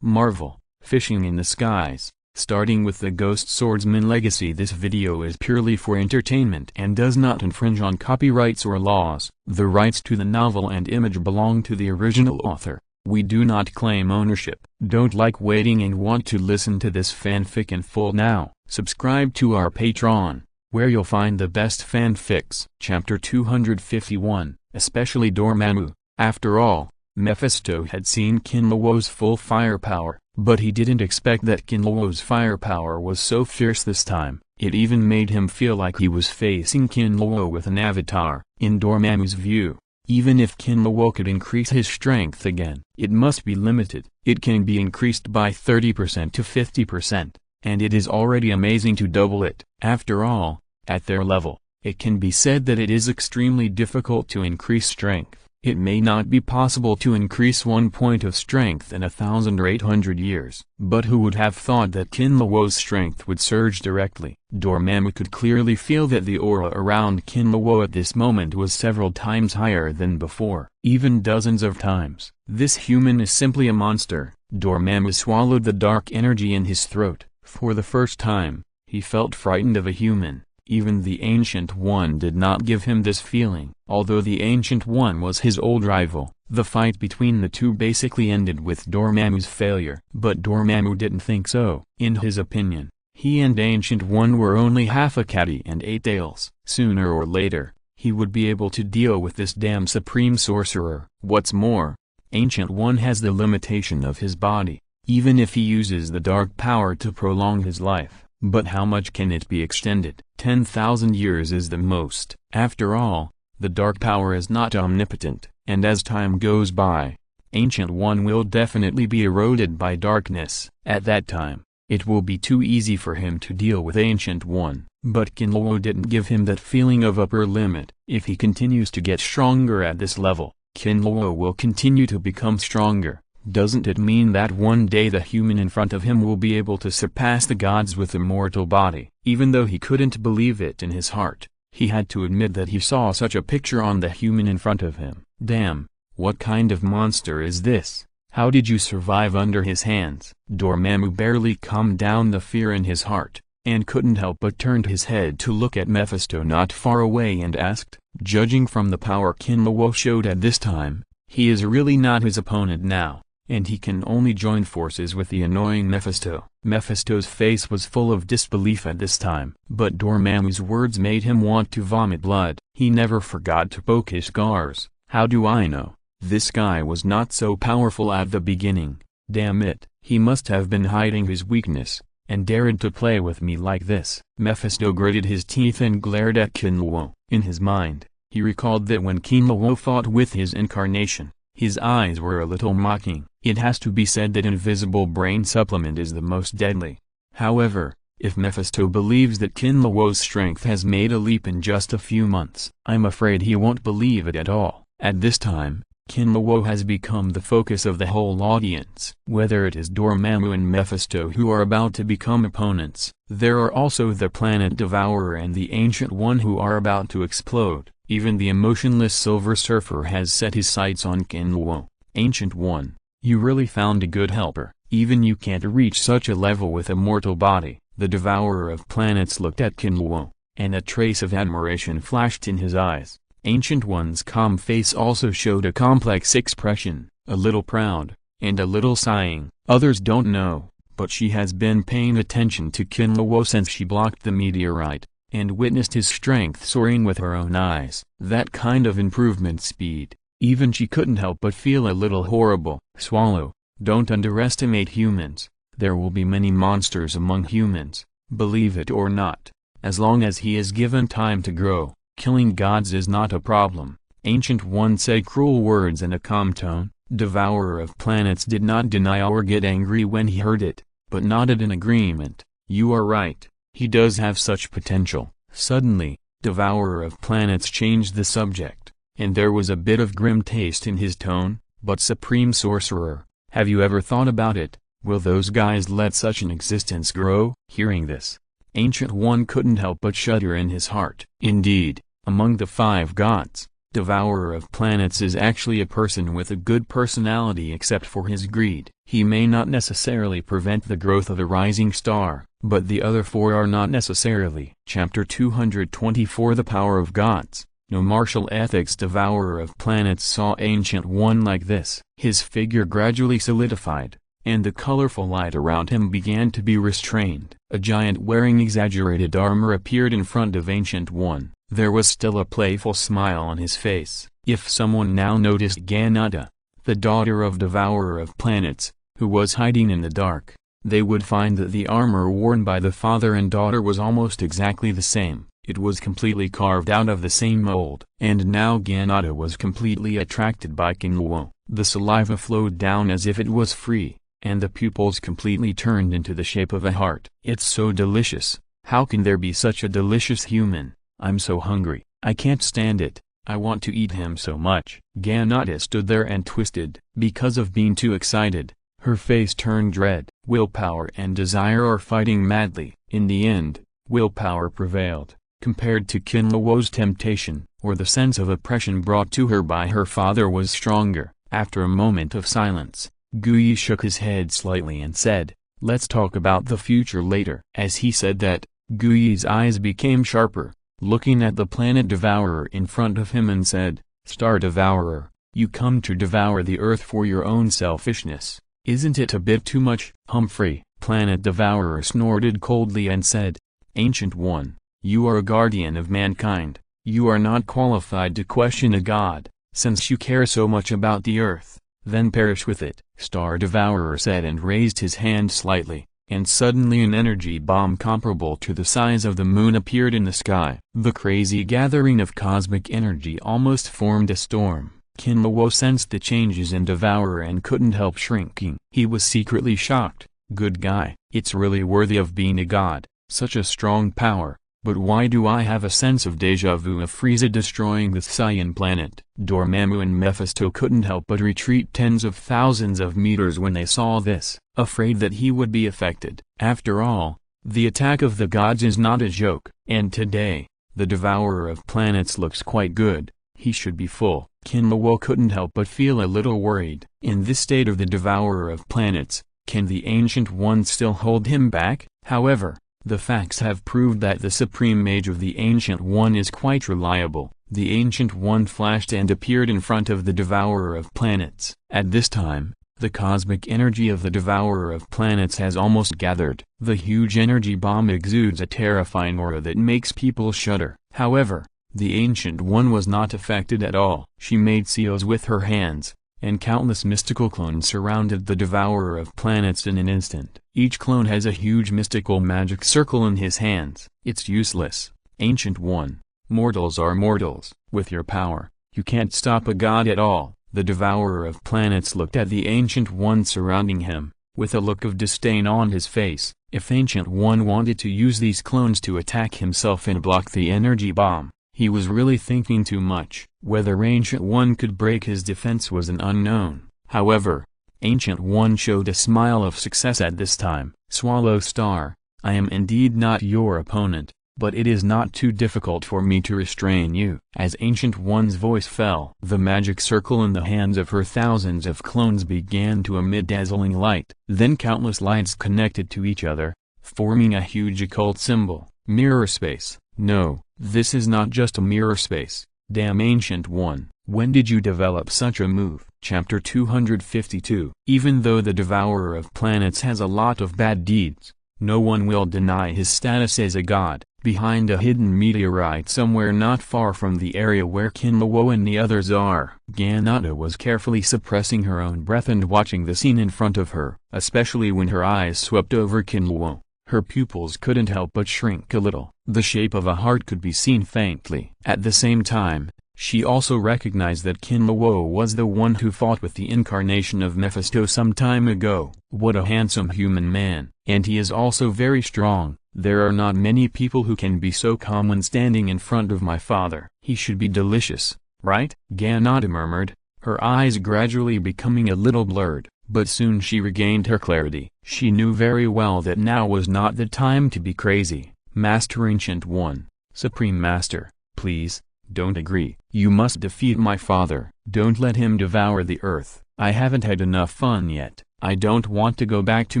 Marvel, fishing in the skies. Starting with the Ghost Swordsman legacy, this video is purely for entertainment and does not infringe on copyrights or laws. The rights to the novel and image belong to the original author. We do not claim ownership. Don't like waiting and want to listen to this fanfic in full now? Subscribe to our Patreon, where you'll find the best fanfics. Chapter 251, especially Dormammu. After all, Mephisto had seen Kinlawo's full firepower, but he didn't expect that Kinlawo's firepower was so fierce this time. It even made him feel like he was facing Kinlawo with an avatar. In Dormammu's view, even if Kinlawo could increase his strength again, it must be limited. It can be increased by 30% to 50%, and it is already amazing to double it. After all, at their level, it can be said that it is extremely difficult to increase strength. It may not be possible to increase 1 point of strength in 1,000 or 800 years. But who would have thought that Kinlawo's strength would surge directly? Dormammu could clearly feel that the aura around Kinlawo at this moment was several times higher than before, even dozens of times. This human is simply a monster. Dormammu swallowed the dark energy in his throat. For the first time, he felt frightened of a human. Even the Ancient One did not give him this feeling. Although the Ancient One was his old rival, the fight between the two basically ended with Dormammu's failure. But Dormammu didn't think so. In his opinion, he and Ancient One were only half a catty and 8 tails. Sooner or later, he would be able to deal with this damn supreme sorcerer. What's more, Ancient One has the limitation of his body, even if he uses the dark power to prolong his life. But how much can it be extended? 10,000 years is the most. After all, the dark power is not omnipotent, and as time goes by, Ancient One will definitely be eroded by darkness. At that time, it will be too easy for him to deal with Ancient One. But Kinlawo didn't give him that feeling of upper limit. If he continues to get stronger at this level, Kinlawo will continue to become stronger. Doesn't it mean that one day the human in front of him will be able to surpass the gods with a mortal body? Even though he couldn't believe it in his heart, he had to admit that he saw such a picture on the human in front of him. Damn, what kind of monster is this? How did you survive under his hands? Dormammu barely calmed down the fear in his heart, and couldn't help but turned his head to look at Mephisto not far away and asked. Judging from the power Kinlawo showed at this time, he is really not his opponent now, and he can only join forces with the annoying Mephisto. Mephisto's face was full of disbelief at this time, but Dormammu's words made him want to vomit blood. He never forgot to poke his scars. How do I know? This guy was not so powerful at the beginning. Damn it, he must have been hiding his weakness, and dared to play with me like this. Mephisto gritted his teeth and glared at Kinlawo. In his mind, he recalled that when Kinlawo fought with his incarnation, his eyes were a little mocking. It has to be said that invisible brain supplement is the most deadly. However, if Mephisto believes that Kinlawo's strength has made a leap in just a few months, I'm afraid he won't believe it at all. At this time, Kinlawo has become the focus of the whole audience. Whether it is Dormammu and Mephisto who are about to become opponents, there are also the Planet Devourer and the Ancient One who are about to explode. Even the emotionless Silver Surfer has set his sights on Kinlawo. Ancient One, you really found a good helper. Even you can't reach such a level with a mortal body. The Devourer of Planets looked at Kinlawo, and a trace of admiration flashed in his eyes. Ancient One's calm face also showed a complex expression, a little proud, and a little sighing. Others don't know, but she has been paying attention to Kinlawo since she blocked the meteorite, and witnessed his strength soaring with her own eyes. That kind of improvement speed, even she couldn't help but feel a little horrible. Swallow, don't underestimate humans. There will be many monsters among humans, believe it or not. As long as he is given time to grow, killing gods is not a problem. Ancient One said cruel words in a calm tone. Devourer of Planets did not deny or get angry when he heard it, but nodded in agreement. You are right, he does have such potential. Suddenly, Devourer of Planets changed the subject, and there was a bit of grim taste in his tone. But Supreme Sorcerer, have you ever thought about it? Will those guys let such an existence grow? Hearing this, Ancient One couldn't help but shudder in his heart. Indeed, among the 5 gods, devourer of planets is actually a person with a good personality except for his greed. He may not necessarily prevent the growth of a rising star, but the other four are not necessarily. Chapter 224 The Power of Gods. No martial ethics. Devourer of planets saw Ancient One like this. His figure gradually solidified, and the colorful light around him began to be restrained. A giant wearing exaggerated armor appeared in front of Ancient One. There was still a playful smile on his face. If someone now noticed Ganata, the daughter of Devourer of Planets, who was hiding in the dark, they would find that the armor worn by the father and daughter was almost exactly the same. It was completely carved out of the same mold. And now Ganata was completely attracted by Kinluo. The saliva flowed down as if it was free, and the pupils completely turned into the shape of a heart. It's so delicious. How can there be such a delicious human? I'm so hungry. I can't stand it. I want to eat him so much. Ganata stood there and twisted. Because of being too excited, her face turned red. Willpower and desire are fighting madly. In the end, willpower prevailed. Compared to Kinluo's temptation, or the sense of oppression brought to her by her father was stronger. After a moment of silence, Guyi shook his head slightly and said, "Let's talk about the future later." As he said that, Guyi's eyes became sharper, looking at the planet Devourer in front of him and said, "Star Devourer, you come to devour the earth for your own selfishness. Isn't it a bit too much?" Humphrey, Planet Devourer snorted coldly and said, "Ancient One, you are a guardian of mankind. You are not qualified to question a god. Since you care so much about the earth, then perish with it." Star Devourer said and raised his hand slightly, and suddenly an energy bomb comparable to the size of the moon appeared in the sky. The crazy gathering of cosmic energy almost formed a storm. Kinluo sensed the changes in Devourer and couldn't help shrinking. He was secretly shocked. Good guy. It's really worthy of being a god. Such a strong power. But why do I have a sense of deja vu of Frieza destroying the Saiyan planet? Dormammu and Mephisto couldn't help but retreat tens of thousands of meters when they saw this, afraid that he would be affected. After all, the attack of the gods is not a joke. And today, the Devourer of Planets looks quite good. He should be full. Kinluo couldn't help but feel a little worried. In this state of the Devourer of Planets, can the Ancient One still hold him back? However, the facts have proved that the supreme mage of the Ancient One is quite reliable. The Ancient One flashed and appeared in front of the Devourer of Planets. At this time, the cosmic energy of the Devourer of Planets has almost gathered. The huge energy bomb exudes a terrifying aura that makes people shudder. However, the Ancient One was not affected at all. She made seals with her hands, and countless mystical clones surrounded the Devourer of Planets in an instant. Each clone has a huge mystical magic circle in his hands. It's useless, Ancient One. Mortals are mortals. With your power, you can't stop a god at all. The Devourer of Planets looked at the Ancient One surrounding him, with a look of disdain on his face. If Ancient One wanted to use these clones to attack himself and block the energy bomb, he was really thinking too much. Whether Ancient One could break his defense was an unknown. However, Ancient One showed a smile of success at this time. Swallow Star, I am indeed not your opponent, but it is not too difficult for me to restrain you. As Ancient One's voice fell, the magic circle in the hands of her thousands of clones began to emit dazzling light. Then countless lights connected to each other, forming a huge occult symbol. Mirror space. No, this is not just a mirror space. Damn Ancient One, when did you develop such a move? Chapter 252. Even though the Devourer of Planets has a lot of bad deeds, no one will deny his status as a god. Behind a hidden meteorite somewhere not far from the area where Kinluo and the others are, Ganata was carefully suppressing her own breath and watching the scene in front of her. Especially when her eyes swept over Kinluo, her pupils couldn't help but shrink a little. The shape of a heart could be seen faintly. At the same time, she also recognized that Kinluo was the one who fought with the incarnation of Mephisto some time ago. What a handsome human man. And he is also very strong. There are not many people who can be so calm when standing in front of my father. He should be delicious, right? Ganata murmured, her eyes gradually becoming a little blurred, but soon she regained her clarity. She knew very well that now was not the time to be crazy. Master Ancient One, Supreme Master, please, Don't agree. You must defeat my father. Don't let him devour the earth. I haven't had enough fun yet. I don't want to go back to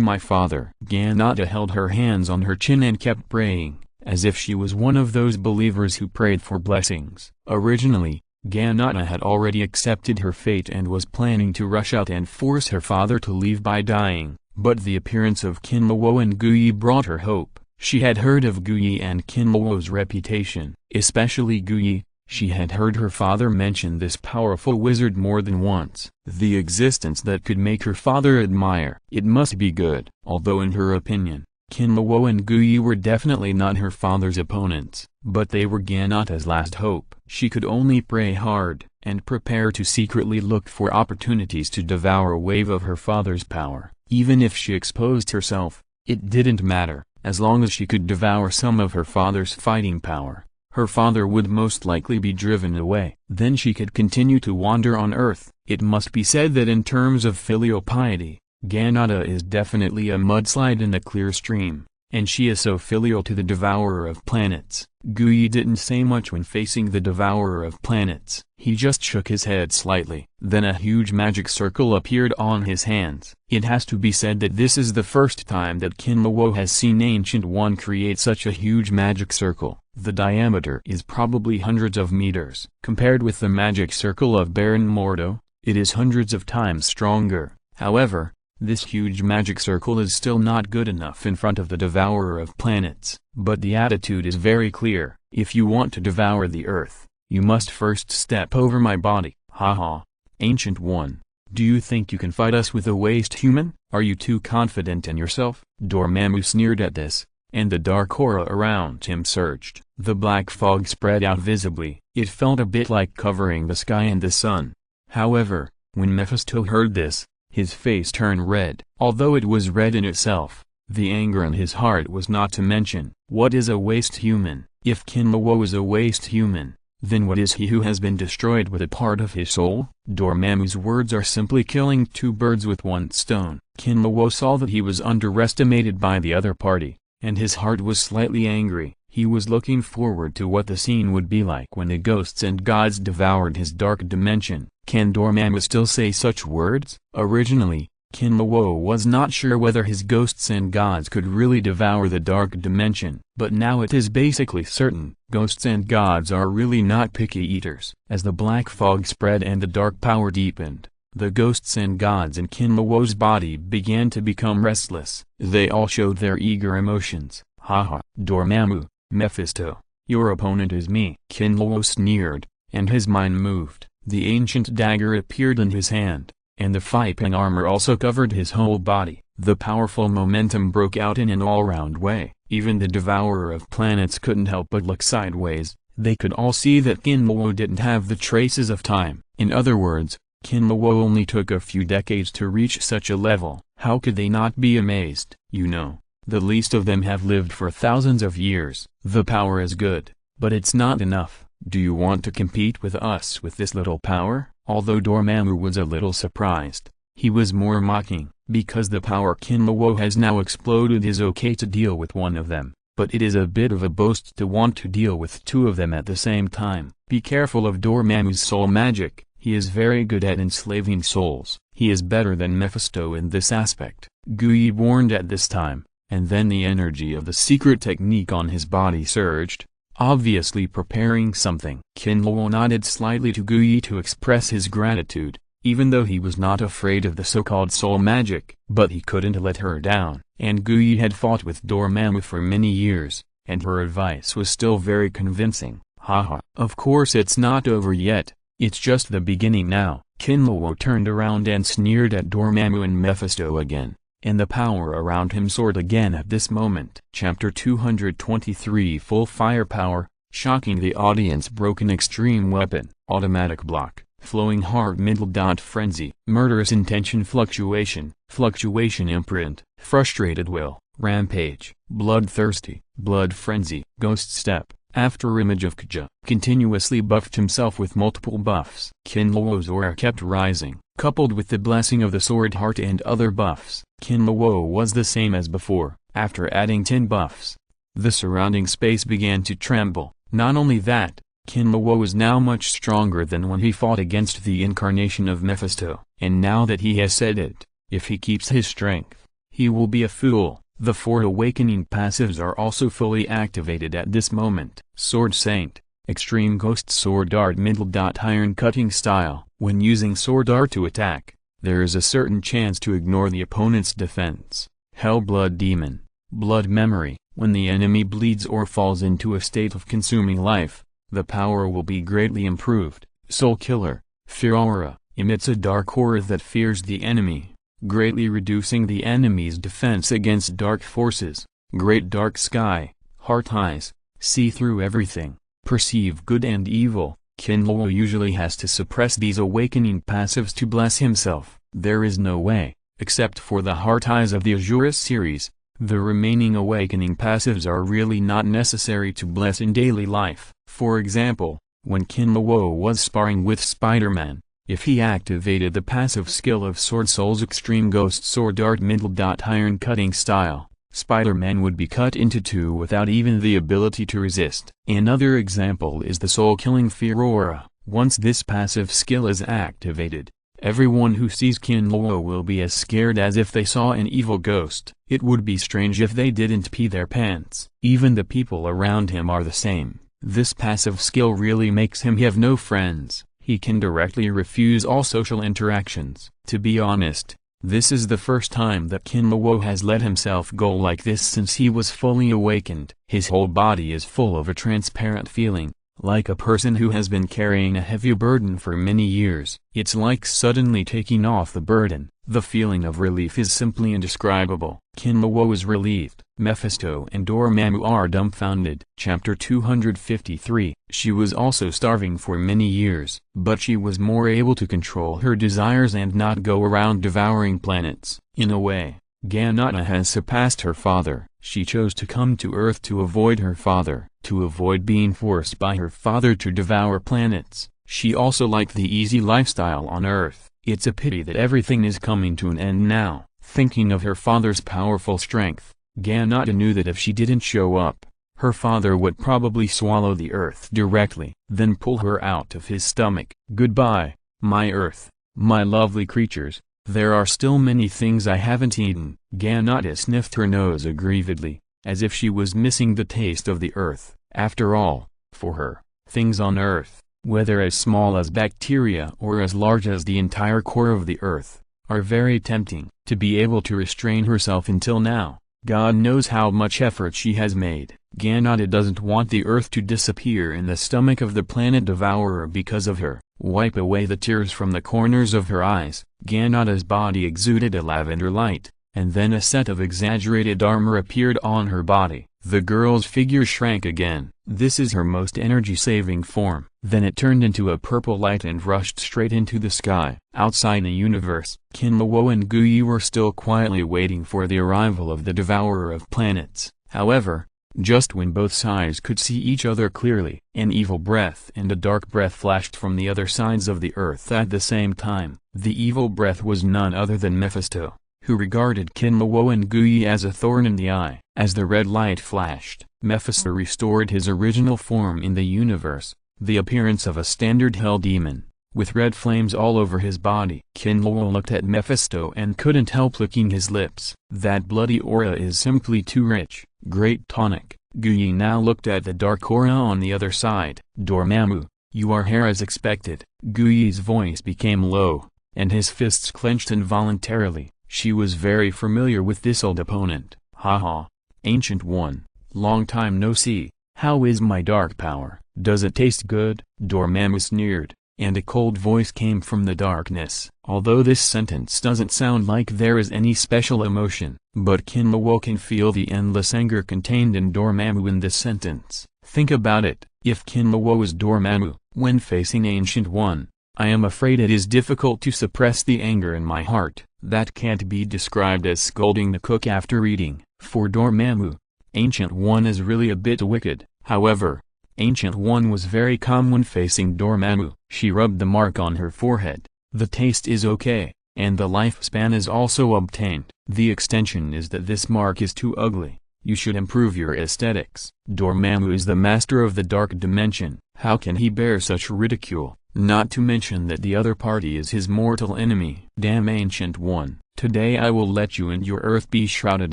my father. Ganata held her hands on her chin and kept praying, as if she was one of those believers who prayed for blessings. Originally, Ganata had already accepted her fate and was planning to rush out and force her father to leave by dying, but the appearance of Kinluo and Guyi brought her hope. She had heard of Guyi and Kinluo's reputation, especially Guyi. She had heard her father mention this powerful wizard more than once. The existence that could make her father admire. It must be good. Although in her opinion, Kinluo and Guyi were definitely not her father's opponents, but they were Ganata's last hope. She could only pray hard, and prepare to secretly look for opportunities to devour a wave of her father's power. Even if she exposed herself, it didn't matter, as long as she could devour some of her father's fighting power. Her father would most likely be driven away. Then she could continue to wander on Earth. It must be said that in terms of filial piety, Ganata is definitely a mudslide in a clear stream, and she is so filial to the devourer of planets. Guyi didn't say much when facing the devourer of planets. He just shook his head slightly. Then a huge magic circle appeared on his hands. It has to be said that this is the first time that Kinluo has seen Ancient One create such a huge magic circle. The diameter is probably hundreds of meters. Compared with the magic circle of Baron Mordo, it is hundreds of times stronger. However, this huge magic circle is still not good enough in front of the devourer of planets. But the attitude is very clear. If you want to devour the earth, you must first step over my body. Haha. Ancient One, do you think you can fight us with a waste human? Are you too confident in yourself? Dormammu sneered at this, and the dark aura around him surged. The black fog spread out visibly. It felt a bit like covering the sky and the sun. However, when Mephisto heard this, his face turned red. Although it was red in itself, the anger in his heart was not to mention. What is a waste human? If Kinluo is a waste human, then what is he who has been destroyed with a part of his soul? Dormammu's words are simply killing two birds with one stone. Kinluo saw that he was underestimated by the other party, and his heart was slightly angry. He was looking forward to what the scene would be like when the ghosts and gods devoured his dark dimension. Can Dormammu still say such words? Originally, Kinluo was not sure whether his ghosts and gods could really devour the dark dimension, but now it is basically certain. Ghosts and gods are really not picky eaters. As the black fog spread and the dark power deepened, the ghosts and gods in Kinluo's body began to become restless. They all showed their eager emotions. Haha. Dormammu, Mephisto, your opponent is me. Kinluo sneered, and his mind moved. The ancient dagger appeared in his hand, and the fighting armor also covered his whole body. The powerful momentum broke out in an all-round way. Even the devourer of planets couldn't help but look sideways. They could all see that Kinluo didn't have the traces of time. In other words, Kinluo only took a few decades to reach such a level. How could they not be amazed? You know, the least of them have lived for thousands of years. The power is good, but it's not enough. Do you want to compete with us with this little power? Although Dormammu was a little surprised, he was more mocking. Because the power Kinluo has now exploded is okay to deal with one of them, but it is a bit of a boast to want to deal with two of them at the same time. Be careful of Dormammu's soul magic. He is very good at enslaving souls. He is better than Mephisto in this aspect. Guyi warned at this time, and then the energy of the secret technique on his body surged, obviously preparing something. Kinluo nodded slightly to Guyi to express his gratitude, even though he was not afraid of the so-called soul magic. But he couldn't let her down, and Guyi had fought with Dormammu for many years, and her advice was still very convincing. Haha. Of course it's not over yet, it's just the beginning now. Kinluo turned around and sneered at Dormammu and Mephisto again, and the power around him soared again at this moment. Chapter 223 Full Firepower, shocking the audience. Broken extreme weapon, automatic block, flowing heart middle. Frenzy, murderous intention. Fluctuation imprint, frustrated will, rampage, bloodthirsty, blood frenzy. Ghost step, after image of Kaja, continuously buffed himself with multiple buffs. Kinluo's aura kept rising, coupled with the blessing of the sword heart and other buffs. Kinluo was the same as before. After adding 10 buffs, the surrounding space began to tremble. Not only that, Kinlawo is now much stronger than when he fought against the incarnation of Mephisto, and now that he has said it, if he keeps his strength, he will be a fool. The 4 awakening passives are also fully activated at this moment. Sword Saint, Extreme Ghost Sword Art Middle. Iron Cutting Style. When using Sword Art to attack, there is a certain chance to ignore the opponent's defense. Hellblood Demon, Blood Memory. When the enemy bleeds or falls into a state of consuming life, the power will be greatly improved. Soul Killer, Fear Aura, emits a dark aura that fears the enemy, greatly reducing the enemy's defense against dark forces. Great Dark Sky, Heart Eyes, see through everything, perceive good and evil. Kinlawo usually has to suppress these awakening passives to bless himself. There is no way, except for the Heart Eyes of the Azura series. The remaining awakening passives are really not necessary to bless in daily life. For example, when Kinlawo was sparring with Spider-Man, if he activated the passive skill of Sword Soul's Extreme Ghost Sword Art Middle. Iron Cutting Style, Spider-Man would be cut into 2 without even the ability to resist. Another example is the Soul-Killing Fear Aura. Once this passive skill is activated, everyone who sees Kinlawo will be as scared as if they saw an evil ghost. It would be strange if they didn't pee their pants. Even the people around him are the same. This passive skill really makes him have no friends. He can directly refuse all social interactions. To be honest, this is the first time that Kinlawo has let himself go like this since he was fully awakened. His whole body is full of a transparent feeling, like a person who has been carrying a heavy burden for many years. It's like suddenly taking off the burden. The feeling of relief is simply indescribable. Kinlawo is relieved. Mephisto and Dormammu are dumbfounded. Chapter 253. She was also starving for many years, but she was more able to control her desires and not go around devouring planets. In a way, Ganata has surpassed her father. She chose to come to Earth to avoid her father, to avoid being forced by her father to devour planets. She also liked the easy lifestyle on Earth. It's a pity that everything is coming to an end now. Thinking of her father's powerful strength, Ganata knew that if she didn't show up, her father would probably swallow the Earth directly, then pull her out of his stomach. Goodbye, my Earth, my lovely creatures. There are still many things I haven't eaten. Ganata sniffed her nose aggrievedly, as if she was missing the taste of the Earth. After all, for her, things on Earth, whether as small as bacteria or as large as the entire core of the Earth, are very tempting. To be able to restrain herself until now, God knows how much effort she has made. Ganata doesn't want the Earth to disappear in the stomach of the planet devourer because of her. Wipe away the tears from the corners of her eyes. Ganata's body exuded a lavender light, and then a set of exaggerated armor appeared on her body. The girl's figure shrank again. This is her most energy-saving form. Then it turned into a purple light and rushed straight into the sky. Outside the universe, Kinlawo and Guyi were still quietly waiting for the arrival of the devourer of planets. However, just when both sides could see each other clearly, an evil breath and a dark breath flashed from the other sides of the Earth at the same time. The evil breath was none other than Mephisto, who regarded Kinlawo and Guyi as a thorn in the eye. As the red light flashed, Mephisto restored his original form in the universe, the appearance of a standard hell demon, with red flames all over his body. Kinlawo looked at Mephisto and couldn't help licking his lips. That bloody aura is simply too rich. Great tonic. Guyi now looked at the dark aura on the other side. Dormammu, you are here as expected. Guyi's voice became low, and his fists clenched involuntarily. She was very familiar with this old opponent. Haha. Ancient One, long time no see. How is my dark power? Does it taste good? Dormammu sneered, and a cold voice came from the darkness. Although this sentence doesn't sound like there is any special emotion, but Kinlawo can feel the endless anger contained in Dormammu in this sentence. Think about it. If Kinlawo is Dormammu, when facing Ancient One, I am afraid it is difficult to suppress the anger in my heart. That can't be described as scolding the cook after eating. For Dormammu, Ancient One is really a bit wicked. However, Ancient One was very calm when facing Dormammu. She rubbed the mark on her forehead. The taste is okay, and the lifespan is also obtained. The extension is that this mark is too ugly. You should improve your aesthetics. Dormammu is the master of the dark dimension. How can he bear such ridicule? Not to mention that the other party is his mortal enemy. Damn Ancient One, today I will let you and your Earth be shrouded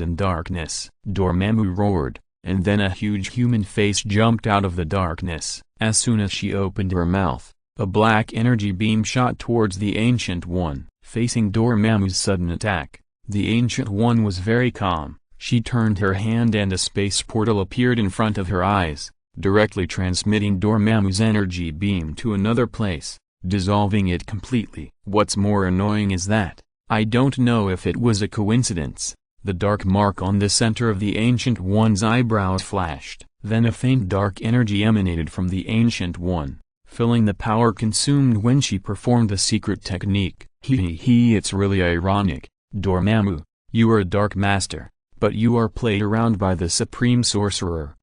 in darkness. Dormammu roared, and then a huge human face jumped out of the darkness. As soon as she opened her mouth, a black energy beam shot towards the Ancient One. Facing Dormammu's sudden attack, the Ancient One was very calm. She turned her hand and a space portal appeared in front of her eyes, directly transmitting Dormammu's energy beam to another place, dissolving it completely. What's more annoying is that, I don't know if it was a coincidence, the dark mark on the center of the Ancient One's eyebrows flashed. Then a faint dark energy emanated from the Ancient One, filling the power consumed when she performed the secret technique. It's really ironic, Dormammu, you are a dark master, but you are played around by the supreme sorcerer.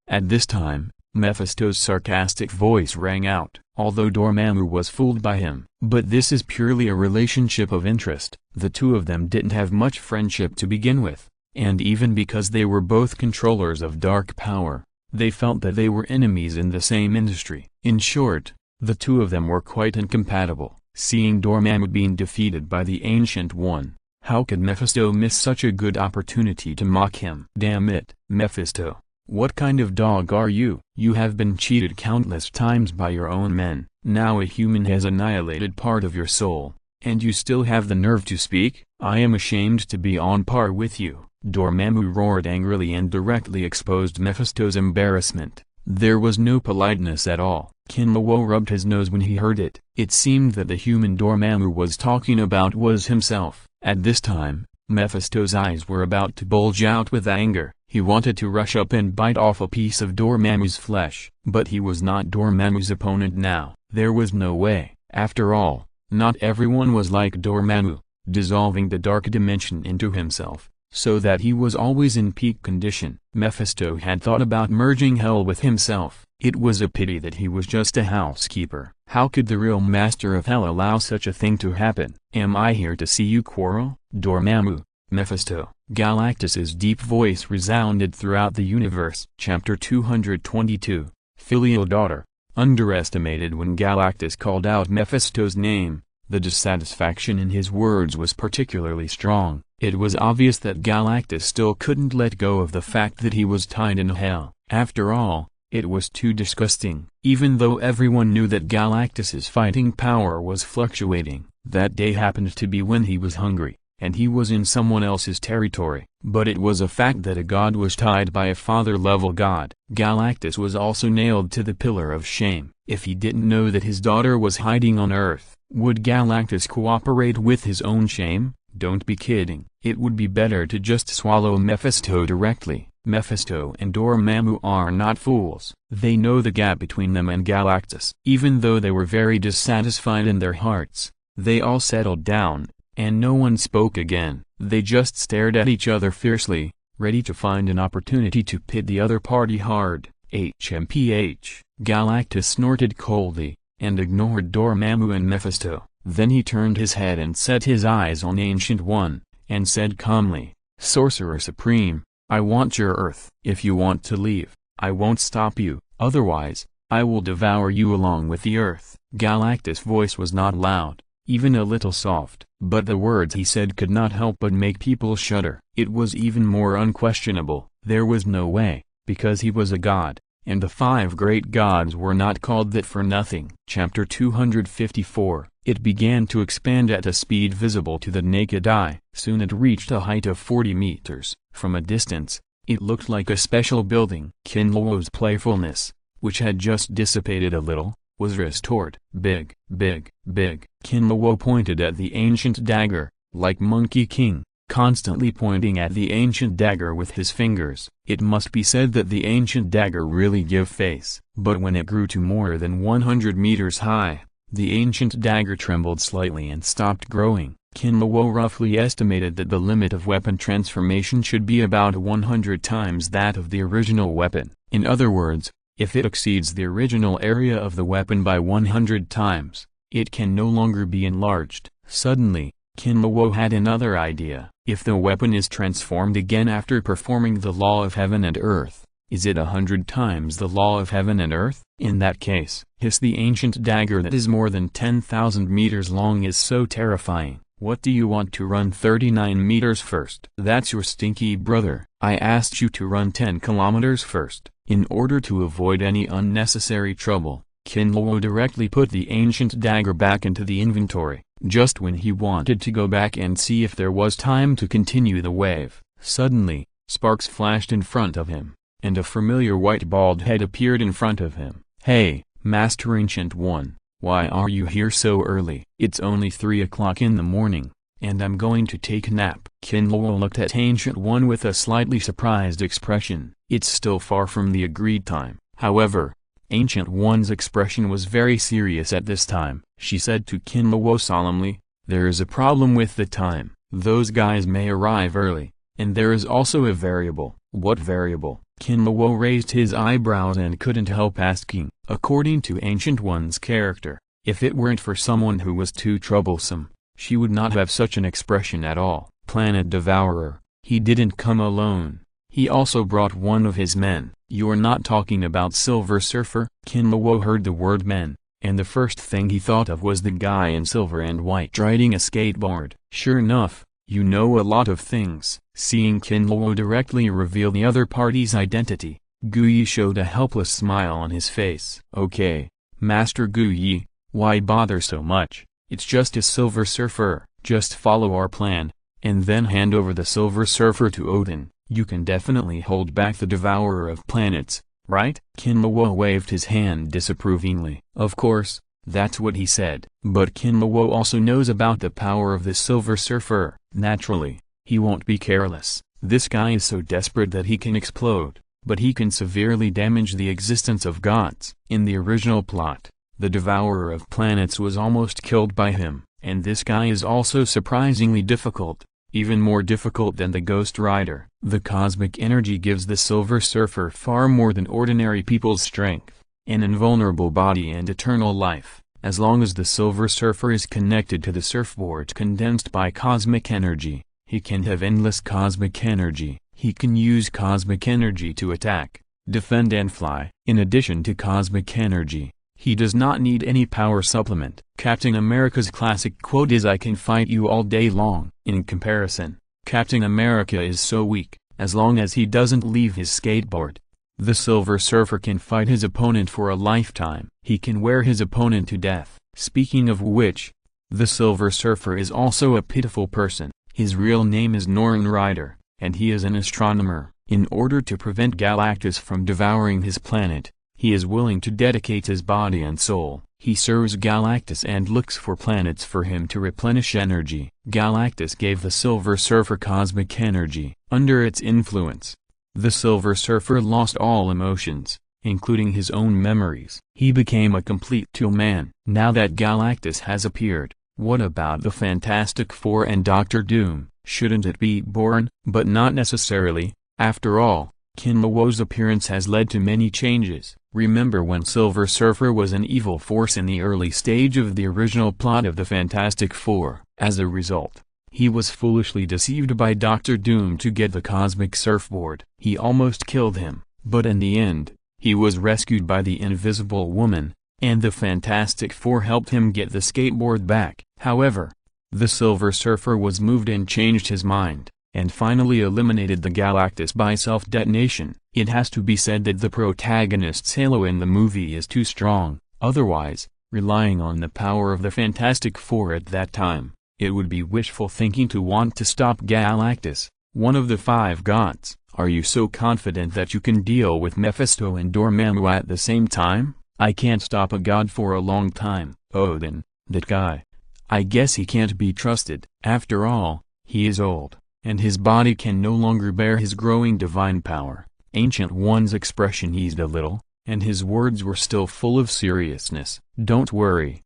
At this time, Mephisto's sarcastic voice rang out, although Dormammu was fooled by him. But this is purely a relationship of interest. The two of them didn't have much friendship to begin with, and even because they were both controllers of dark power, they felt that they were enemies in the same industry. In short, the two of them were quite incompatible. Seeing Dormammu being defeated by the Ancient One, how could Mephisto miss such a good opportunity to mock him? Damn it, Mephisto, what kind of dog are you? You have been cheated countless times by your own men. Now a human has annihilated part of your soul, and you still have the nerve to speak? I am ashamed to be on par with you. Dormammu roared angrily and directly exposed Mephisto's embarrassment. There was no politeness at all. Kinlawo rubbed his nose when he heard it. It seemed that the human Dormammu was talking about was himself. At this time, Mephisto's eyes were about to bulge out with anger. He wanted to rush up and bite off a piece of Dormammu's flesh. But he was not Dormammu's opponent now. There was no way. After all, not everyone was like Dormammu, dissolving the dark dimension into himself, so that he was always in peak condition. Mephisto had thought about merging hell with himself. It was a pity that he was just a housekeeper. How could the real master of hell allow such a thing to happen? Am I here to see you quarrel? Dormammu, Mephisto. Galactus's deep voice resounded throughout the universe. Chapter 222, Filial Daughter. Underestimated. When Galactus called out Mephisto's name, the dissatisfaction in his words was particularly strong. It was obvious that Galactus still couldn't let go of the fact that he was tied in hell. After all, it was too disgusting. Even though everyone knew that Galactus's fighting power was fluctuating, that day happened to be when he was hungry, and he was in someone else's territory. But it was a fact that a god was tied by a father-level god. Galactus was also nailed to the pillar of shame. If he didn't know that his daughter was hiding on Earth, would Galactus cooperate with his own shame? Don't be kidding. It would be better to just swallow Mephisto directly. Mephisto and Dormammu are not fools. They know the gap between them and Galactus. Even though they were very dissatisfied in their hearts, they all settled down, and no one spoke again. They just stared at each other fiercely, ready to find an opportunity to pit the other party hard. HMPH. Galactus snorted coldly, and ignored Dormammu and Mephisto. Then he turned his head and set his eyes on Ancient One, and said calmly, "Sorcerer Supreme, I want your Earth. If you want to leave, I won't stop you. Otherwise, I will devour you along with the Earth." Galactus' voice was not loud, even a little soft, but the words he said could not help but make people shudder. It was even more unquestionable. There was no way, because he was a god, and the 5 great gods were not called that for nothing. Chapter 254. It began to expand at a speed visible to the naked eye. Soon it reached a height of 40 meters. From a distance, it looked like a special building. Kinlawo's playfulness, which had just dissipated a little, was restored. Big, big, big. Kinlawo pointed at the ancient dagger, like Monkey King, constantly pointing at the ancient dagger with his fingers. It must be said that the ancient dagger really gave face. But when it grew to more than 100 meters high, the ancient dagger trembled slightly and stopped growing. Kinlawo roughly estimated that the limit of weapon transformation should be about 100 times that of the original weapon. In other words, if it exceeds the original area of the weapon by 100 times, it can no longer be enlarged. Suddenly, Kinlawo had another idea. If the weapon is transformed again after performing the law of heaven and earth, is it 100 times the law of heaven and earth? In that case, the ancient dagger that is more than 10,000 meters long is so terrifying. What do you want to run 39 meters first? That's your stinky brother. I asked you to run 10 kilometers first. In order to avoid any unnecessary trouble, Kinluo directly put the ancient dagger back into the inventory. Just when he wanted to go back and see if there was time to continue the wave, suddenly, sparks flashed in front of him, and a familiar white bald head appeared in front of him. Hey, Master Ancient One, why are you here so early? It's only 3 o'clock in the morning, and I'm going to take a nap. Kinluo looked at Ancient One with a slightly surprised expression. It's still far from the agreed time. However, Ancient One's expression was very serious at this time. She said to Kinluo solemnly, "There is a problem with the time. Those guys may arrive early, and there is also a variable." What variable? Kinluo raised his eyebrows and couldn't help asking. According to Ancient One's character, if it weren't for someone who was too troublesome, she would not have such an expression at all. Planet Devourer. He didn't come alone. He also brought one of his men. You're not talking about Silver Surfer? Kinluo heard the word men, and the first thing he thought of was the guy in silver and white riding a skateboard. Sure enough, you know a lot of things. Seeing Kinluo directly reveal the other party's identity, Guyi showed a helpless smile on his face. Okay, Master Guyi, why bother so much? It's just a Silver Surfer. Just follow our plan, and then hand over the Silver Surfer to Odin. You can definitely hold back the Devourer of Planets, right? Kinluo waved his hand disapprovingly. Of course, that's what he said. But Kinluo also knows about the power of the Silver Surfer. Naturally, he won't be careless. This guy is so desperate that he can explode, but he can severely damage the existence of gods. In the original plot, the Devourer of Planets was almost killed by him, and this guy is also surprisingly difficult. Even more difficult than the Ghost Rider. The cosmic energy gives the Silver Surfer far more than ordinary people's strength, an invulnerable body and eternal life. As long as the Silver Surfer is connected to the surfboard condensed by cosmic energy, he can have endless cosmic energy. He can use cosmic energy to attack, defend and fly. In addition to cosmic energy, he does not need any power supplement. Captain America's classic quote is, "I can fight you all day long." In comparison, Captain America is so weak. As long as he doesn't leave his skateboard, the Silver Surfer can fight his opponent for a lifetime. He can wear his opponent to death. Speaking of which, the Silver Surfer is also a pitiful person. His real name is Norn Rider, and he is an astronomer. In order to prevent Galactus from devouring his planet, he is willing to dedicate his body and soul. He serves Galactus and looks for planets for him to replenish energy. Galactus gave the Silver Surfer cosmic energy. Under its influence, the Silver Surfer lost all emotions, including his own memories. He became a complete tool man. Now that Galactus has appeared, what about the Fantastic Four and Doctor Doom? Shouldn't it be born? But not necessarily. After all, Kinluo's appearance has led to many changes. Remember when Silver Surfer was an evil force in the early stage of the original plot of the Fantastic Four? As a result, he was foolishly deceived by Doctor Doom to get the cosmic surfboard. He almost killed him, but in the end, he was rescued by the Invisible Woman, and the Fantastic Four helped him get the skateboard back. However, the Silver Surfer was moved and changed his mind, and finally eliminated the Galactus by self-detonation. It has to be said that the protagonist's halo in the movie is too strong. Otherwise, relying on the power of the Fantastic Four at that time, it would be wishful thinking to want to stop Galactus, one of the 5 gods. Are you so confident that you can deal with Mephisto and Dormammu at the same time? I can't stop a god for a long time. Odin, that guy. I guess he can't be trusted. After all, he is old, and his body can no longer bear his growing divine power. Ancient One's expression eased a little, and his words were still full of seriousness. Don't worry,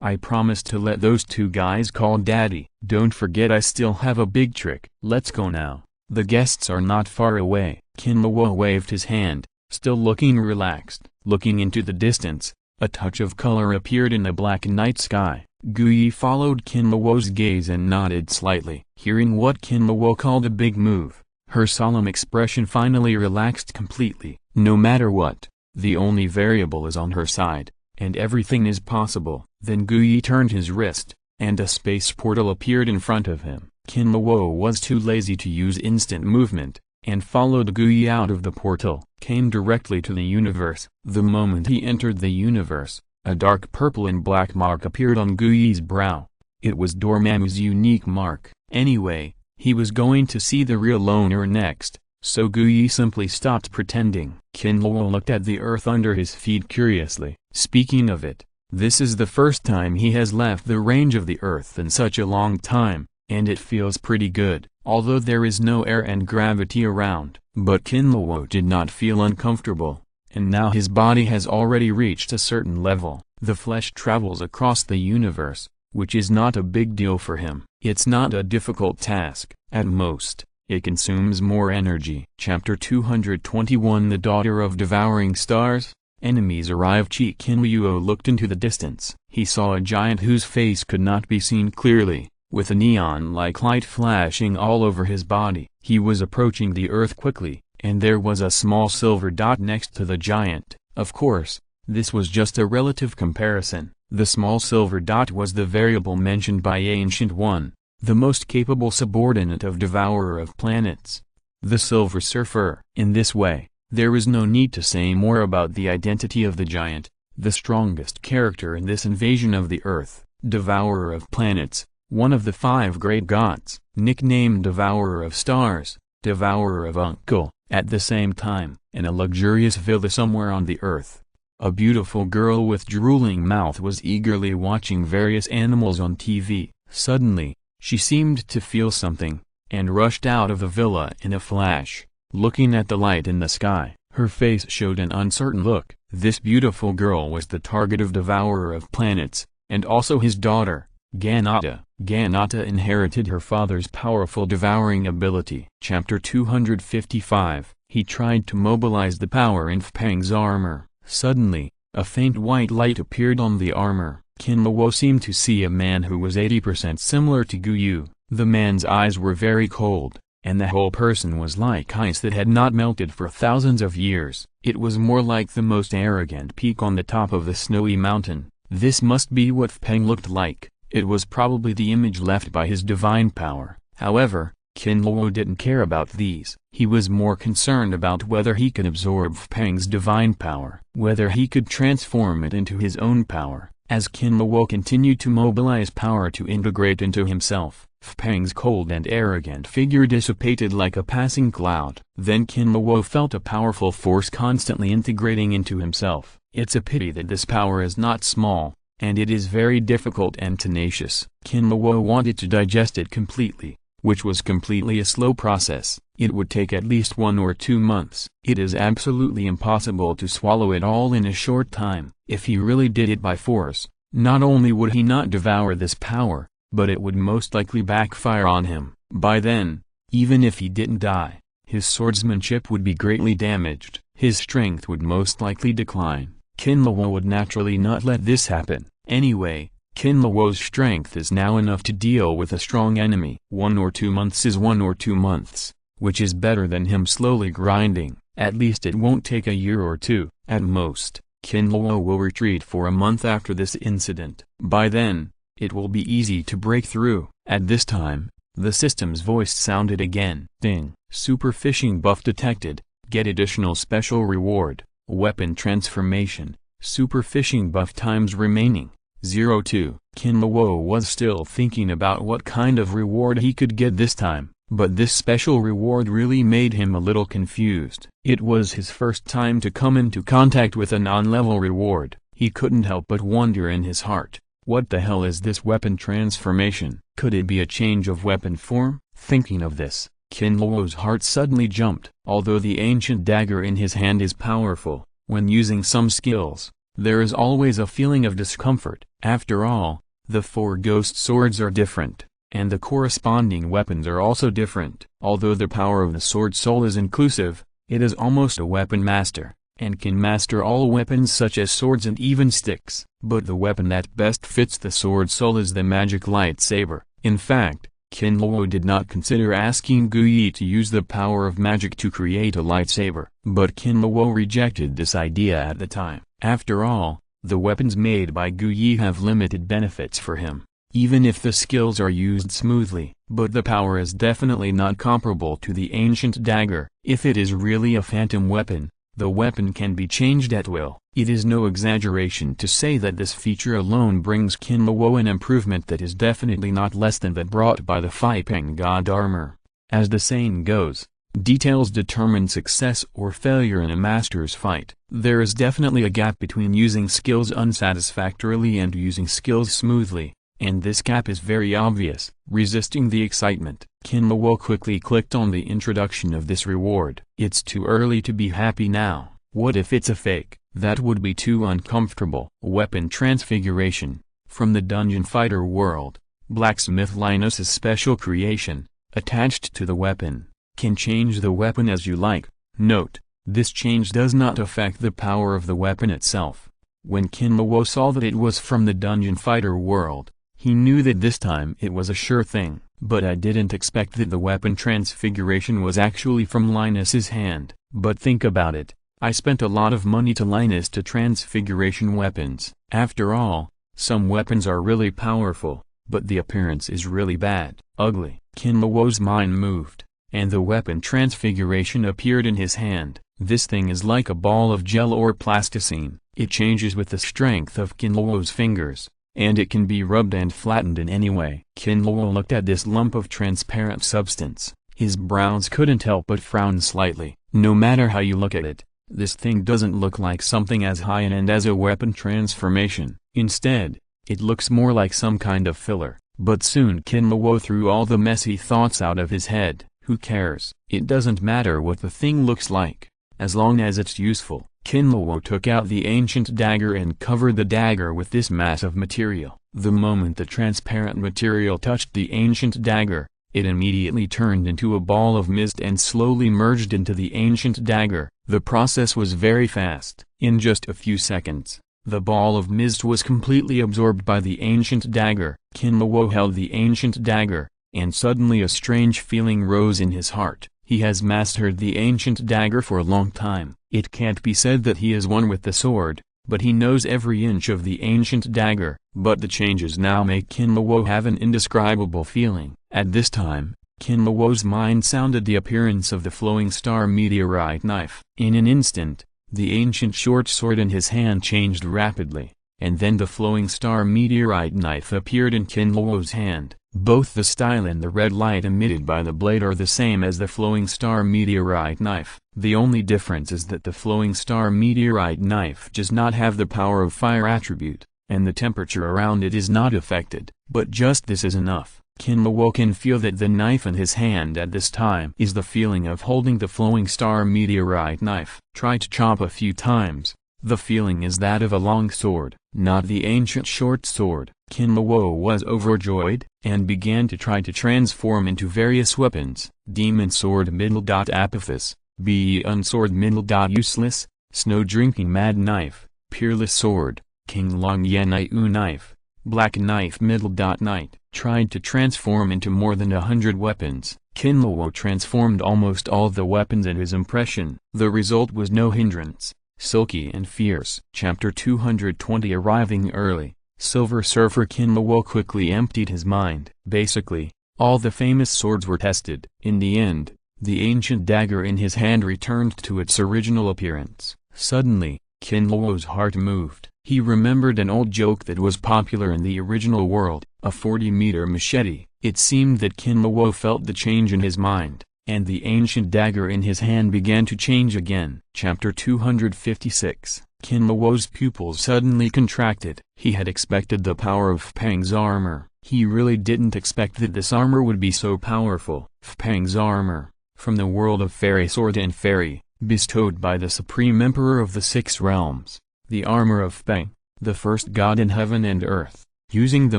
I promised to let those 2 guys call Daddy. Don't forget I still have a big trick. Let's go now. The guests are not far away. Kinluo waved his hand, still looking relaxed. Looking into the distance, a touch of color appeared in the black night sky. Guyi followed Kinlawo's gaze and nodded slightly. Hearing what Kinlawo called a big move, her solemn expression finally relaxed completely. No matter what, the only variable is on her side, and everything is possible. Then Guyi turned his wrist, and a space portal appeared in front of him. Kinlawo was too lazy to use instant movement, and followed Guyi out of the portal, came directly to the universe. The moment he entered the universe, a dark purple and black mark appeared on Guyi's brow. It was Dormammu's unique mark. Anyway, he was going to see the real owner next, so Guyi simply stopped pretending. Kinlawo looked at the earth under his feet curiously. Speaking of it, this is the first time he has left the range of the earth in such a long time, and it feels pretty good, although there is no air and gravity around. But Kinlawo did not feel uncomfortable, and now his body has already reached a certain level. The flesh travels across the universe, which is not a big deal for him. It's not a difficult task. At most, it consumes more energy. Chapter 221 The Daughter of Devouring Stars. Enemies arrive. Kinlawo looked into the distance. He saw a giant whose face could not be seen clearly, with a neon-like light flashing all over his body. He was approaching the earth quickly, and there was a small silver dot next to the giant. Of course, this was just a relative comparison. The small silver dot was the variable mentioned by Ancient One, the most capable subordinate of Devourer of Planets, the Silver Surfer. In this way, there is no need to say more about the identity of the giant, the strongest character in this invasion of the Earth. Devourer of Planets, one of the 5 great gods, nicknamed Devourer of Stars, Devourer of Uncle. At the same time, in a luxurious villa somewhere on the Earth, a beautiful girl with drooling mouth was eagerly watching various animals on TV. Suddenly, she seemed to feel something, and rushed out of the villa in a flash. Looking at the light in the sky, her face showed an uncertain look. This beautiful girl was the target of Devourer of Planets, and also his daughter, Ganata. Ganata inherited her father's powerful devouring ability. Chapter 255 He tried to mobilize the power in Fpang's armor. Suddenly, a faint white light appeared on the armor. Kinlawo seemed to see a man who was 80% similar to Guyu. The man's eyes were very cold, and the whole person was like ice that had not melted for thousands of years. It was more like the most arrogant peak on the top of the snowy mountain. This must be what Fpang looked like. It was probably the image left by his divine power. However, Kinlawo didn't care about these. He was more concerned about whether he could absorb Fpang's divine power, whether he could transform it into his own power. As Kinlawo continued to mobilize power to integrate into himself, Fpang's cold and arrogant figure dissipated like a passing cloud. Then Kinlawo felt a powerful force constantly integrating into himself. It's a pity that this power is not small, and it is very difficult and tenacious. Kinlawo wanted to digest it completely, which was completely a slow process. It would take at least 1 or 2 months. It is absolutely impossible to swallow it all in a short time. If he really did it by force, not only would he not devour this power, but it would most likely backfire on him. By then, even if he didn't die, his swordsmanship would be greatly damaged. His strength would most likely decline. Kinlawo would naturally not let this happen. Anyway, Kinlawo's strength is now enough to deal with a strong enemy. 1 or 2 months is 1 or 2 months, which is better than him slowly grinding. At least it won't take a year or 2. At most, Kinlawo will retreat for a month after this incident. By then, it will be easy to break through. At this time, the system's voice sounded again. Ding. Super fishing buff detected. Get additional special reward. Weapon transformation. Super fishing buff times remaining. 02. Kinlawo was still thinking about what kind of reward he could get this time, but this special reward really made him a little confused. It was his first time to come into contact with a non-level reward. He couldn't help but wonder in his heart, what the hell is this weapon transformation? Could it be a change of weapon form? Thinking of this, Kinlawo's heart suddenly jumped. Although the ancient dagger in his hand is powerful, when using some skills, there is always a feeling of discomfort. After all, the 4 ghost swords are different, and the corresponding weapons are also different. Although the power of the sword soul is inclusive, it is almost a weapon master, and can master all weapons such as swords and even sticks. But the weapon that best fits the sword soul is the magic lightsaber. In fact, Kinluo did not consider asking Guyi to use the power of magic to create a lightsaber. But Kinluo rejected this idea at the time. After all, the weapons made by Guyi have limited benefits for him, even if the skills are used smoothly. But the power is definitely not comparable to the ancient dagger. If it is really a phantom weapon, the weapon can be changed at will. It is no exaggeration to say that this feature alone brings Kinluo an improvement that is definitely not less than that brought by the Fipeng God armor. As the saying goes, details determine success or failure in a master's fight. There is definitely a gap between using skills unsatisfactorily and using skills smoothly, and this gap is very obvious. Resisting the excitement, Kinluo quickly clicked on the introduction of this reward. It's too early to be happy now. What if it's a fake? That would be too uncomfortable. Weapon transfiguration. From the dungeon fighter world, Blacksmith Linus's special creation, attached to the weapon, can change the weapon as you like. Note, this change does not affect the power of the weapon itself. When Kinluo saw that it was from the dungeon fighter world, he knew that this time it was a sure thing. But I didn't expect that the weapon transfiguration was actually from Linus's hand. But think about it. I spent a lot of money to Linus to transfiguration weapons. After all, some weapons are really powerful, but the appearance is really bad, ugly. Kinluo's mind moved, and the weapon transfiguration appeared in his hand. This thing is like a ball of gel or plasticine. It changes with the strength of Kinluo's fingers, and it can be rubbed and flattened in any way. Kinluo looked at this lump of transparent substance. His brows couldn't help but frown slightly. No matter how you look at it, this thing doesn't look like something as high-end as a weapon transformation. Instead, it looks more like some kind of filler. But soon Kinluo threw all the messy thoughts out of his head. Who cares? It doesn't matter what the thing looks like, as long as it's useful. Kinluo took out the ancient dagger and covered the dagger with this mass of material. The moment the transparent material touched the ancient dagger, it immediately turned into a ball of mist and slowly merged into the ancient dagger. The process was very fast. In just a few seconds, the ball of mist was completely absorbed by the ancient dagger. Kinluo held the ancient dagger, and suddenly a strange feeling rose in his heart. He has mastered the ancient dagger for a long time. It can't be said that he is one with the sword, but he knows every inch of the ancient dagger. But the changes now make Kinluo have an indescribable feeling. At this time, Kinluo's mind sounded the appearance of the flowing star meteorite knife. In an instant, the ancient short sword in his hand changed rapidly, and then the flowing star meteorite knife appeared in Kinluo's hand. Both the style and the red light emitted by the blade are the same as the flowing star meteorite knife. The only difference is that the flowing star meteorite knife does not have the power of fire attribute, and the temperature around it is not affected. But just this is enough. Kinluo can feel that the knife in his hand at this time is the feeling of holding the flowing star meteorite knife. Try to chop a few times. The feeling is that of a long sword, not the ancient short sword. Kinluo was overjoyed, and began to try to transform into various weapons. Demon sword middle apathis, unsword middle useless, snow drinking mad knife, peerless sword, king long yenaiu knife, black knife middle night. Tried to transform into more than 100 weapons. Kinluo transformed almost all the weapons in his impression. The result was no hindrance. Silky and fierce. Chapter 220 Arriving early, Silver Surfer. Kinluo quickly emptied his mind. Basically, all the famous swords were tested. In the end, the ancient dagger in his hand returned to its original appearance. Suddenly, Kinluo's heart moved. He remembered an old joke that was popular in the original world, a 40-meter machete. It seemed that Kinluo felt the change in his mind, and the ancient dagger in his hand began to change again. Chapter 256 Kinluo's pupils suddenly contracted. He had expected the power of Fpeng's armor. He really didn't expect that this armor would be so powerful. Fpeng's armor, from the world of Fairy Sword and Fairy, bestowed by the Supreme Emperor of the Six Realms. The armor of Fpeng, the first god in heaven and earth, using the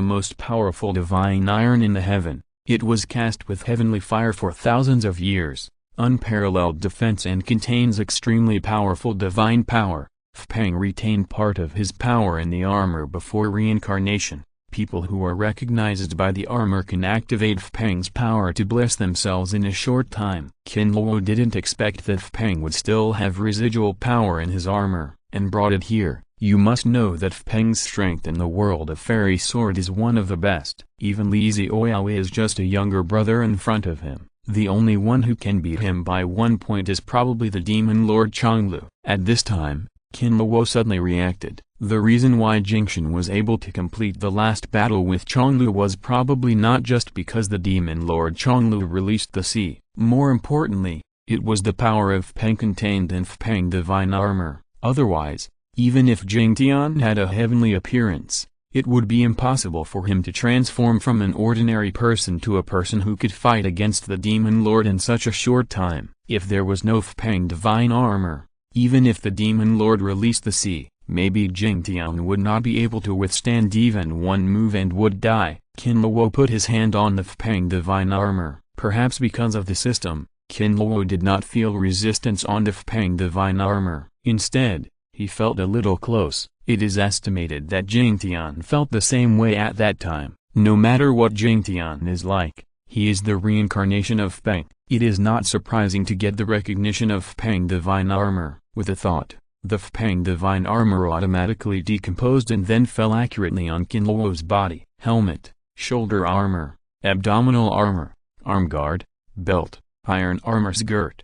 most powerful divine iron in the heaven. It was cast with heavenly fire for thousands of years, unparalleled defense and contains extremely powerful divine power. Fpeng retained part of his power in the armor before reincarnation. People who are recognized by the armor can activate Fpeng's power to bless themselves in a short time. Qinluo didn't expect that Fpeng would still have residual power in his armor, and brought it here. You must know that Fpeng's strength in the world of fairy sword is one of the best. Even Li Zioyao is just a younger brother in front of him. The only one who can beat him by 1 point is probably the demon lord Changlu. At this time, Qinluo suddenly reacted. The reason why Jingxin was able to complete the last battle with Changlu was probably not just because the demon lord Changlu released the sea. More importantly, it was the power of Fpeng contained in Fpeng divine armor. Otherwise, even if Jingtian had a heavenly appearance, it would be impossible for him to transform from an ordinary person to a person who could fight against the demon lord in such a short time. If there was no Fpeng divine armor, even if the demon lord released the sea, maybe Jingtian would not be able to withstand even one move and would die. Qinluo put his hand on the Fpeng divine armor. Perhaps because of the system, Qinluo did not feel resistance on the Fpeng divine armor. Instead, he felt a little close. It is estimated that Jingtian felt the same way at that time. No matter what Jingtian is like, he is the reincarnation of Fpeng. It is not surprising to get the recognition of Fpeng divine armor. With a thought, the Fpeng divine armor automatically decomposed and then fell accurately on Qinluo's body. Helmet, shoulder armor, abdominal armor, arm guard, belt, iron armor skirt.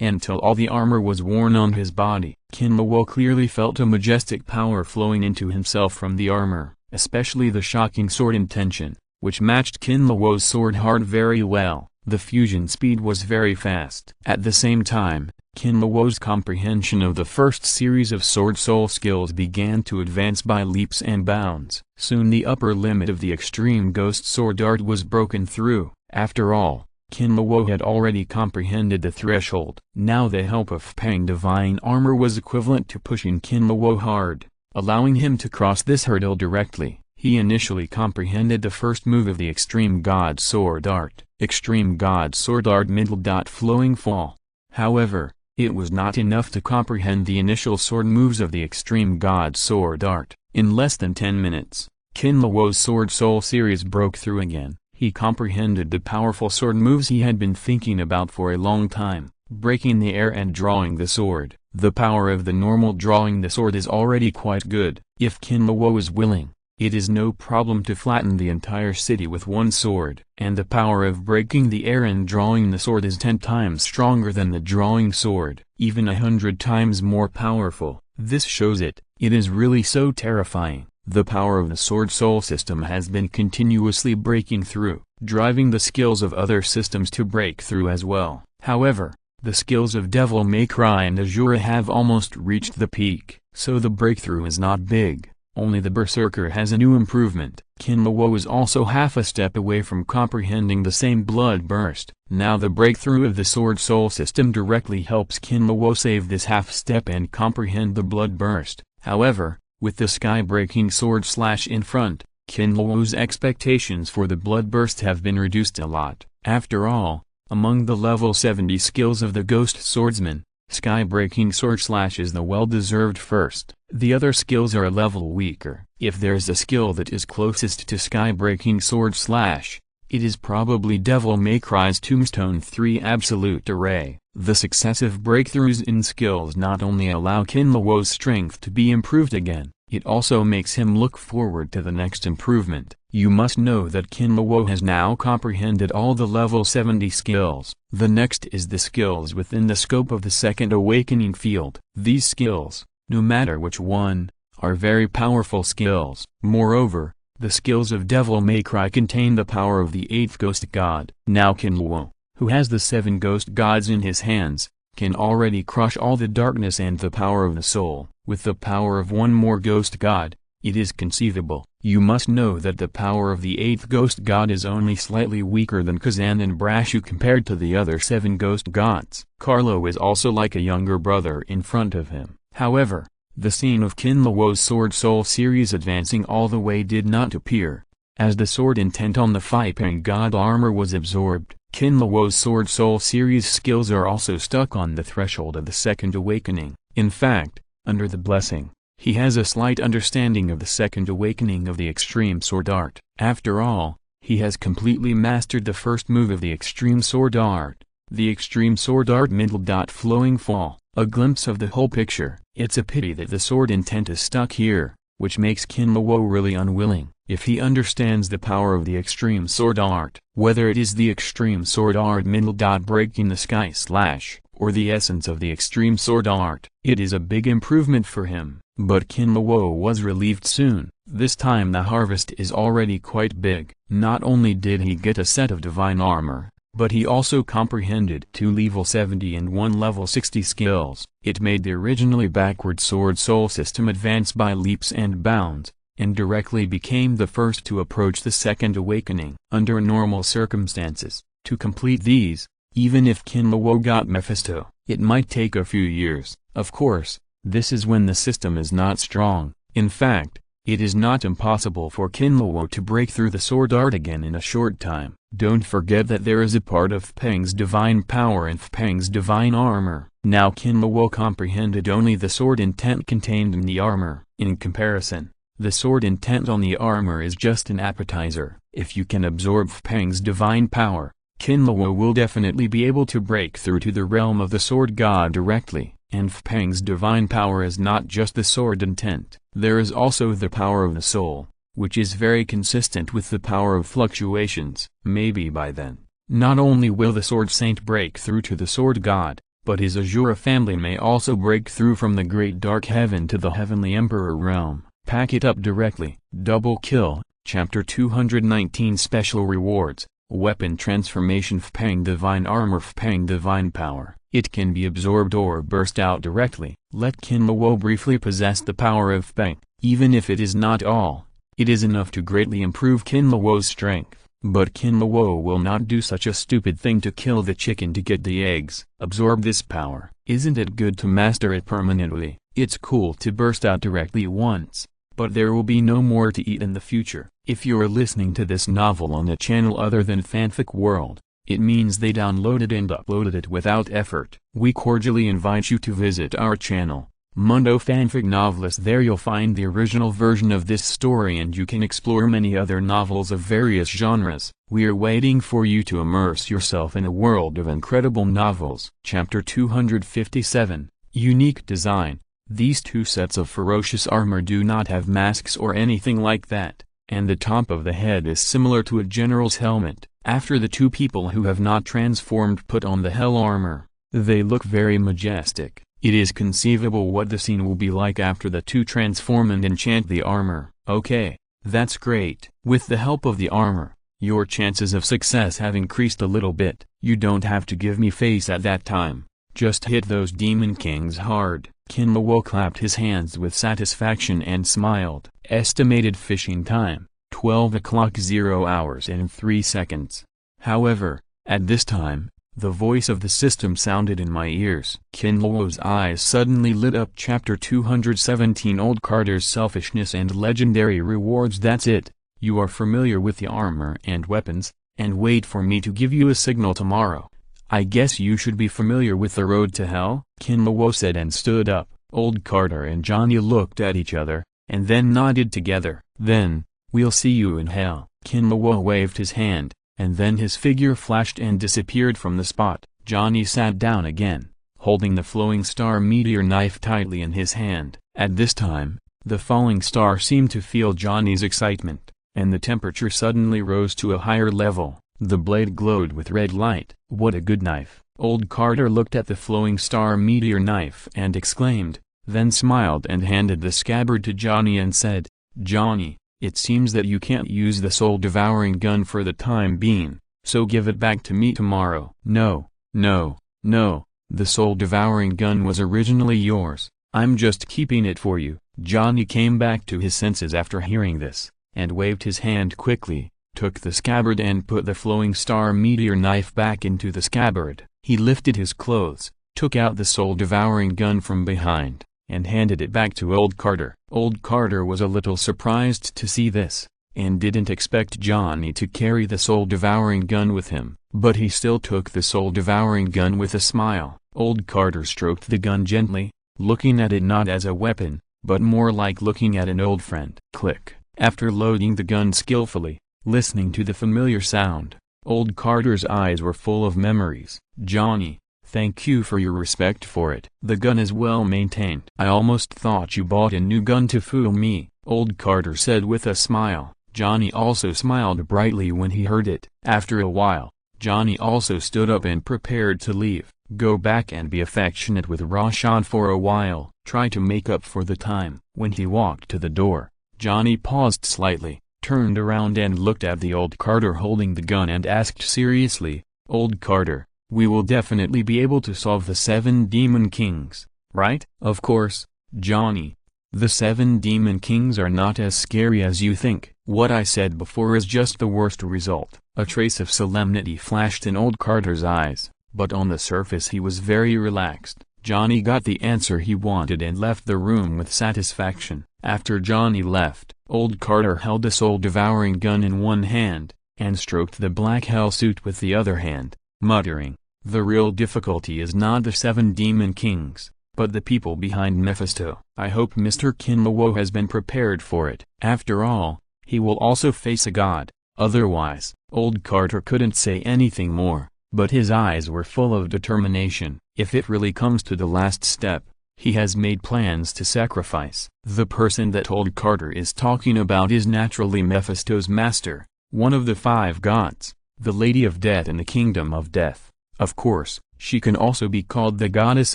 Until all the armor was worn on his body, Qinluo clearly felt a majestic power flowing into himself from the armor, especially the shocking sword intention, which matched Qinluo's sword heart very well. The fusion speed was very fast. At the same time, Qinluo's comprehension of the first series of sword soul skills began to advance by leaps and bounds. Soon the upper limit of the extreme ghost sword art was broken through. After all, Qinluo had already comprehended the threshold. Now the help of Fpeng divine armor was equivalent to pushing Qinluo hard, allowing him to cross this hurdle directly. He initially comprehended the first move of the extreme god sword art. Extreme god sword art middle. Flowing fall. However, it was not enough to comprehend the initial sword moves of the extreme god sword art. In less than 10 minutes, Qinluo's sword soul series broke through again. He comprehended the powerful sword moves he had been thinking about for a long time, breaking the air and drawing the sword. The power of the normal drawing the sword is already quite good. If Qinluo is willing, it is no problem to flatten the entire city with one sword. And the power of breaking the air and drawing the sword is 10 times stronger than the drawing sword, even 100 times more powerful. This shows it is really so terrifying. The power of the sword soul system has been continuously breaking through, driving the skills of other systems to break through as well. However, the skills of Devil May Cry and Azura have almost reached the peak, so the breakthrough is not big. Only the Berserker has a new improvement. Qinluo is also half a step away from comprehending the same blood burst. Now the breakthrough of the sword soul system directly helps Qinluo save this half step and comprehend the blood burst. However, with the sky-breaking sword slash in front, Qinluo's expectations for the blood burst have been reduced a lot. After all, among the level 70 skills of the Ghost Swordsman, sky-breaking sword slash is the well-deserved first. The other skills are a level weaker. If there's a skill that is closest to sky-breaking sword slash, it is probably Devil May Cry's Tombstone 3 Absolute Array. The successive breakthroughs in skills not only allow Qinluo's strength to be improved again, it also makes him look forward to the next improvement. You must know that Qinluo has now comprehended all the level 70 skills. The next is the skills within the scope of the second awakening field. These skills, no matter which one, are very powerful skills. Moreover, the skills of Devil May Cry contain the power of the 8th ghost god. Now Qinluo, who has the 7 ghost gods in his hands, can already crush all the darkness and the power of the soul. With the power of one more ghost god, it is conceivable. You must know that the power of the 8th ghost god is only slightly weaker than Kazan and Brashu compared to the other 7 ghost gods. Carlo is also like a younger brother in front of him. However, the scene of Qinluo's Sword Soul series advancing all the way did not appear. As the sword intent on the Fipeng god armor was absorbed, Kinlawo's Sword Soul series skills are also stuck on the threshold of the Second Awakening. In fact, under the blessing, he has a slight understanding of the Second Awakening of the Extreme Sword Art. After all, he has completely mastered the first move of the Extreme Sword Art, the Extreme Sword Art middle. Flowing Fall. A glimpse of the whole picture. It's a pity that the sword intent is stuck here, which makes Kinlawo really unwilling. If he understands the power of the Extreme Sword Art, whether it is the Extreme Sword Art middle. Breaking the Sky Slash, or the essence of the Extreme Sword Art, it is a big improvement for him. But Kinlawo was relieved soon. This time the harvest is already quite big. Not only did he get a set of divine armor, but he also comprehended 2 level 70 and 1 level 60 skills. It made the originally backward Sword Soul system advance by leaps and bounds, and directly became the first to approach the Second Awakening. Under normal circumstances, to complete these, even if Kinlawo got Mephisto, it might take a few years. Of course, this is when the system is not strong. In fact, it is not impossible for Kinlawo to break through the sword art again in a short time. Don't forget that there is a part of Fpeng's divine power and Fpeng's divine armor. Now Kinlawo comprehended only the sword intent contained in the armor. In comparison, the sword intent on the armor is just an appetizer. If you can absorb Fpeng's divine power, Kinlawo will definitely be able to break through to the realm of the sword god directly. And Fpeng's divine power is not just the sword intent. There is also the power of the soul, which is very consistent with the power of fluctuations. Maybe by then, not only will the sword saint break through to the sword god, but his Azura family may also break through from the great dark heaven to the heavenly emperor realm. Pack it up directly. Double kill. Chapter 219 Special Rewards. Weapon Transformation. Fpeng Divine Armor. Fpeng Divine Power. It can be absorbed or burst out directly. Let Kinlawo briefly possess the power of Fpeng. Even if it is not all, it is enough to greatly improve Kinlawo's strength. But Kinlawo will not do such a stupid thing to kill the chicken to get the eggs. Absorb this power. Isn't it good to master it permanently? It's cool to burst out directly once, but there will be no more to eat in the future. If you're listening to this novel on a channel other than Fanfic World, it means they downloaded and uploaded it without effort. We cordially invite you to visit our channel, Mundo Fanfic Novelist. There you'll find the original version of this story and you can explore many other novels of various genres. We're waiting for you to immerse yourself in a world of incredible novels. Chapter 257, Unique Design. These 2 sets of ferocious armor do not have masks or anything like that, and the top of the head is similar to a general's helmet. After the 2 people who have not transformed put on the hell armor, they look very majestic. It is conceivable what the scene will be like after the 2 transform and enchant the armor. Okay, that's great. With the help of the armor, your chances of success have increased a little bit. You don't have to give me face at that time. Just hit those demon kings hard. Kinlawo clapped his hands with satisfaction and smiled. Estimated fishing time, 12 o'clock 0 hours and 3 seconds. However, at this time, the voice of the system sounded in my ears. Kinlawo's eyes suddenly lit up. Chapter 217 Old Carter's Selfishness and Legendary Rewards. That's it. You are familiar with the armor and weapons, and wait for me to give you a signal tomorrow. I guess you should be familiar with the road to hell? Kinlawo said and stood up. Old Carter and Johnny looked at each other, and then nodded together. Then, we'll see you in hell. Kinlawo waved his hand, and then his figure flashed and disappeared from the spot. Johnny sat down again, holding the flowing star meteor knife tightly in his hand. At this time, the falling star seemed to feel Johnny's excitement, and the temperature suddenly rose to a higher level. The blade glowed with red light. What a good knife! Old Carter looked at the flowing star meteor knife and exclaimed, then smiled and handed the scabbard to Johnny and said, Johnny, it seems that you can't use the soul-devouring gun for the time being, so give it back to me tomorrow. No, the soul-devouring gun was originally yours. I'm just keeping it for you. Johnny came back to his senses after hearing this, and waved his hand quickly, took the scabbard and put the flowing star meteor knife back into the scabbard. He lifted his clothes, took out the soul-devouring gun from behind, and handed it back to Old Carter. Old Carter was a little surprised to see this, and didn't expect Johnny to carry the soul-devouring gun with him. But he still took the soul-devouring gun with a smile. Old Carter stroked the gun gently, looking at it not as a weapon, but more like looking at an old friend. Click. After loading the gun skillfully, listening to the familiar sound, Old Carter's eyes were full of memories. Johnny, thank you for your respect for it. The gun is well maintained. I almost thought you bought a new gun to fool me, Old Carter said with a smile. Johnny also smiled brightly when he heard it. After a while, Johnny also stood up and prepared to leave. Go back and be affectionate with Rashad for a while. Try to make up for the time. When he walked to the door, Johnny paused slightly, turned around and looked at the Old Carter holding the gun and asked seriously, Old Carter, we will definitely be able to solve the 7 Demon Kings, right? Of course, Johnny. The 7 Demon Kings are not as scary as you think. What I said before is just the worst result. A trace of solemnity flashed in Old Carter's eyes, but on the surface he was very relaxed. Johnny got the answer he wanted and left the room with satisfaction. After Johnny left, Old Carter held a soul-devouring gun in one hand, and stroked the black hell suit with the other hand, muttering, the real difficulty is not the 7 Demon Kings, but the people behind Mephisto. I hope Mr. Kinlawo has been prepared for it. After all, he will also face a god. Otherwise, Old Carter couldn't say anything more, but his eyes were full of determination. If it really comes to the last step, he has made plans to sacrifice. The person that Old Carter is talking about is naturally Mephisto's master, one of the 5 gods, the Lady of Death in the Kingdom of Death. Of course, she can also be called the Goddess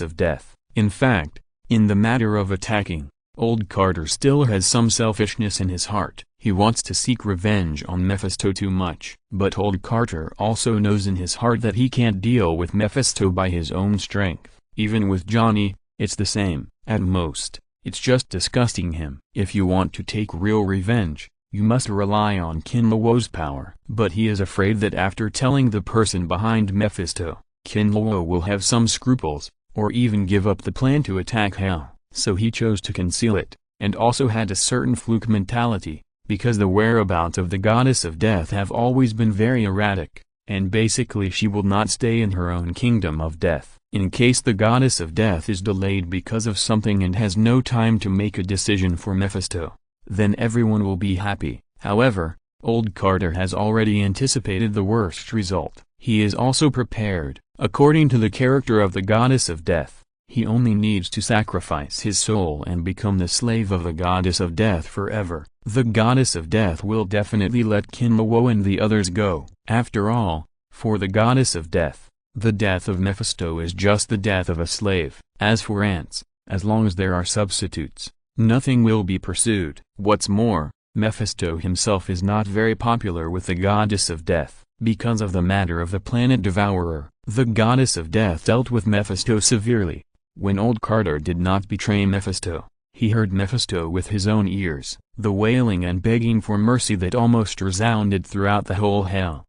of Death. In fact, in the matter of attacking, Old Carter still has some selfishness in his heart. He wants to seek revenge on Mephisto too much. But Old Carter also knows in his heart that he can't deal with Mephisto by his own strength. Even with Johnny, it's the same. At most, it's just disgusting him. If you want to take real revenge, you must rely on Kinlawo's power. But he is afraid that after telling the person behind Mephisto, Kinlawo will have some scruples, or even give up the plan to attack Hell. So he chose to conceal it, and also had a certain fluke mentality, because the whereabouts of the Goddess of Death have always been very erratic, and basically she will not stay in her own Kingdom of Death. In case the Goddess of Death is delayed because of something and has no time to make a decision for Mephisto, then everyone will be happy. However, Old Carter has already anticipated the worst result. He is also prepared. According to the character of the Goddess of Death, he only needs to sacrifice his soul and become the slave of the Goddess of Death forever. The Goddess of Death will definitely let Kinlawo and the others go. After all, for the Goddess of Death, the death of Mephisto is just the death of a slave. As for ants, as long as there are substitutes, nothing will be pursued. What's more, Mephisto himself is not very popular with the Goddess of Death, because of the matter of the planet Devourer. The Goddess of Death dealt with Mephisto severely. When Old Carter did not betray Mephisto, he heard Mephisto with his own ears, the wailing and begging for mercy that almost resounded throughout the whole hell.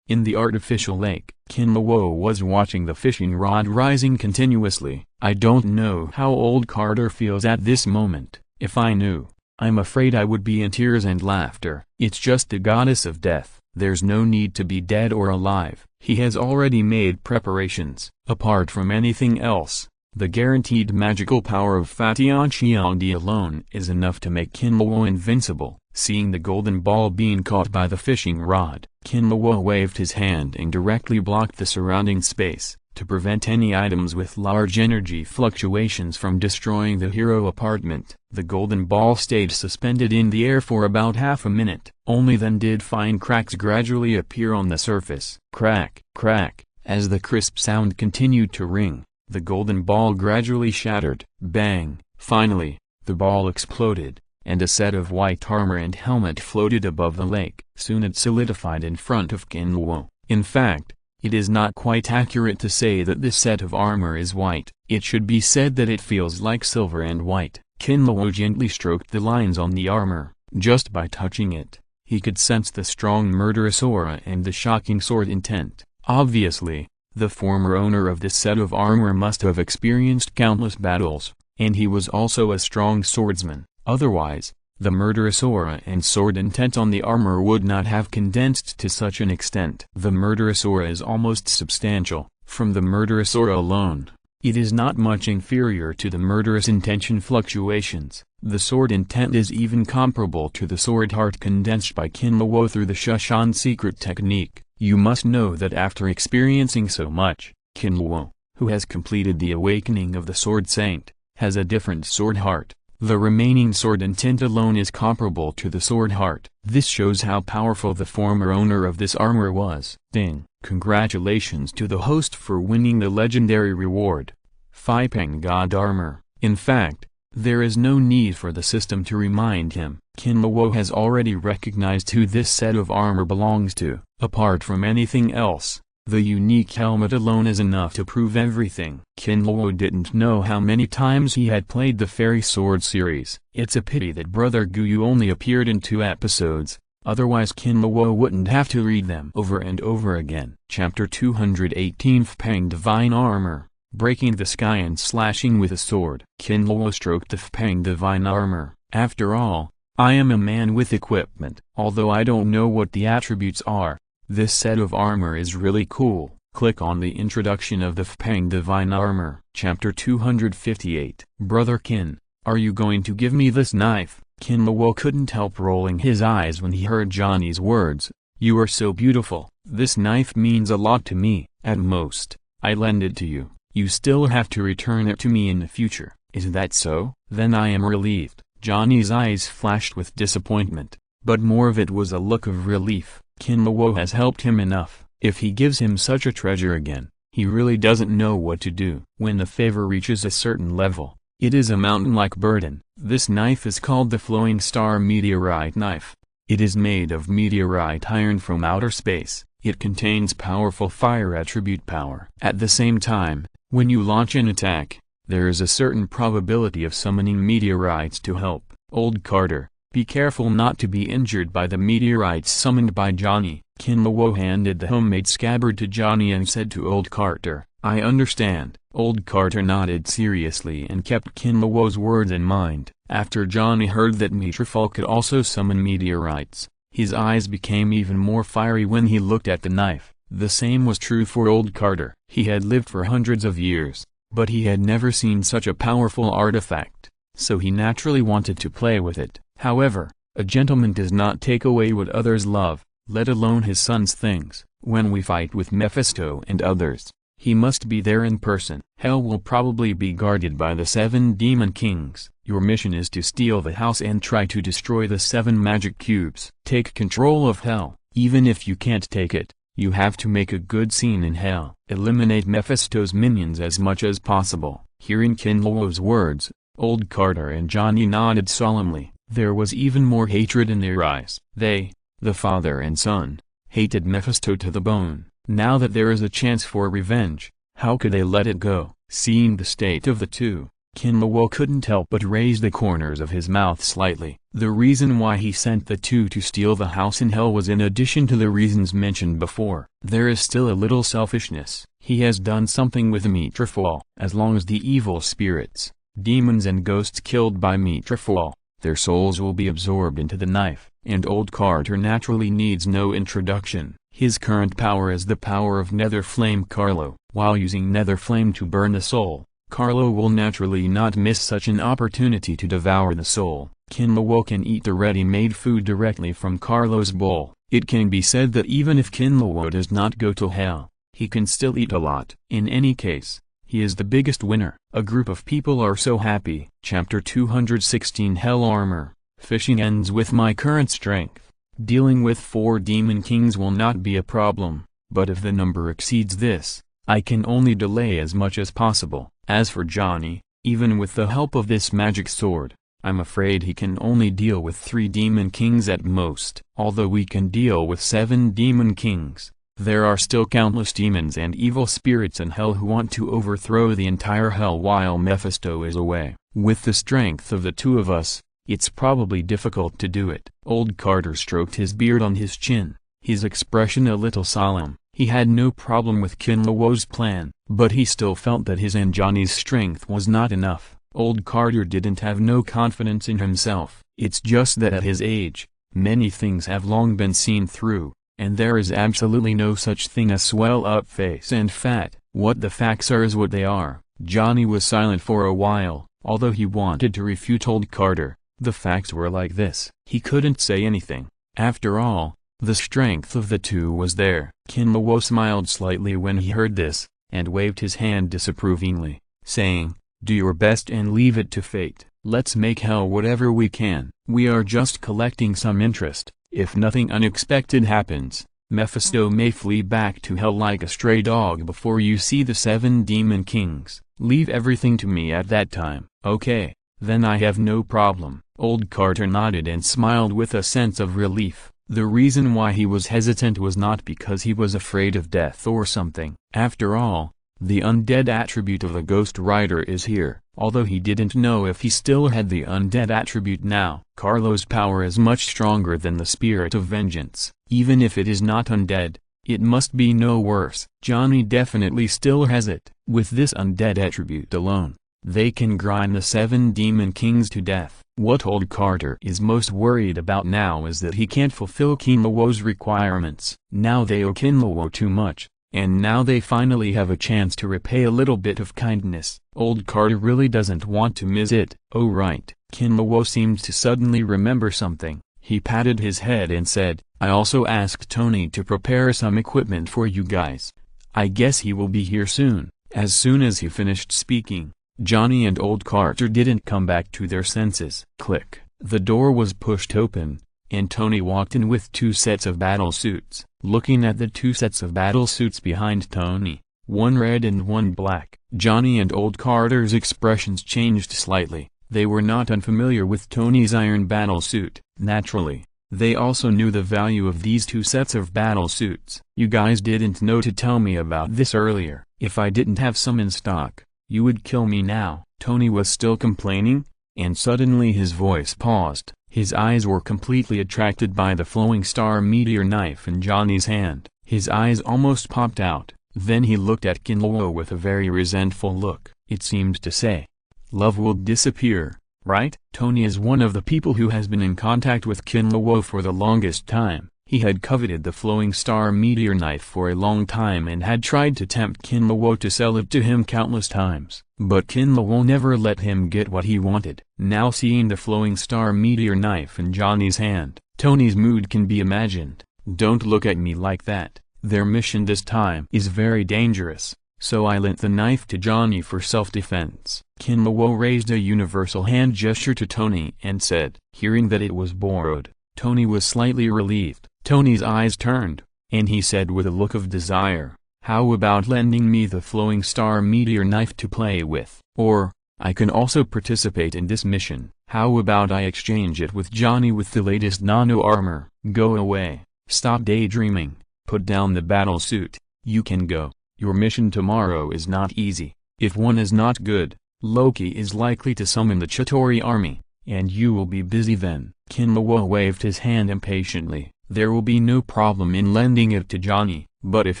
In the artificial lake, Kinlawo was watching the fishing rod rising continuously. I don't know how Old Carter feels at this moment. If I knew, I'm afraid I would be in tears and laughter. It's just the Goddess of Death. There's no need to be dead or alive. He has already made preparations. Apart from anything else, the guaranteed magical power of Fatian Xiangdi alone is enough to make Kinlawo invincible. Seeing the golden ball being caught by the fishing rod, Kinlawo waved his hand and directly blocked the surrounding space, to prevent any items with large energy fluctuations from destroying the hero apartment. The golden ball stayed suspended in the air for about half a minute. Only then did fine cracks gradually appear on the surface. Crack, crack, as the crisp sound continued to ring. The golden ball gradually shattered. Bang! Finally, the ball exploded, and a set of white armor and helmet floated above the lake. Soon it solidified in front of Kinlawo. In fact, it is not quite accurate to say that this set of armor is white. It should be said that it feels like silver and white. Kinlawo gently stroked the lines on the armor. Just by touching it, he could sense the strong murderous aura and the shocking sword intent. Obviously, the former owner of this set of armor must have experienced countless battles, and he was also a strong swordsman. Otherwise, the murderous aura and sword intent on the armor would not have condensed to such an extent. The murderous aura is almost substantial. From the murderous aura alone, it is not much inferior to the murderous intention fluctuations. The sword intent is even comparable to the sword heart condensed by Kinluo through the Shushan secret technique. You must know that after experiencing so much, Kinluo, who has completed the awakening of the Sword Saint, has a different sword heart. The remaining sword intent alone is comparable to the sword heart. This shows how powerful the former owner of this armor was. Ding! Congratulations to the host for winning the legendary reward, Phi-Peng God Armor. In fact, there is no need for the system to remind him. Kinluo has already recognized who this set of armor belongs to. Apart from anything else, the unique helmet alone is enough to prove everything. Kinluo didn't know how many times he had played the Fairy Sword series. It's a pity that Brother Guyu only appeared in 2 episodes, otherwise Kinluo wouldn't have to read them over and over again. Chapter 218 Peng Divine Armor, breaking the sky and slashing with a sword. Kinluo stroked the Peng Divine Armor. After all, I am a man with equipment. Although I don't know what the attributes are, this set of armor is really cool. Click on the introduction of the Peng Divine Armor. Chapter 258 Brother Qin, are you going to give me this knife? Kinluo couldn't help rolling his eyes when he heard Johnny's words. You are so beautiful. This knife means a lot to me. At most, I lend it to you. You still have to return it to me in the future. Is that so? Then I am relieved. Johnny's eyes flashed with disappointment, but more of it was a look of relief. Kinluo has helped him enough. If he gives him such a treasure again, he really doesn't know what to do. When the favor reaches a certain level, it is a mountain-like burden. This knife is called the Flowing Star Meteorite Knife. It is made of meteorite iron from outer space. It contains powerful fire attribute power. At the same time, when you launch an attack, there is a certain probability of summoning meteorites to help. Old Carter, be careful not to be injured by the meteorites summoned by Johnny. Kinluo handed the homemade scabbard to Johnny and said to Old Carter, I understand. Old Carter nodded seriously and kept Kinluo's words in mind. After Johnny heard that Metrofall could also summon meteorites, his eyes became even more fiery when he looked at the knife. The same was true for Old Carter. He had lived for hundreds of years, but he had never seen such a powerful artifact, so he naturally wanted to play with it. However, a gentleman does not take away what others love, let alone his son's things. When we fight with Mephisto and others, he must be there in person. Hell will probably be guarded by the 7 demon kings. Your mission is to steal the house and try to destroy the 7 magic cubes. Take control of Hell. Even if you can't take it, you have to make a good scene in Hell. Eliminate Mephisto's minions as much as possible. Hearing Kinluo's words, Old Carter and Johnny nodded solemnly. There was even more hatred in their eyes. They, the father and son, hated Mephisto to the bone. Now that there is a chance for revenge, how could they let it go? Seeing the state of the two, Kinluo couldn't help but raise the corners of his mouth slightly. The reason why he sent the two to steal the house in Hell was in addition to the reasons mentioned before. There is still a little selfishness. He has done something with Metrofall. As long as the evil spirits, demons and ghosts killed by Metrofall, their souls will be absorbed into the knife. And Old Carter naturally needs no introduction. His current power is the power of Nether Flame Carlo. While using Nether Flame to burn the soul, Carlo will naturally not miss such an opportunity to devour the soul. Kinluo can eat the ready-made food directly from Carlo's bowl. It can be said that even if Kinluo does not go to Hell, he can still eat a lot. In any case, he is the biggest winner. A group of people are so happy. Chapter 216 Hell Armor. Fishing ends with my current strength. Dealing with 4 demon kings will not be a problem, but if the number exceeds this, I can only delay as much as possible. As for Johnny, even with the help of this magic sword, I'm afraid he can only deal with 3 demon kings at most. Although we can deal with 7 demon kings, there are still countless demons and evil spirits in Hell who want to overthrow the entire Hell while Mephisto is away. With the strength of the 2 of us, it's probably difficult to do it. Old Carter stroked his beard on his chin, his expression a little solemn. He had no problem with Kinluo's plan, but he still felt that his and Johnny's strength was not enough. Old Carter didn't have no confidence in himself. It's just that at his age, many things have long been seen through, and there is absolutely no such thing as swell-up face and fat. What the facts are is what they are. Johnny was silent for a while, although he wanted to refute old Carter. The facts were like this. He couldn't say anything. After all, the strength of the two was there. Kinlawo smiled slightly when he heard this, and waved his hand disapprovingly, saying, "Do your best and leave it to fate. Let's make hell whatever we can. We are just collecting some interest. If nothing unexpected happens, Mephisto may flee back to hell like a stray dog before you see the 7 demon kings. Leave everything to me at that time." "Okay, then I have no problem." Old Carter nodded and smiled with a sense of relief. The reason why he was hesitant was not because he was afraid of death or something. After all, the undead attribute of a Ghost Rider is here, although he didn't know if he still had the undead attribute now. Carlo's power is much stronger than the spirit of vengeance. Even if it is not undead, it must be no worse. Johnny definitely still has it. With this undead attribute alone, they can grind the 7 demon kings to death. What old Carter is most worried about now is that he can't fulfill Kinlawo's requirements. Now they owe Kinlawo too much, and now they finally have a chance to repay a little bit of kindness. Old Carter really doesn't want to miss it. Oh right. Kinlawo seemed to suddenly remember something. He patted his head and said, "I also asked Tony to prepare some equipment for you guys. I guess he will be here soon." As soon as he finished speaking, Johnny and old Carter didn't come back to their senses. Click. The door was pushed open, and Tony walked in with 2 sets of battle suits. Looking at the 2 sets of battle suits behind Tony, one red and one black, Johnny and old Carter's expressions changed slightly. They were not unfamiliar with Tony's iron battle suit. Naturally, they also knew the value of these 2 sets of battle suits. "You guys didn't know to tell me about this earlier. If I didn't have some in stock, you would kill me now." Tony was still complaining, and suddenly his voice paused. His eyes were completely attracted by the flowing star meteor knife in Johnny's hand. His eyes almost popped out. Then he looked at Kinlawo with a very resentful look. It seemed to say, "Love will disappear, right?" Tony is one of the people who has been in contact with Kinlawo for the longest time. He had coveted the flowing star meteor knife for a long time and had tried to tempt Kinlawo to sell it to him countless times. But Kinlawo never let him get what he wanted. Now seeing the flowing star meteor knife in Johnny's hand, Tony's mood can be imagined. "Don't look at me like that. Their mission this time is very dangerous, so I lent the knife to Johnny for self-defense." Kinlawo raised a universal hand gesture to Tony and said. Hearing that it was borrowed, Tony was slightly relieved. Tony's eyes turned, and he said with a look of desire, "How about lending me the flowing star meteor knife to play with? Or, I can also participate in this mission. How about I exchange it with Johnny with the latest nano armor?" "Go away. Stop daydreaming. Put down the battle suit. You can go. Your mission tomorrow is not easy. If one is not good, Loki is likely to summon the Chitauri army, and you will be busy then." Kinlawo waved his hand impatiently. "There will be no problem in lending it to Johnny, but if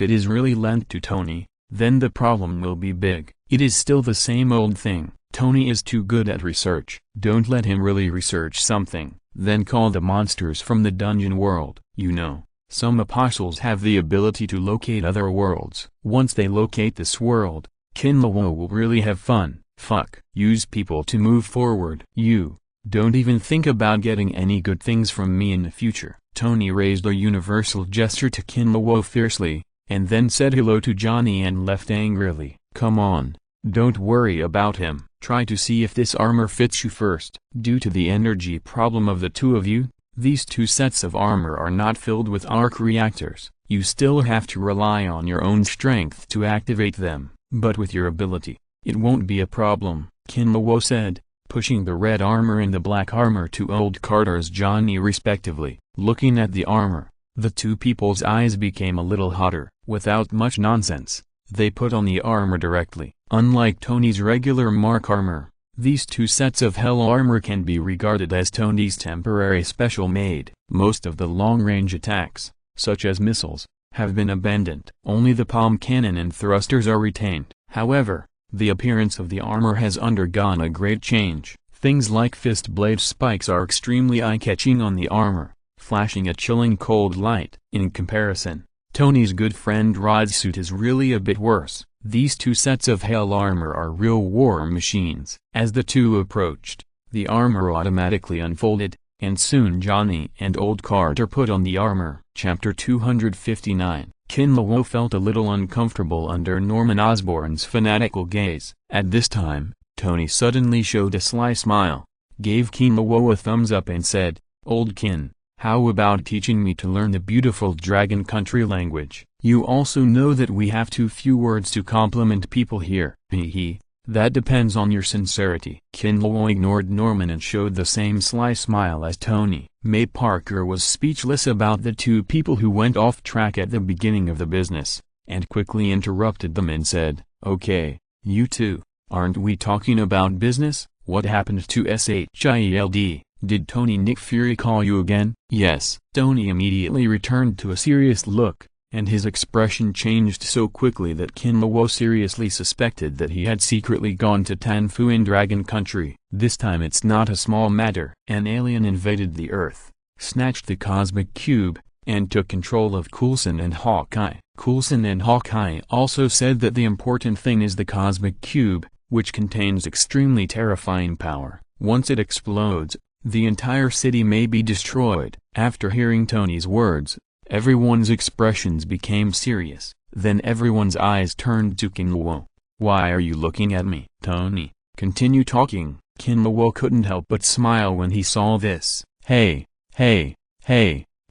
it is really lent to Tony, then the problem will be big. It is still the same old thing. Tony is too good at research. Don't let him really research something, then call the monsters from the dungeon world. You know, some apostles have the ability to locate other worlds. Once they locate this world, Kinlawo will really have fun. Fuck. Use people to move forward. You don't even think about getting any good things from me in the future." Tony raised a universal gesture to Kinlawo fiercely, and then said hello to Johnny and left angrily. "Come on, don't worry about him. Try to see if this armor fits you first." Due to the energy problem of the two of you, these 2 sets of armor are not filled with arc reactors. You still have to rely on your own strength to activate them, but with your ability, it won't be a problem," Kinlawo said, pushing the red armor and the black armor to old Carter's Johnny respectively. Looking at the armor, the 2 people's eyes became a little hotter. Without much nonsense, they put on the armor directly. Unlike Tony's regular mark armor, these 2 sets of hell armor can be regarded as Tony's temporary special made. Most of the long-range attacks, such as missiles, have been abandoned. Only the palm cannon and thrusters are retained. However, The appearance of the armor has undergone a great change. Things like fist blade spikes are extremely eye-catching on the armor, flashing a chilling cold light. In comparison, Tony's good friend Rod's suit is really a bit worse. These two sets of hail armor are real war machines. As the two approached, the armor automatically unfolded, and soon Johnny and old Carter put on the armor. Chapter 259. Kinlawo felt a little uncomfortable under Norman Osborn's fanatical gaze. At this time, Tony suddenly showed a sly smile, gave Kinlawo a thumbs up and said, "Old Kin, how about teaching me to learn the beautiful Dragon Country language? You also know that we have too few words to compliment people here." Hee. That depends on your sincerity. Kinlawo ignored Norman and showed the same sly smile as Tony. May Parker was speechless about the two people who went off track at the beginning of the business, and quickly interrupted them and said, "Okay, you two, aren't we talking about business? What happened to SHIELD? Did Tony Nick Fury call you again?" "Yes." Tony immediately returned to a serious look, and his expression changed so quickly that Kinlawo seriously suspected that he had secretly gone to Tanfu in Dragon Country. This time it's not a small matter. An alien invaded the Earth, snatched the Cosmic Cube, and took control of Coulson and Hawkeye. Coulson and Hawkeye also said that the important thing is the Cosmic Cube, which contains extremely terrifying power. Once it explodes, the entire city may be destroyed. After hearing Tony's words, everyone's expressions became serious. Then everyone's eyes turned to Kinlawo. "Why are you looking at me?" "Tony, continue talking." Kinlawo couldn't help but smile when he saw this. Hey,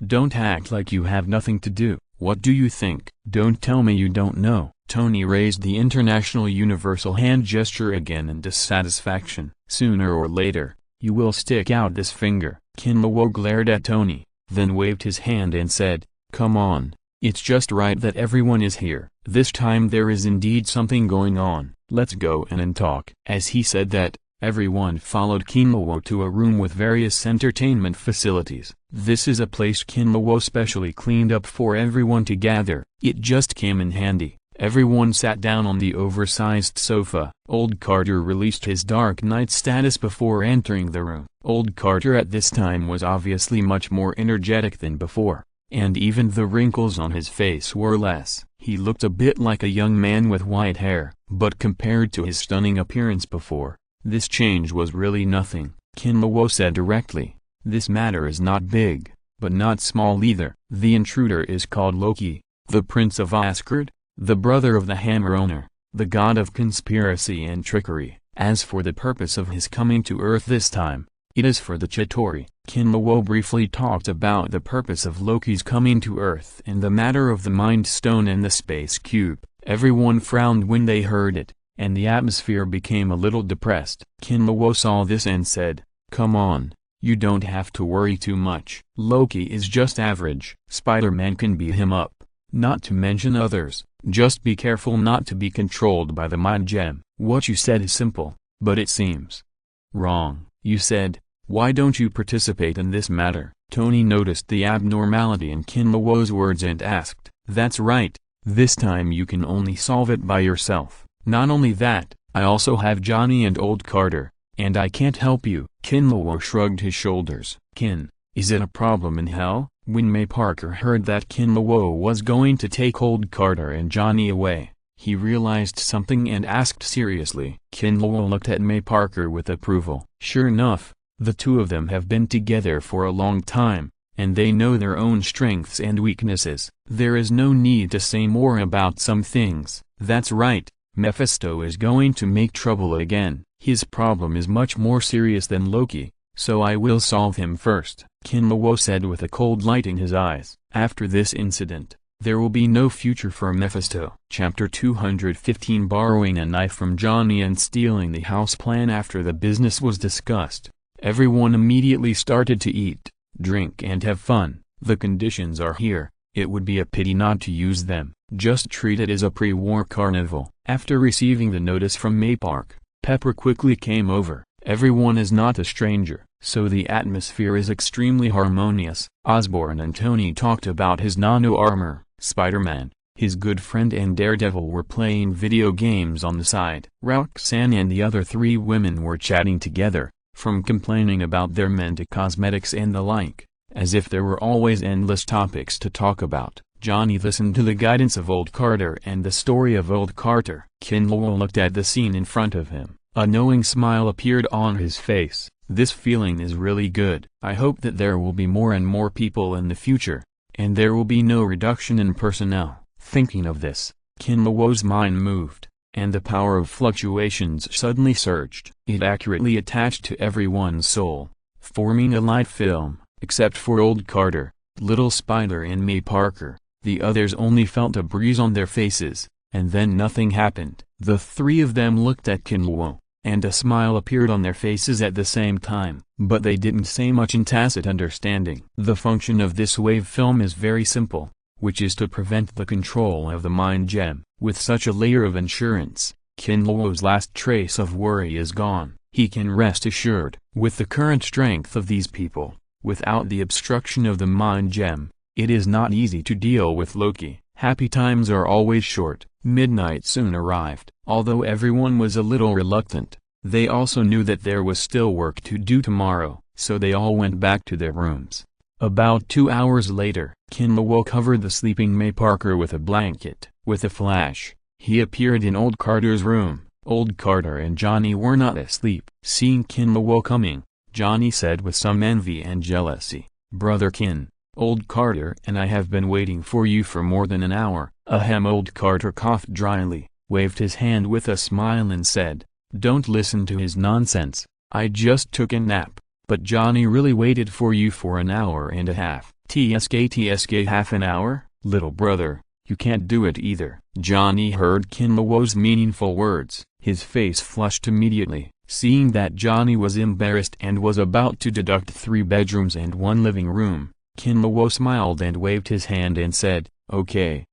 don't act like you have nothing to do. What do you think?" "Don't tell me you don't know." Tony raised the international universal hand gesture again in dissatisfaction. "Sooner or later, you will stick out this finger." Kinlawo glared at Tony, then waved his hand and said, "Come on, it's just right that everyone is here. This time there is indeed something going on. Let's go in and talk." As he said that, everyone followed Kinlawo to a room with various entertainment facilities. This is a place Kinlawo specially cleaned up for everyone to gather. It just came in handy. Everyone sat down on the oversized sofa. Old Carter released his Dark Knight status before entering the room. Old Carter at this time was obviously much more energetic than before, and even the wrinkles on his face were less. He looked a bit like a young man with white hair, but compared to his stunning appearance before, this change was really nothing. Kinlawo said directly, "This matter is not big, but not small either. The intruder is called Loki, the Prince of Asgard, the brother of the Hammer Owner, the god of conspiracy and trickery. As for the purpose of his coming to Earth this time, it is for the Chitauri." Kinlawo briefly talked about the purpose of Loki's coming to Earth and the matter of the Mind Stone and the Space Cube. Everyone frowned when they heard it, and the atmosphere became a little depressed. Kinlawo saw this and said, "Come on, you don't have to worry too much. Loki is just average. Spider-Man can beat him up, not to mention others. Just be careful not to be controlled by the Mind Gem." "What you said is simple, but it seems wrong." "You said, why don't you participate in this matter?" Tony noticed the abnormality in Kinlawo's words and asked. "That's right, this time you can only solve it by yourself. Not only that, I also have Johnny and old Carter, and I can't help you." Kinlawo shrugged his shoulders. "Kin, is it a problem in hell?" When May Parker heard that Kinlawo was going to take old Carter and Johnny away, he realized something and asked seriously. Kinlawo looked at May Parker with approval. Sure enough, the two of them have been together for a long time, and they know their own strengths and weaknesses. There is no need to say more about some things. "That's right, Mephisto is going to make trouble again. His problem is much more serious than Loki, so I will solve him first," Kinlawo said with a cold light in his eyes. "After this incident, there will be no future for Mephisto." Chapter 215. Borrowing a knife from Johnny and stealing the house plan. After the business was discussed, everyone immediately started to eat, drink and have fun. The conditions are here, it would be a pity not to use them. Just treat it as a pre-war carnival. After receiving the notice from Maypark, Pepper quickly came over. Everyone is not a stranger, so the atmosphere is extremely harmonious. Osborn and Tony talked about his nano armor. Spider-Man, His good friend and Daredevil were playing video games on the side. Roxanne and the other 3 women were chatting together, from complaining about their men to cosmetics and the like, as if there were always endless topics to talk about. Johnny listened to the guidance of Old Carter and the story of Old Carter. Kinlaw looked at the scene in front of him. A knowing smile appeared on his face. This feeling is really good. I hope that there will be more and more people in the future, and there will be no reduction in personnel. Thinking of this, Kinlaw's mind moved, and the power of fluctuations suddenly surged. It accurately attached to everyone's soul, forming a light film, except for Old Carter, Little Spider and May Parker. The others only felt a breeze on their faces, and then nothing happened. The 3 of them looked at Kinlaw, and a smile appeared on their faces at the same time. But they didn't say much in tacit understanding. The function of this wave film is very simple, which is to prevent the control of the mind gem. With such a layer of insurance, Kinlaw's last trace of worry is gone. He can rest assured. With the current strength of these people, without the obstruction of the mind gem, it is not easy to deal with Loki. Happy times are always short. Midnight soon arrived. Although everyone was a little reluctant, they also knew that there was still work to do tomorrow, so they all went back to their rooms. About 2 hours later, Kinlaw covered the sleeping May Parker with a blanket. With a flash, he appeared in Old Carter's room. Old Carter and Johnny were not asleep. Seeing Kinlaw coming, Johnny said with some envy and jealousy, "Brother Kin, Old Carter and I have been waiting for you for more than an hour." Ahem. Old Carter coughed dryly, waved his hand with a smile and said, "Don't listen to his nonsense. I just took a nap, but Johnny really waited for you for an hour and a half." TSK half an hour? Little brother, you can't do it either. Johnny heard Kinlaw's meaningful words. His face flushed immediately, seeing that Johnny was embarrassed and was about to deduct 3 bedrooms and 1 living room. Kinlaw smiled and waved his hand and said, Okay,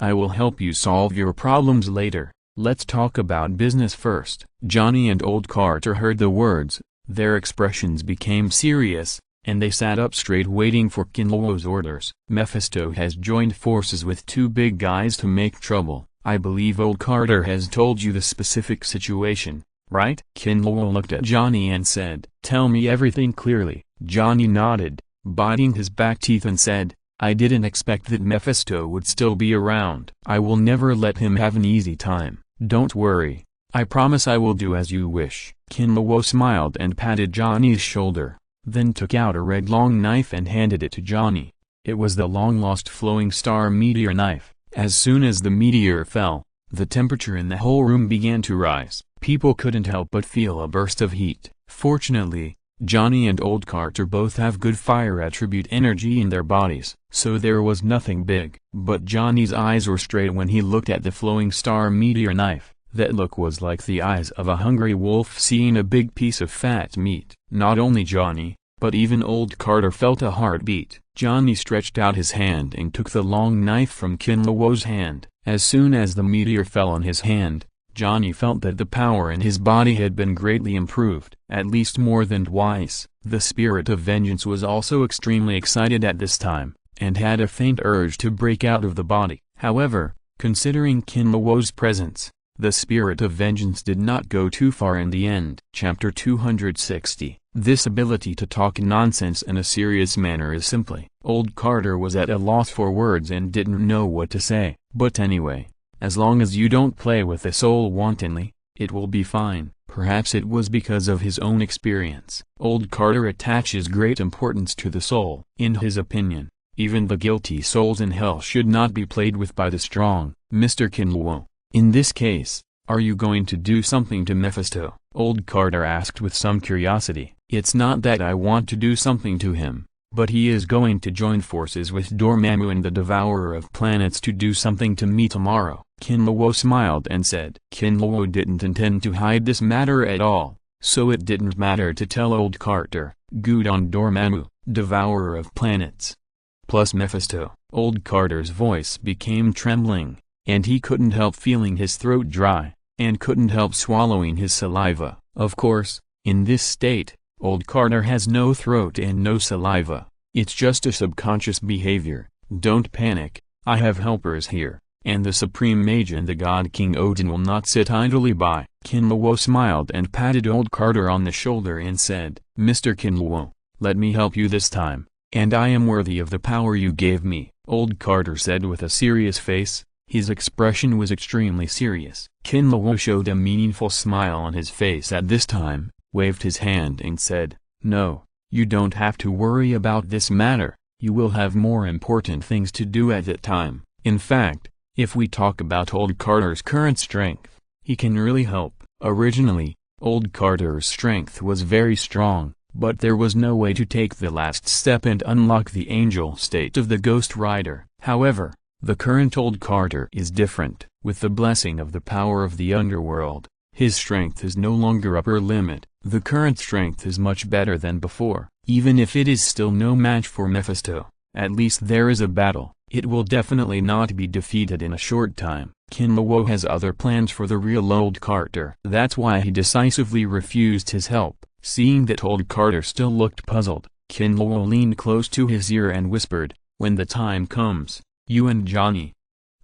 I will help you solve your problems later. Let's talk about business first." Johnny and Old Carter heard the words, their expressions became serious, and they sat up straight waiting for Kinlaw's orders. "Mephisto has joined forces with 2 big guys to make trouble. I believe Old Carter has told you the specific situation, right?" Kinlaw looked at Johnny and said, "Tell me everything clearly." Johnny nodded, biting his back teeth and said, "I didn't expect that Mephisto would still be around. I will never let him have an easy time. Don't worry, I promise I will do as you wish." Kinlaw smiled and patted Johnny's shoulder, then took out a red long knife and handed it to Johnny. It was the long-lost flowing star meteor knife. As soon as the meteor fell, the temperature in the whole room began to rise. People couldn't help but feel a burst of heat. Fortunately, Johnny and Old Carter both have good fire attribute energy in their bodies, so there was nothing big. But Johnny's eyes were straight when he looked at the flowing star meteor knife. That look was like the eyes of a hungry wolf seeing a big piece of fat meat. Not only Johnny, but even Old Carter felt a heartbeat. Johnny stretched out his hand and took the long knife from Kinlaw's hand. As soon as the meteor fell on his hand, Johnny felt that the power in his body had been greatly improved, at least more than twice. The spirit of vengeance was also extremely excited at this time, and had a faint urge to break out of the body. However, considering Kinlaw's presence, the spirit of vengeance did not go too far in the end. Chapter 260. This ability to talk nonsense in a serious manner is simply. Old Carter was at a loss for words and didn't know what to say. But anyway, as long as you don't play with the soul wantonly, it will be fine. Perhaps it was because of his own experience. Old Carter attaches great importance to the soul. In his opinion, even the guilty souls in hell should not be played with by the strong. Mr. Kinlaw, in this case, are you going to do something to Mephisto? Old Carter asked with some curiosity. It's not that I want to do something to him, but he is going to join forces with Dormammu and the Devourer of Planets to do something to me tomorrow. Kinlaw smiled and said. Kinlaw didn't intend to hide this matter at all, so it didn't matter to tell Old Carter. Good on Dormammu, Devourer of Planets. Plus Mephisto. Old Carter's voice became trembling, and he couldn't help feeling his throat dry, and couldn't help swallowing his saliva. Of course, in this state, Old Carter has no throat and no saliva. It's just a subconscious behavior. Don't panic, I have helpers here, and the Supreme Mage and the God King Odin will not sit idly by. Kinluo smiled and patted old Carter on the shoulder and said, Mr. Kinluo, let me help you this time, and I am worthy of the power you gave me, old Carter said with a serious face. His expression was extremely serious. Kinluo showed a meaningful smile on his face at this time, waved his hand and said, No, you don't have to worry about this matter, you will have more important things to do at that time. In fact, if we talk about old Carter's current strength, he can really help. Originally, old Carter's strength was very strong, but there was no way to take the last step and unlock the angel state of the Ghost Rider. However, the current old Carter is different. With the blessing of the power of the underworld, his strength is no longer upper limit. The current strength is much better than before. Even if it is still no match for Mephisto, at least there is a battle. It will definitely not be defeated in a short time. Kinluo has other plans for the real old Carter. That's why he decisively refused his help. Seeing that old Carter still looked puzzled, Kinluo leaned close to his ear and whispered, When the time comes, you and Johnny.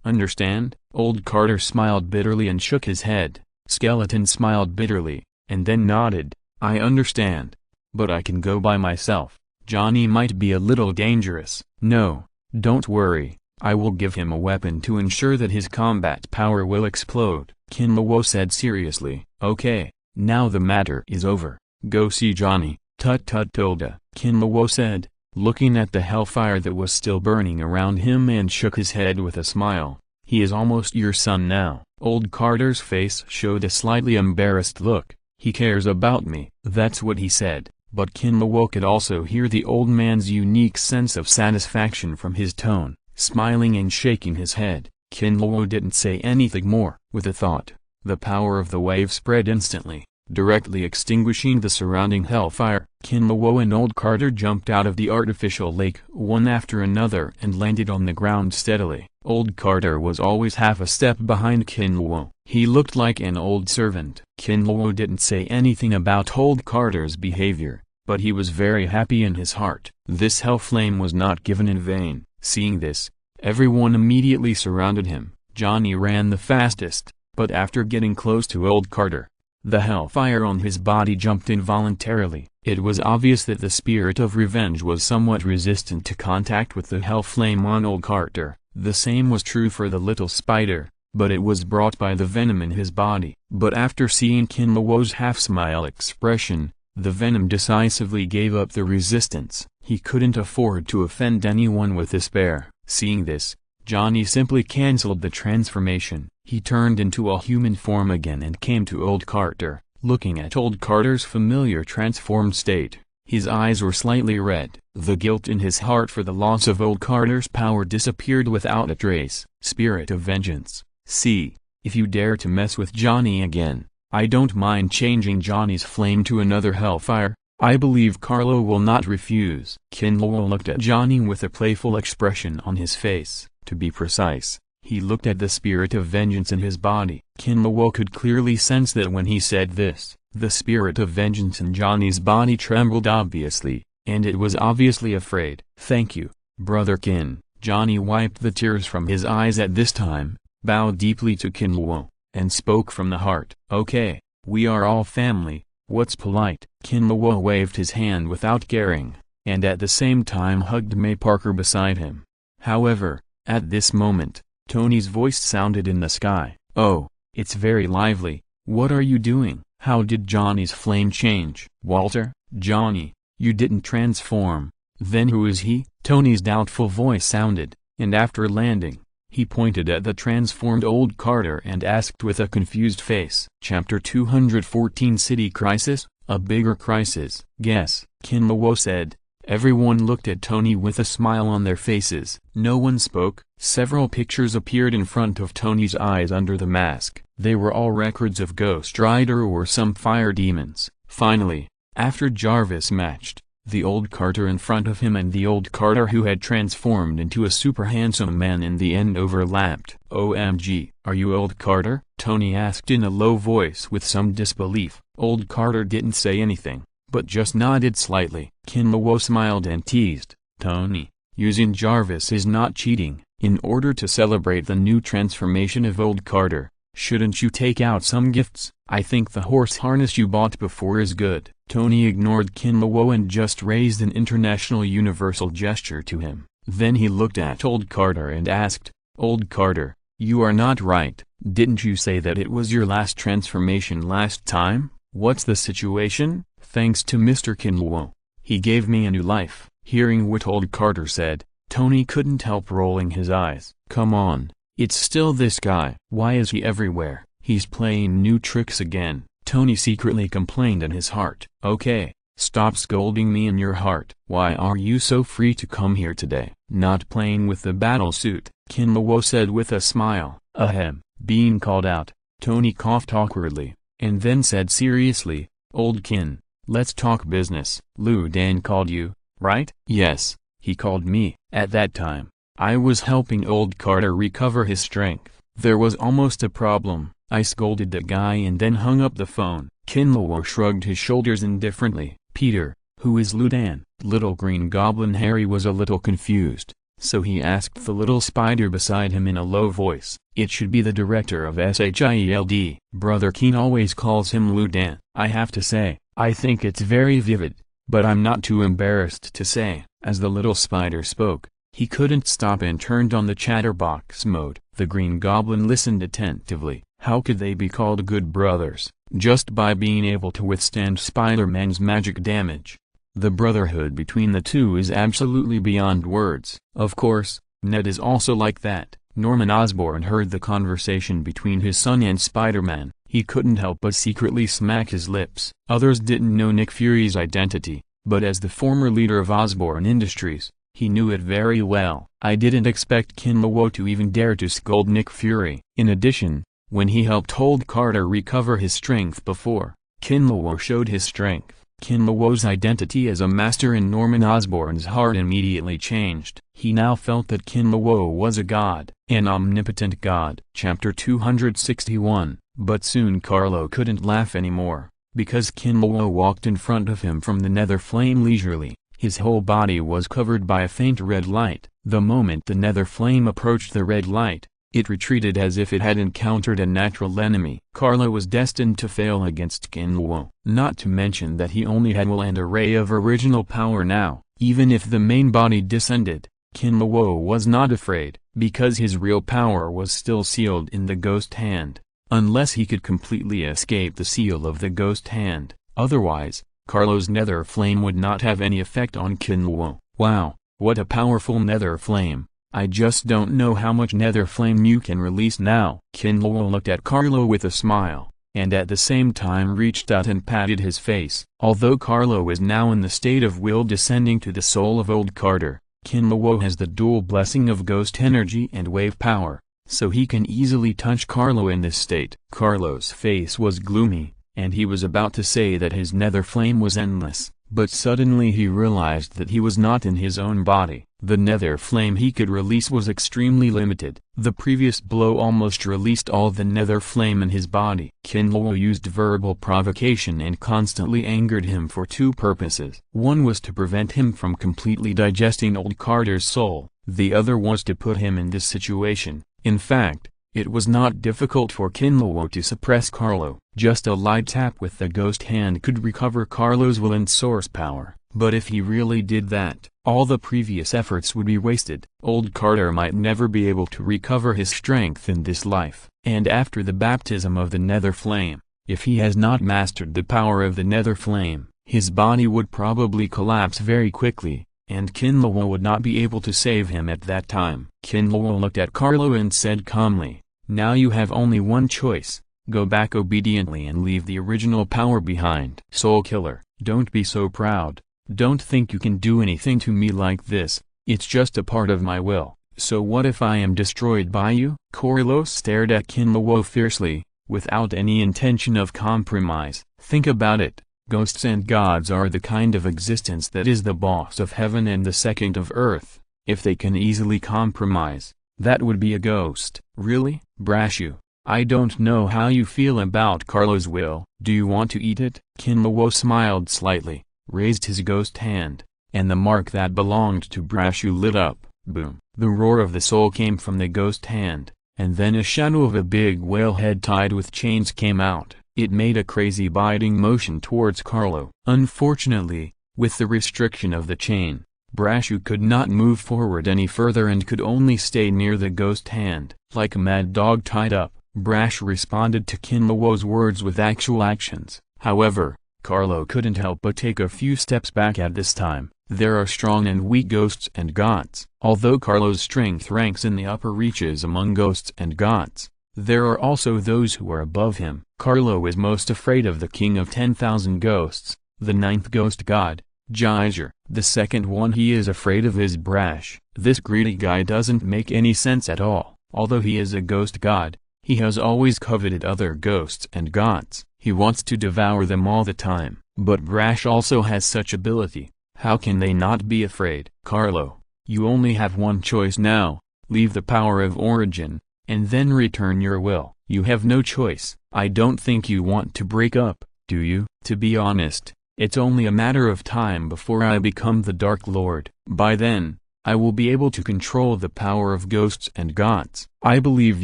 Understand? Old Carter smiled bitterly and shook his head. Skeleton smiled bitterly, and then nodded. I understand. But I can go by myself. Johnny might be a little dangerous. No, don't worry, I will give him a weapon to ensure that his combat power will explode. Kinluo said seriously. Okay, now the matter is over. Go see Johnny. Tut tut Tilda, Kinluo said, looking at the hellfire that was still burning around him, and shook his head with a smile. He is almost your son now. Old Carter's face showed a slightly embarrassed look. He cares about me. That's what he said, but Kinluo could also hear the old man's unique sense of satisfaction from his tone. Smiling and shaking his head, Kinluo didn't say anything more. With a thought, the power of the wave spread instantly, directly extinguishing the surrounding hellfire. Kinluo and old Carter jumped out of the artificial lake one after another and landed on the ground steadily. Old Carter was always half a step behind Kinluo. He looked like an old servant. Kinluo didn't say anything about old Carter's behavior, but he was very happy in his heart. This hell flame was not given in vain. Seeing this, everyone immediately surrounded him. Johnny ran the fastest, but after getting close to old Carter, the hellfire on his body jumped involuntarily. It was obvious that the spirit of revenge was somewhat resistant to contact with the hell flame on old Carter. The same was true for the little spider, but it was brought by the venom in his body. But after seeing Kinluo's half-smile expression, the venom decisively gave up the resistance. He couldn't afford to offend anyone with despair. Seeing this, Johnny simply cancelled the transformation. He turned into a human form again and came to old Carter. Looking at old Carter's familiar transformed state, his eyes were slightly red. The guilt in his heart for the loss of old Carter's power disappeared without a trace. Spirit of vengeance. See, if you dare to mess with Johnny again, I don't mind changing Johnny's flame to another hellfire. I believe Carlo will not refuse. Kinluo looked at Johnny with a playful expression on his face. To be precise, he looked at the spirit of vengeance in his body. Kinluo could clearly sense that when he said this, the spirit of vengeance in Johnny's body trembled obviously, and it was obviously afraid. Thank you, Brother Kin. Johnny wiped the tears from his eyes at this time, bowed deeply to Kinluo, and spoke from the heart. Okay, we are all family. What's polite? Kinluo waved his hand without caring, and at the same time hugged May Parker beside him. However, at this moment, Tony's voice sounded in the sky. Oh, it's very lively. What are you doing? How did Johnny's flame change? Walter, Johnny, you didn't transform. Then who is he? Tony's doubtful voice sounded, and after landing, he pointed at the transformed old Carter and asked with a confused face. Chapter 214 City Crisis? A bigger crisis. Guess, Kinluo said. Everyone looked at Tony with a smile on their faces. No one spoke. Several pictures appeared in front of Tony's eyes under the mask. They were all records of Ghost Rider or some fire demons. Finally, after Jarvis matched, the old Carter in front of him and the old Carter who had transformed into a super handsome man in the end overlapped. OMG, are you old Carter? Tony asked in a low voice with some disbelief. Old Carter didn't say anything, but just nodded slightly. Kinluo smiled and teased, Tony, using Jarvis is not cheating. In order to celebrate the new transformation of old Carter, shouldn't you take out some gifts? I think the horse harness you bought before is good. Tony ignored Kinluo and just raised an international universal gesture to him. Then he looked at old Carter and asked, Old Carter, you are not right. Didn't you say that it was your last transformation last time? What's the situation? Thanks to Mr. Kinluo, he gave me a new life. Hearing what old Carter said, Tony couldn't help rolling his eyes. Come on, it's still this guy. Why is he everywhere? He's playing new tricks again, Tony secretly complained in his heart. Okay, stop scolding me in your heart. Why are you so free to come here today? Not playing with the battle suit, Kinluo said with a smile. Ahem. Being called out, Tony coughed awkwardly, and then said seriously, Old Kin, let's talk business. Lu Dan called you, right? Yes, he called me. At that time, I was helping old Carter recover his strength. There was almost a problem. I scolded the guy and then hung up the phone. Kinluo shrugged his shoulders indifferently. Peter, who is Lu Dan? Little Green Goblin Harry was a little confused, so he asked the little spider beside him in a low voice. It should be the director of SHIELD. Brother Keen always calls him Lu Dan. I have to say, I think it's very vivid, but I'm not too embarrassed to say. As the little spider spoke, he couldn't stop and turned on the chatterbox mode. The Green Goblin listened attentively. How could they be called good brothers? Just by being able to withstand Spider-Man's magic damage. The brotherhood between the two is absolutely beyond words. Of course, Ned is also like that. Norman Osborn heard the conversation between his son and Spider-Man. He couldn't help but secretly smack his lips. Others didn't know Nick Fury's identity, but as the former leader of Osborn Industries, he knew it very well. I didn't expect Kinluo to even dare to scold Nick Fury. In addition, when he helped old Carter recover his strength before, Kinluo showed his strength. Kinluo's identity as a master in Norman Osborn's heart immediately changed. He now felt that Kinluo was a god, an omnipotent god. Chapter 261. But soon Carlo couldn't laugh anymore, because Kinluo walked in front of him from the nether flame leisurely. His whole body was covered by a faint red light. The moment the nether flame approached the red light, it retreated as if it had encountered a natural enemy. Carlo was destined to fail against Kinluo. Not to mention that he only had one array of original power now. Even if the main body descended, Kinluo was not afraid, because his real power was still sealed in the ghost hand. Unless he could completely escape the seal of the ghost hand. Otherwise, Carlo's nether flame would not have any effect on Kinluo. Wow, what a powerful nether flame. I just don't know how much nether flame you can release now. Kinluo looked at Carlo with a smile, and at the same time reached out and patted his face. Although Carlo is now in the state of will descending to the soul of old Carter, Kinluo has the dual blessing of ghost energy and wave power, so he can easily touch Carlo in this state. Carlo's face was gloomy, and he was about to say that his nether flame was endless, but suddenly he realized that he was not in his own body. The nether flame he could release was extremely limited. The previous blow almost released all the nether flame in his body. Kinluo used verbal provocation and constantly angered him for two purposes. One was to prevent him from completely digesting old Carter's soul. The other was to put him in this situation. In fact, it was not difficult for Kinluo to suppress Carlo. Just a light tap with the ghost hand could recover Carlo's will and source power. But if he really did that, all the previous efforts would be wasted. Old Carter might never be able to recover his strength in this life. And after the baptism of the nether flame, if he has not mastered the power of the nether flame, his body would probably collapse very quickly, and Kinluo would not be able to save him at that time. Kinluo looked at Carlo and said calmly, now you have only one choice. Go back obediently and leave the original power behind. Soul Killer, don't be so proud. Don't think you can do anything to me like this. It's just a part of my will. So what if I am destroyed by you? Carlo stared at Kinluo fiercely, without any intention of compromise. Think about it. Ghosts and gods are the kind of existence that is the boss of heaven and the second of earth. If they can easily compromise, that would be a ghost. Really? Brashu, I don't know how you feel about Carlo's will. Do you want to eat it? Kinluo smiled slightly, raised his ghost hand, and the mark that belonged to Brashu lit up. Boom! The roar of the soul came from the ghost hand, and then a shadow of a big whale head tied with chains came out. It made a crazy biting motion towards Carlo. Unfortunately, with the restriction of the chain, Brashu could not move forward any further and could only stay near the ghost hand. Like a mad dog tied up, Brashu responded to Kinlawo's words with actual actions. However, Carlo couldn't help but take a few steps back at this time. There are strong and weak ghosts and gods. Although Carlo's strength ranks in the upper reaches among ghosts and gods, there are also those who are above him. Carlo is most afraid of the king of 10,000 ghosts, the ninth ghost god, Jiger. The second one he is afraid of is Brash. This greedy guy doesn't make any sense at all. Although he is a ghost god, he has always coveted other ghosts and gods. He wants to devour them all the time. But Brash also has such ability. How can they not be afraid? Carlo, you only have one choice now: leave the power of origin, and then return your will. You have no choice. I don't think you want to break up, do you? To be honest, it's only a matter of time before I become the Dark Lord. By then, I will be able to control the power of ghosts and gods. I believe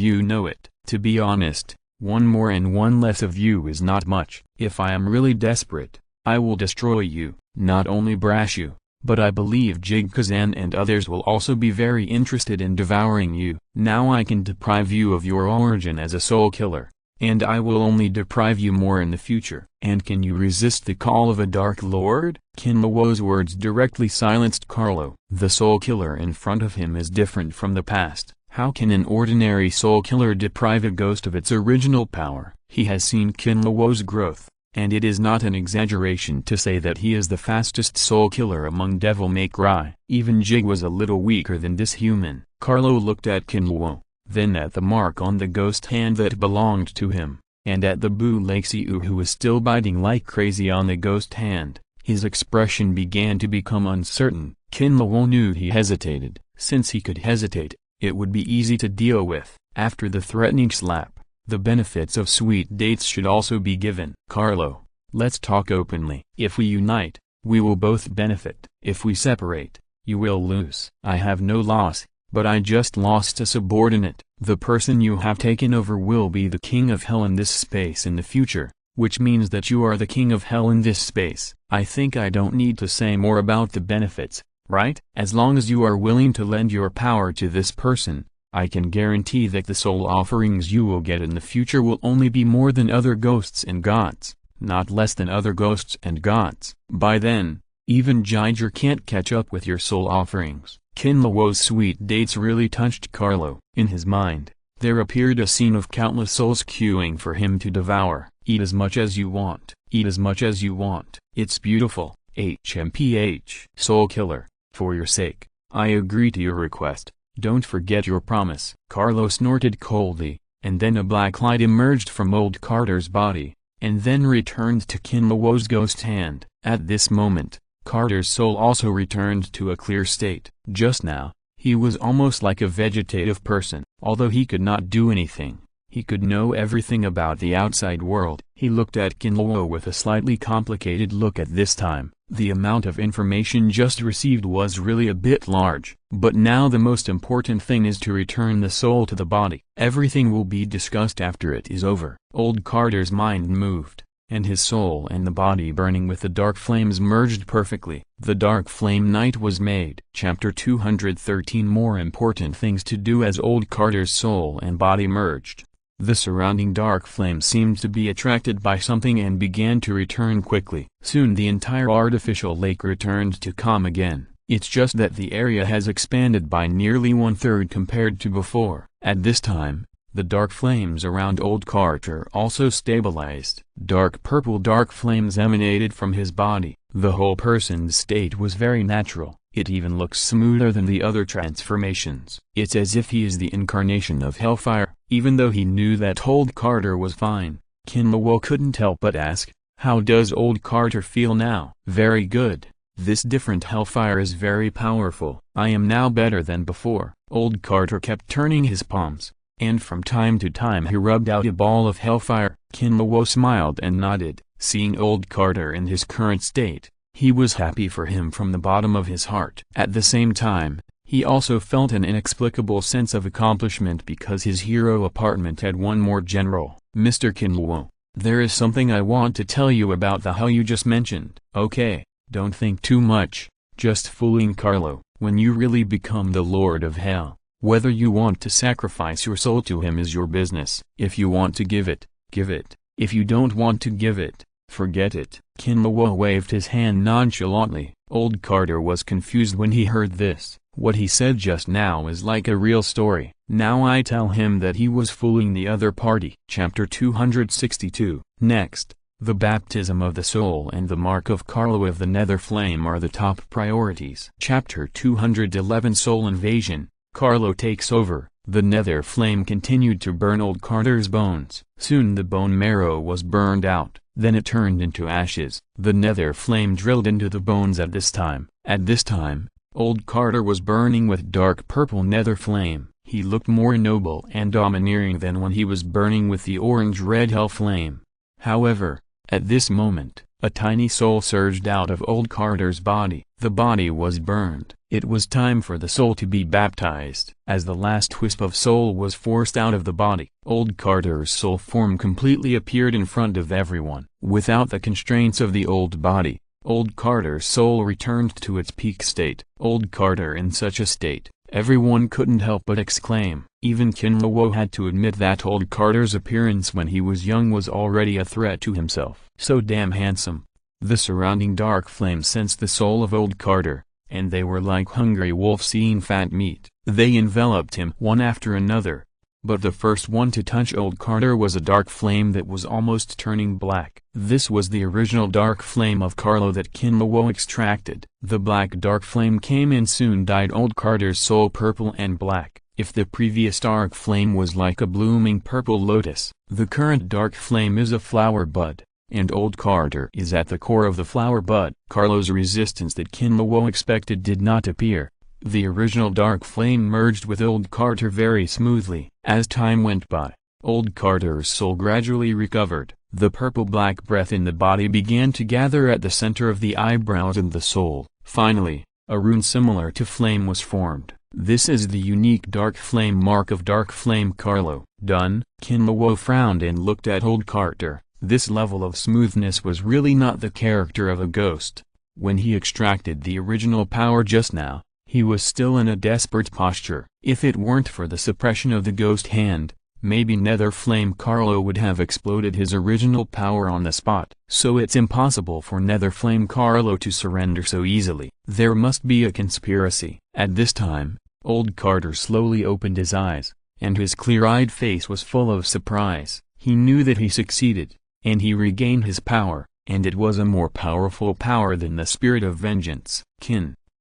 you know it. To be honest, one more and one less of you is not much. If I am really desperate, I will destroy you. Not only Brashu, but I believe Jigkazan and others will also be very interested in devouring you. Now I can deprive you of your origin as a soul killer, and I will only deprive you more in the future. And can you resist the call of a Dark Lord? Kinlawo's words directly silenced Carlo. The soul killer in front of him is different from the past. How can an ordinary soul killer deprive a ghost of its original power? He has seen Kinlawo's growth, and it is not an exaggeration to say that he is the fastest soul killer among Devil May Cry. Even Jig was a little weaker than this human. Carlo looked at Kinlawo, then at the mark on the ghost hand that belonged to him, and at the Bulexu who was still biting like crazy on the ghost hand. His expression began to become uncertain. Kinlawo knew he hesitated. Since he could hesitate, it would be easy to deal with. After the threatening slap, the benefits of sweet dates should also be given. Carlo, let's talk openly. If we unite, we will both benefit. If we separate, you will lose. I have no loss, but I just lost a subordinate. The person you have taken over will be the king of hell in this space in the future, which means that you are the king of hell in this space. I think I don't need to say more about the benefits, right? As long as you are willing to lend your power to this person, I can guarantee that the soul offerings you will get in the future will only be more than other ghosts and gods, not less than other ghosts and gods. By then, even Jiger can't catch up with your soul offerings. Kinlawo's sweet dates really touched Carlo. In his mind, there appeared a scene of countless souls queuing for him to devour. Eat as much as you want. Eat as much as you want. It's beautiful. HMPH. Soul Killer, for your sake, I agree to your request. Don't forget your promise. Carlo snorted coldly, and then a black light emerged from old Carter's body, and then returned to Kinlawo's ghost hand. At this moment, Carter's soul also returned to a clear state. Just now, he was almost like a vegetative person. Although he could not do anything, he could know everything about the outside world. He looked at Kinlawo with a slightly complicated look at this time. The amount of information just received was really a bit large. But now the most important thing is to return the soul to the body. Everything will be discussed after it is over. Old Carter's mind moved, and his soul and the body burning with the dark flames merged perfectly. The dark flame night was made. Chapter 213 More important things to do. As old Carter's soul and body merged, the surrounding dark flame seemed to be attracted by something and began to return quickly. Soon the entire artificial lake returned to calm again. It's just that the area has expanded by nearly 1/3 compared to before. At this time, the dark flames around old Carter also stabilized. Dark purple dark flames emanated from his body. The whole person's state was very natural. It even looks smoother than the other transformations. It's as if he is the incarnation of hellfire. Even though he knew that old Carter was fine, Kinlawo couldn't help but ask, how does old Carter feel now? Very good. This different hellfire is very powerful. I am now better than before. Old Carter kept turning his palms, and from time to time he rubbed out a ball of hellfire. Kinlawo smiled and nodded. Seeing old Carter in his current state, he was happy for him from the bottom of his heart. At the same time, He also felt an inexplicable sense of accomplishment because his hero apartment had one more general. Mr. Kinluo, there is something I want to tell you about the hell you just mentioned. Okay, don't think too much, just fooling Carlo. When you really become the Lord of Hell, whether you want to sacrifice your soul to him is your business. If you want to give it, give it. If you don't want to give it, forget it. Kinluo waved his hand nonchalantly. Old Carter was confused when he heard this. What he said just now is like a real story. Now I tell him that he was fooling the other party. Chapter 262. Next, the baptism of the soul and the mark of Carlo of the Nether Flame are the top priorities. Chapter 211. Soul Invasion. Carlo takes over. The Nether Flame continued to burn old Carter's bones. Soon the bone marrow was burned out, then it turned into ashes. The Nether Flame drilled into the bones at this time. At this time, old Carter was burning with dark purple nether flame. He looked more noble and domineering than when he was burning with the orange-red hell flame. However, at this moment, a tiny soul surged out of old Carter's body. The body was burned. It was time for the soul to be baptized. As the last wisp of soul was forced out of the body, old Carter's soul form completely appeared in front of everyone. Without the constraints of the old body, old Carter's soul returned to its peak state. Old Carter in such a state, everyone couldn't help but exclaim. Even Kinluo had to admit that old Carter's appearance when he was young was already a threat to himself. So damn handsome. The surrounding dark flames sensed the soul of old Carter, and they were like hungry wolves seeing fat meat. They enveloped him one after another. But the first one to touch old Carter was a dark flame that was almost turning black. This was the original dark flame of Carlo that Kinluo extracted. The black dark flame came and soon dyed old Carter's soul purple and black. If the previous dark flame was like a blooming purple lotus, the current dark flame is a flower bud, and old Carter is at the core of the flower bud. Carlo's resistance that Kinluo expected did not appear. The original dark flame merged with old Carter very smoothly. As time went by, old Carter's soul gradually recovered. The purple-black breath in the body began to gather at the center of the eyebrows and the soul. Finally, a rune similar to flame was formed. This is the unique dark flame mark of dark flame Carlo. Done. Kinluo frowned and looked at old Carter. This level of smoothness was really not the character of a ghost. When he extracted the original power just now, he was still in a desperate posture. If it weren't for the suppression of the ghost hand, maybe Nether Flame Carlo would have exploded his original power on the spot. So it's impossible for Nether Flame Carlo to surrender so easily. There must be a conspiracy. At this time, old Carter slowly opened his eyes, and his clear-eyed face was full of surprise. He knew that he succeeded, and he regained his power, and it was a more powerful power than the spirit of vengeance.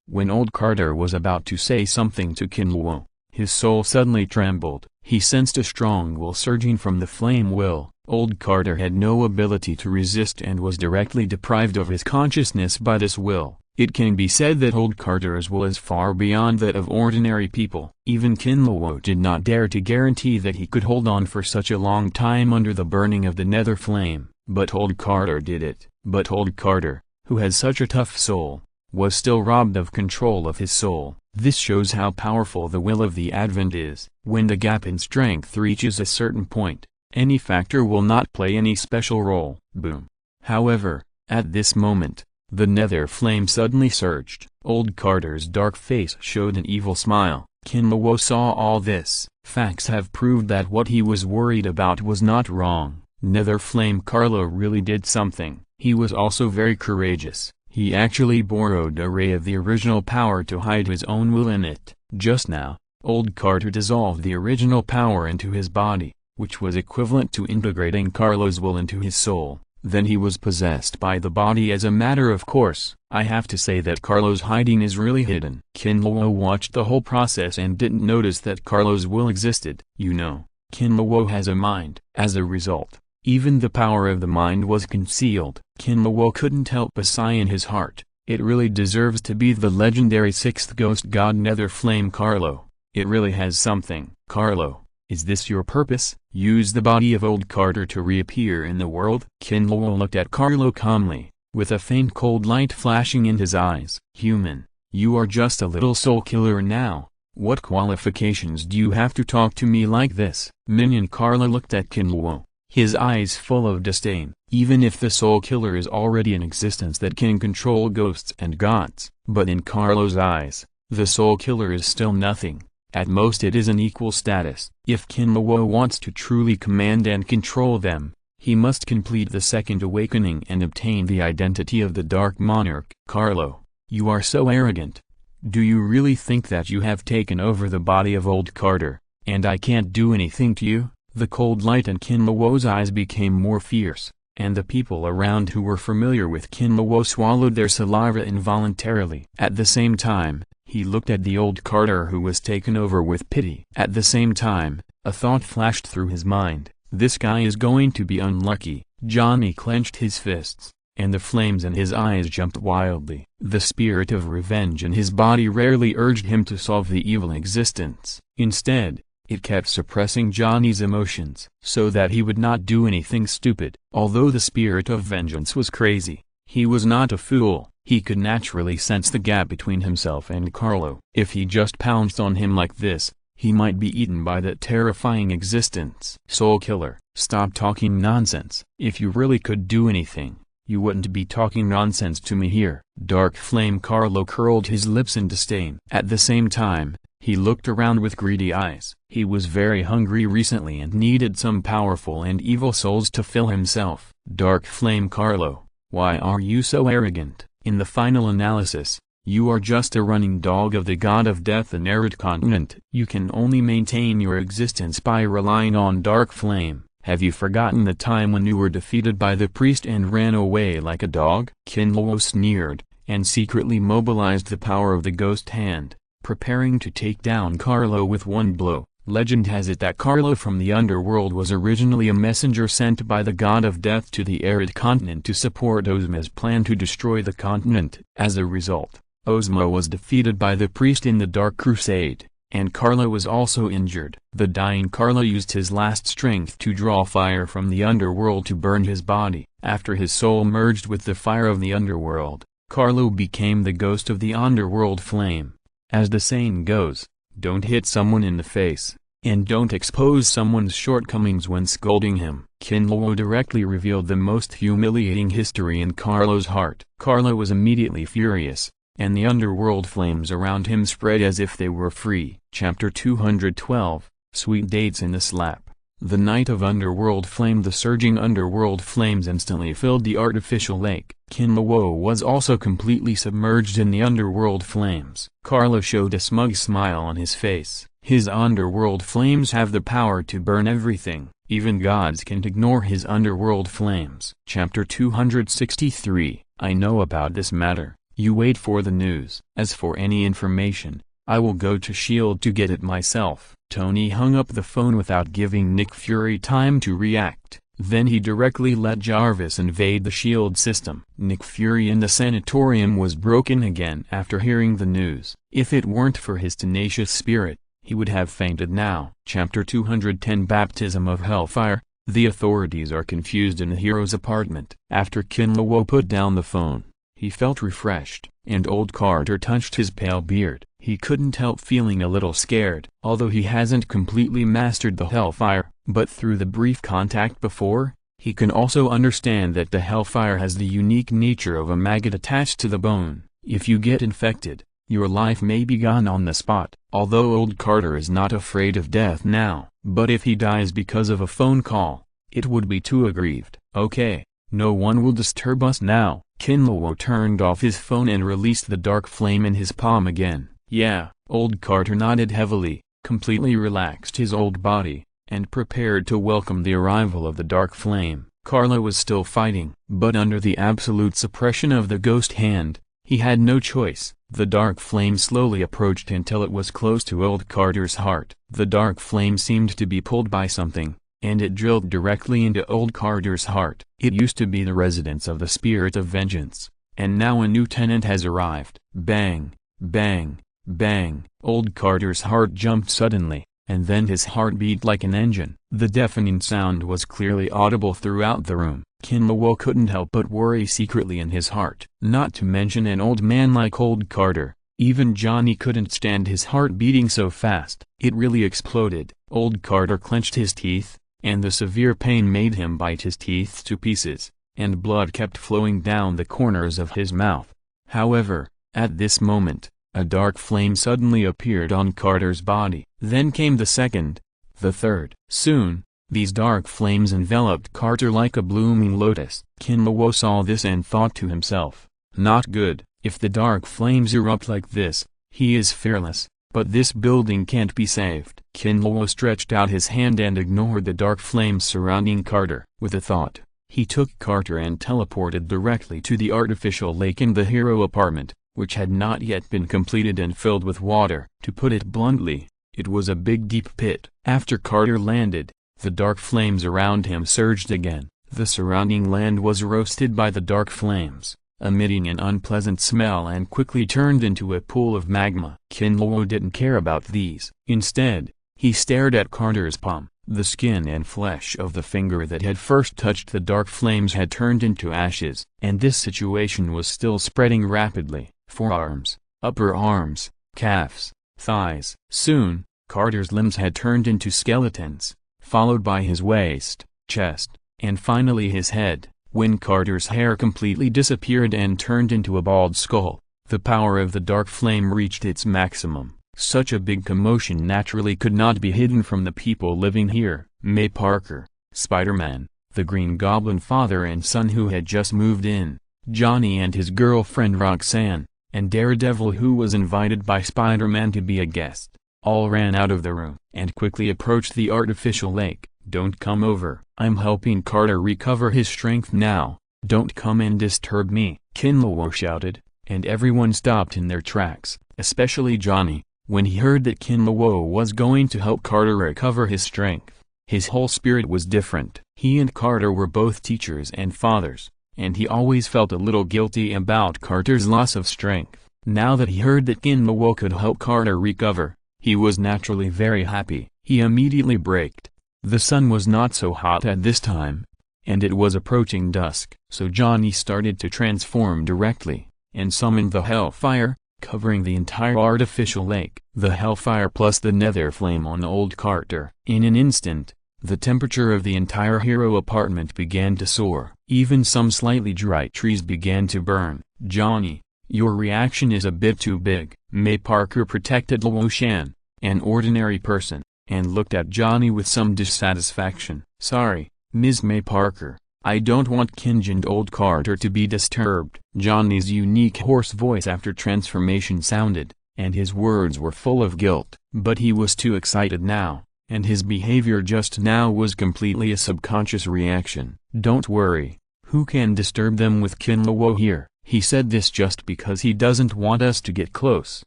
When old Carter was about to say something to Kinluo, his soul suddenly trembled. He sensed a strong will surging from the flame will. Old Carter had no ability to resist and was directly deprived of his consciousness by this will. It can be said that old Carter's will is far beyond that of ordinary people. Even Kinluo did not dare to guarantee that he could hold on for such a long time under the burning of the nether flame. But old Carter did it. But old Carter, who has such a tough soul, was still robbed of control of his soul. This shows how powerful the will of the Advent is. When the gap in strength reaches a certain point, any factor will not play any special role. Boom. However, at this moment, the nether flame suddenly surged. Old Carter's dark face showed an evil smile. Kinluo saw all this. Facts have proved that what he was worried about was not wrong. Nether Flame Carlo really did something. He was also very courageous. He actually borrowed a ray of the original power to hide his own will in it. Just now, old Carter dissolved the original power into his body, which was equivalent to integrating Carlo's will into his soul. Then he was possessed by the body as a matter of course. I have to say that Carlo's hiding is really hidden. Kinluo watched the whole process and didn't notice that Carlo's will existed. You know, Kinluo has a mind. As a result, even the power of the mind was concealed. Kinluo couldn't help but sigh in his heart. It really deserves to be the legendary sixth ghost god Nether Flame Carlo. It really has something. Carlo, is this your purpose? Use the body of old Carter to reappear in the world? Kinluo looked at Carlo calmly, with a faint cold light flashing in his eyes. Human, You are just a little soul killer now. What qualifications do you have to talk to me like this? Minion Carlo looked at Kinluo, his eyes full of disdain. Even if the soul killer is already an existence that can control ghosts and gods, but in Carlo's eyes, the soul killer is still nothing. At most it is an equal status. If Kinluo wants to truly command and control them, he must complete the second awakening and obtain the identity of the Dark Monarch. Carlo, you are so arrogant. Do you really think that you have taken over the body of old Carter, and I can't do anything to you? The cold light in Kinluo's eyes became more fierce, and the people around who were familiar with Kinluo swallowed their saliva involuntarily. At the same time, he looked at the old Carter who was taken over with pity. At the same time, a thought flashed through his mind. This guy is going to be unlucky. Johnny clenched his fists, and the flames in his eyes jumped wildly. The spirit of revenge in his body rarely urged him to solve the evil existence. Instead, it kept suppressing Johnny's emotions, so that he would not do anything stupid. Although the spirit of vengeance was crazy, he was not a fool. He could naturally sense the gap between himself and Carlo. If he just pounced on him like this, he might be eaten by that terrifying existence. Soul killer, stop talking nonsense. If you really could do anything, you wouldn't be talking nonsense to me here. Dark Flame Carlo curled his lips in disdain. At the same time, he looked around with greedy eyes. He was very hungry recently and needed some powerful and evil souls to fill himself. Dark Flame Carlo, why are you so arrogant? In the final analysis, you are just a running dog of the god of death and arid continent. You can only maintain your existence by relying on Dark Flame. Have you forgotten the time when you were defeated by the priest and ran away like a dog? Kinluo sneered, and secretly mobilized the power of the ghost hand, preparing to take down Carlo with one blow. Legend has it that Carlo from the underworld was originally a messenger sent by the god of death to the arid continent to support Ozma's plan to destroy the continent. As a result, Ozma was defeated by the priest in the Dark Crusade, and Carlo was also injured. The dying Carlo used his last strength to draw fire from the underworld to burn his body. After his soul merged with the fire of the underworld, Carlo became the ghost of the underworld flame. As the saying goes, don't hit someone in the face, and don't expose someone's shortcomings when scolding him. Kinluo directly revealed the most humiliating history in Carlo's heart. Carlo was immediately furious, and the underworld flames around him spread as if they were free. Chapter 212, Sweet Dates in the Slap. The night of underworld flame. The surging underworld flames instantly filled the artificial lake. Kinluo was also completely submerged in the underworld flames. Carlo showed a smug smile on his face. His underworld flames have the power to burn everything. Even gods can't ignore his underworld flames. Chapter 263, I know about this matter. You wait for the news. As for any information, I will go to S.H.I.E.L.D. to get it myself. Tony hung up the phone without giving Nick Fury time to react. Then he directly let Jarvis invade the S.H.I.E.L.D. system. Nick Fury in the sanatorium was broken again after hearing the news. If it weren't for his tenacious spirit, he would have fainted now. Chapter 210, Baptism of Hellfire. The authorities are confused in the hero's apartment. After Kinluo put down the phone, he felt refreshed, and old Carter touched his pale beard. He couldn't help feeling a little scared. Although he hasn't completely mastered the hellfire, but through the brief contact before, he can also understand that the hellfire has the unique nature of a maggot attached to the bone. If you get infected, your life may be gone on the spot. Although old Carter is not afraid of death now, but if he dies because of a phone call, it would be too aggrieved. Okay, no one will disturb us now. Kinluo turned off his phone and released the dark flame in his palm again. Yeah, old Carter nodded heavily, completely relaxed his old body, and prepared to welcome the arrival of the dark flame. Carlo was still fighting, but under the absolute suppression of the ghost hand, he had no choice. The dark flame slowly approached until it was close to old Carter's heart. The dark flame seemed to be pulled by something, and it drilled directly into old Carter's heart. It used to be the residence of the spirit of vengeance, and now a new tenant has arrived. Bang, bang, bang. Old Carter's heart jumped suddenly, and then his heart beat like an engine. The deafening sound was clearly audible throughout the room. Kinluo couldn't help but worry secretly in his heart. Not to mention an old man like old Carter, Even Johnny couldn't stand his heart beating so fast. It really exploded. Old Carter clenched his teeth, and the severe pain made him bite his teeth to pieces, and blood kept flowing down the corners of his mouth. However, at this moment, a dark flame suddenly appeared on Carter's body. Then came the second, the third. Soon, these dark flames enveloped Carter like a blooming lotus. Kinlawo saw this and thought to himself, not good. If the dark flames erupt like this, he is fearless, but this building can't be saved. Kinlawo stretched out his hand and ignored the dark flames surrounding Carter. With a thought, he took Carter and teleported directly to the artificial lake in the hero apartment, which had not yet been completed and filled with water. To put it bluntly, it was a big deep pit. After Carter landed, the dark flames around him surged again. The surrounding land was roasted by the dark flames, emitting an unpleasant smell, and quickly turned into a pool of magma. Kinlawo didn't care about these. Instead, he stared at Carter's palm. The skin and flesh of the finger that had first touched the dark flames had turned into ashes, and this situation was still spreading rapidly. Forearms, upper arms, calves, thighs. Soon, Carter's limbs had turned into skeletons, followed by his waist, chest, and finally his head. When Carter's hair completely disappeared and turned into a bald skull, the power of the dark flame reached its maximum. Such a big commotion naturally could not be hidden from the people living here. May Parker, Spider-Man, the Green Goblin father and son who had just moved in, Johnny and his girlfriend Roxanne, and Daredevil who was invited by Spider-Man to be a guest, all ran out of the room and quickly approached the artificial lake. Don't come over. I'm helping Carter recover his strength now. Don't come and disturb me, Kinlawo shouted, and everyone stopped in their tracks, especially Johnny. When he heard that Kinlawo was going to help Carter recover his strength, his whole spirit was different. He and Carter were both teachers and fathers, and he always felt a little guilty about Carter's loss of strength. Now that he heard that Kinlawo could help Carter recover, he was naturally very happy. He immediately braked. The sun was not so hot at this time, and it was approaching dusk. So Johnny started to transform directly, and summoned the Hellfire, covering the entire artificial lake. The Hellfire plus the Nether Flame on old Carter. In an instant, the temperature of the entire hero apartment began to soar. Even some slightly dry trees began to burn. Johnny, your reaction is a bit too big. May Parker protected Luo Shan, an ordinary person, and looked at Johnny with some dissatisfaction. Sorry, Ms. May Parker, I don't want Kinj and old Carter to be disturbed. Johnny's unique hoarse voice after transformation sounded, and his words were full of guilt. But he was too excited now, and his behavior just now was completely a subconscious reaction. Don't worry, who can disturb them with Kinlawo here? He said this just because he doesn't want us to get close,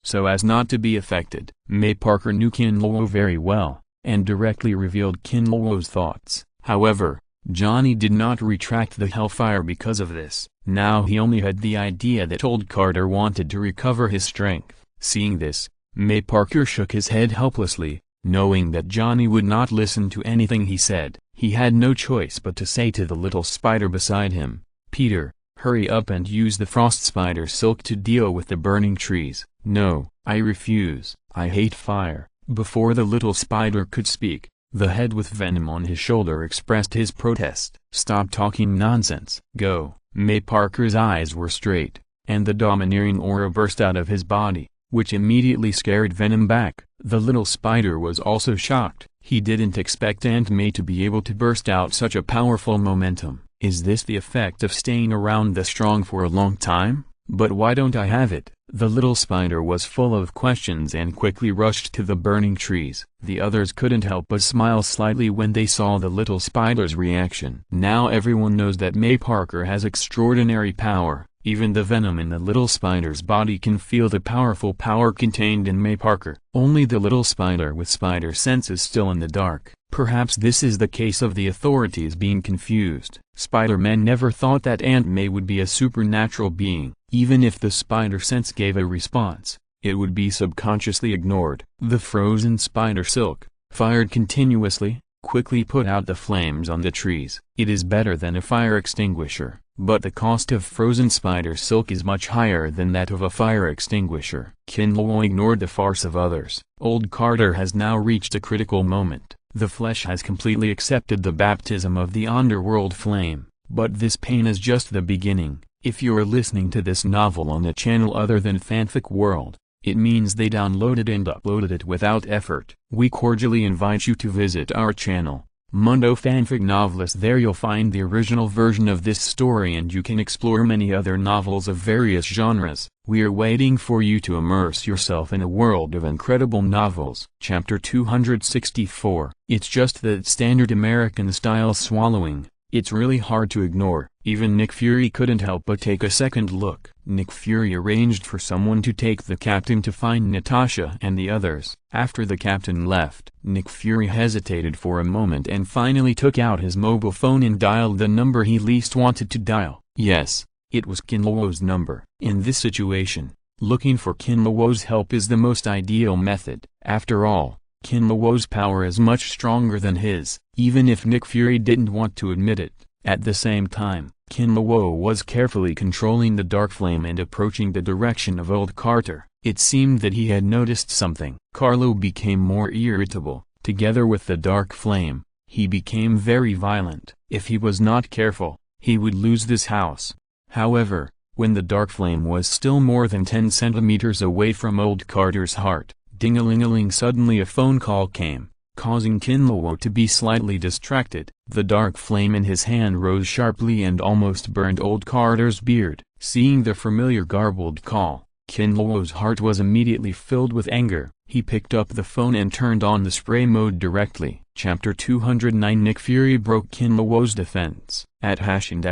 so as not to be affected. May Parker knew Kinlawo very well, and directly revealed Kinlawo's thoughts. However, Johnny did not retract the Hellfire because of this. Now he only had the idea that old Carter wanted to recover his strength. Seeing this, May Parker shook his head helplessly, knowing that Johnny would not listen to anything he said. He had no choice but to say to the little spider beside him, Peter, hurry up and use the frost spider silk to deal with the burning trees. No, I refuse. I hate fire. Before the little spider could speak, the head with venom on his shoulder expressed his protest. Stop talking nonsense. Go. May Parker's eyes were straight, and the domineering aura burst out of his body, which immediately scared Venom back. The little spider was also shocked. He didn't expect Aunt May to be able to burst out such a powerful momentum. Is this the effect of staying around the strong for a long time? But why don't I have it? The little spider was full of questions and quickly rushed to the burning trees. The others couldn't help but smile slightly when they saw the little spider's reaction. Now everyone knows that May Parker has extraordinary power. Even the venom in the little spider's body can feel the powerful power contained in May Parker. Only the little spider with spider sense is still in the dark. Perhaps this is the case of the authorities being confused. Spider-Man never thought that Aunt May would be a supernatural being. Even if the spider sense gave a response, it would be subconsciously ignored. The frozen spider silk, fired continuously, quickly put out the flames on the trees. It is better than a fire extinguisher. but the cost of frozen spider silk is much higher than that of a fire extinguisher. Kinluo ignored the farce of others. Old Carter has now reached a critical moment. The flesh has completely accepted the baptism of the underworld flame, but this pain is just the beginning. If you are listening to this novel on a channel other than Fanfic World, it means they downloaded and uploaded it without effort. We cordially invite you to visit our channel, Mundo Fanfic Novelist. There you'll find the original version of this story and you can explore many other novels of various genres. We are waiting for you to immerse yourself in a world of incredible novels. Chapter 264. It's just that standard American style swallowing. It's really hard to ignore. Even Nick Fury couldn't help but take a second look. Nick Fury arranged for someone to take the captain to find Natasha and the others. After the captain left, Nick Fury hesitated for a moment and finally took out his mobile phone and dialed the number he least wanted to dial. Yes, it was Kinluo's number. In this situation, looking for Kinluo's help is the most ideal method. After all, Kinluo's power is much stronger than his, even if Nick Fury didn't want to admit it. At the same time, Kinluo was carefully controlling the dark flame and approaching the direction of Old Carter. It seemed that he had noticed something. Carlo became more irritable. Together with the dark flame, he became very violent. If he was not careful, he would lose this house. However, when the dark flame was still more than 10 centimeters away from Old Carter's heart, ding-a-ling-a-ling, suddenly a phone call came, causing Kinluo to be slightly distracted. The dark flame in his hand rose sharply and almost burned Old Carter's beard. Seeing the familiar garbled call, Kinluo's heart was immediately filled with anger. He picked up the phone and turned on the spray mode directly. Chapter 209. Nick Fury broke Kinluo's defense. At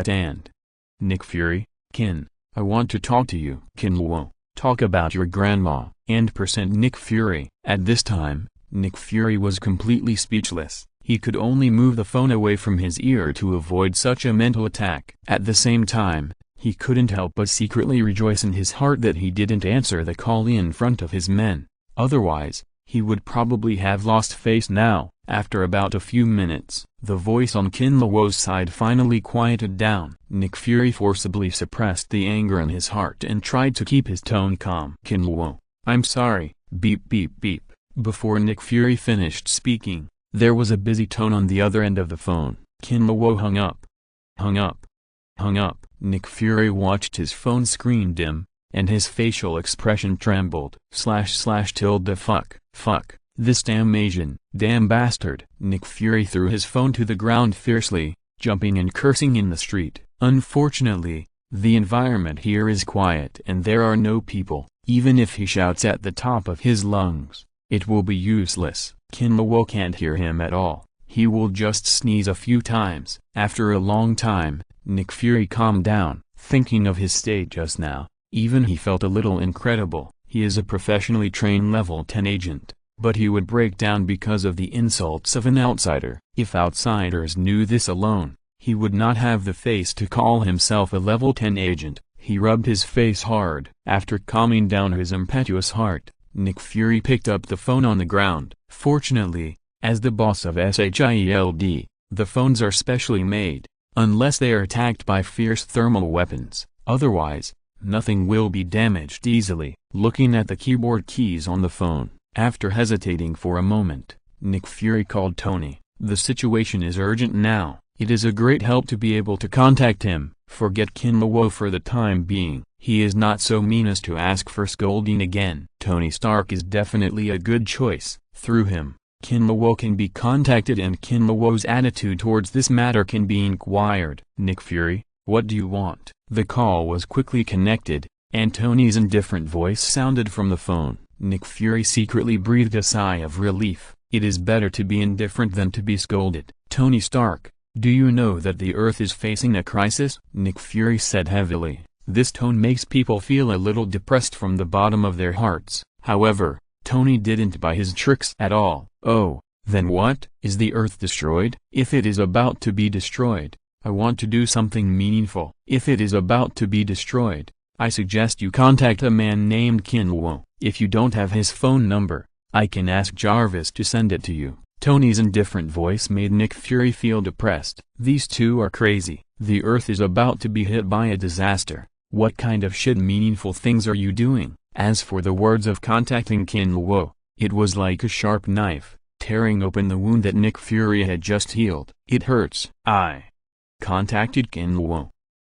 and. Nick Fury, Kin, I want to talk to you. Kinluo, talk about your grandma. And Nick Fury. At this time, Nick Fury was completely speechless. He could only move the phone away from his ear to avoid such a mental attack. At the same time, he couldn't help but secretly rejoice in his heart that he didn't answer the call in front of his men. Otherwise, he would probably have lost face now. After about a few minutes, the voice on Kinluo's side finally quieted down. Nick Fury forcibly suppressed the anger in his heart and tried to keep his tone calm. Kinluo, I'm sorry, beep beep beep. Before Nick Fury finished speaking, there was a busy tone on the other end of the phone. Kinluo hung up. Hung up. Hung up. Nick Fury watched his phone screen dim, and his facial expression trembled. Fuck, this damn Asian, damn bastard. Nick Fury threw his phone to the ground fiercely, jumping and cursing in the street. Unfortunately, the environment here is quiet and there are no people. Even if he shouts at the top of his lungs, it will be useless. Kinluo can't hear him at all. He will just sneeze a few times. After a long time, Nick Fury calmed down, thinking of his state just now. Even he felt a little incredible. He is a professionally trained level 10 agent, but he would break down because of the insults of an outsider. If outsiders knew this alone, he would not have the face to call himself a level 10 agent. He rubbed his face hard. After calming down his impetuous heart, Nick Fury picked up the phone on the ground. Fortunately, as the boss of SHIELD, the phones are specially made, unless they are attacked by fierce thermal weapons. Otherwise, nothing will be damaged easily. Looking at the keyboard keys on the phone, after hesitating for a moment, Nick Fury called Tony. The situation is urgent now. It is a great help to be able to contact him. Forget Kinluo for the time being. He is not so mean as to ask for scolding again. Tony Stark is definitely a good choice. Through him, Kinluo can be contacted and Kinluo's attitude towards this matter can be inquired. Nick Fury, what do you want? The call was quickly connected, and Tony's indifferent voice sounded from the phone. Nick Fury secretly breathed a sigh of relief. It is better to be indifferent than to be scolded. Tony Stark, do you know that the Earth is facing a crisis? Nick Fury said heavily. This tone makes people feel a little depressed from the bottom of their hearts. However, Tony didn't buy his tricks at all. Oh, then what? Is the Earth destroyed? If it is about to be destroyed, I want to do something meaningful. If it is about to be destroyed, I suggest you contact a man named Kinluo. If you don't have his phone number, I can ask Jarvis to send it to you. Tony's indifferent voice made Nick Fury feel depressed. These two are crazy. The Earth is about to be hit by a disaster. What kind of shit meaningful things are you doing? As for the words of contacting Kinluo, it was like a sharp knife, tearing open the wound that Nick Fury had just healed. It hurts. I contacted Kinluo,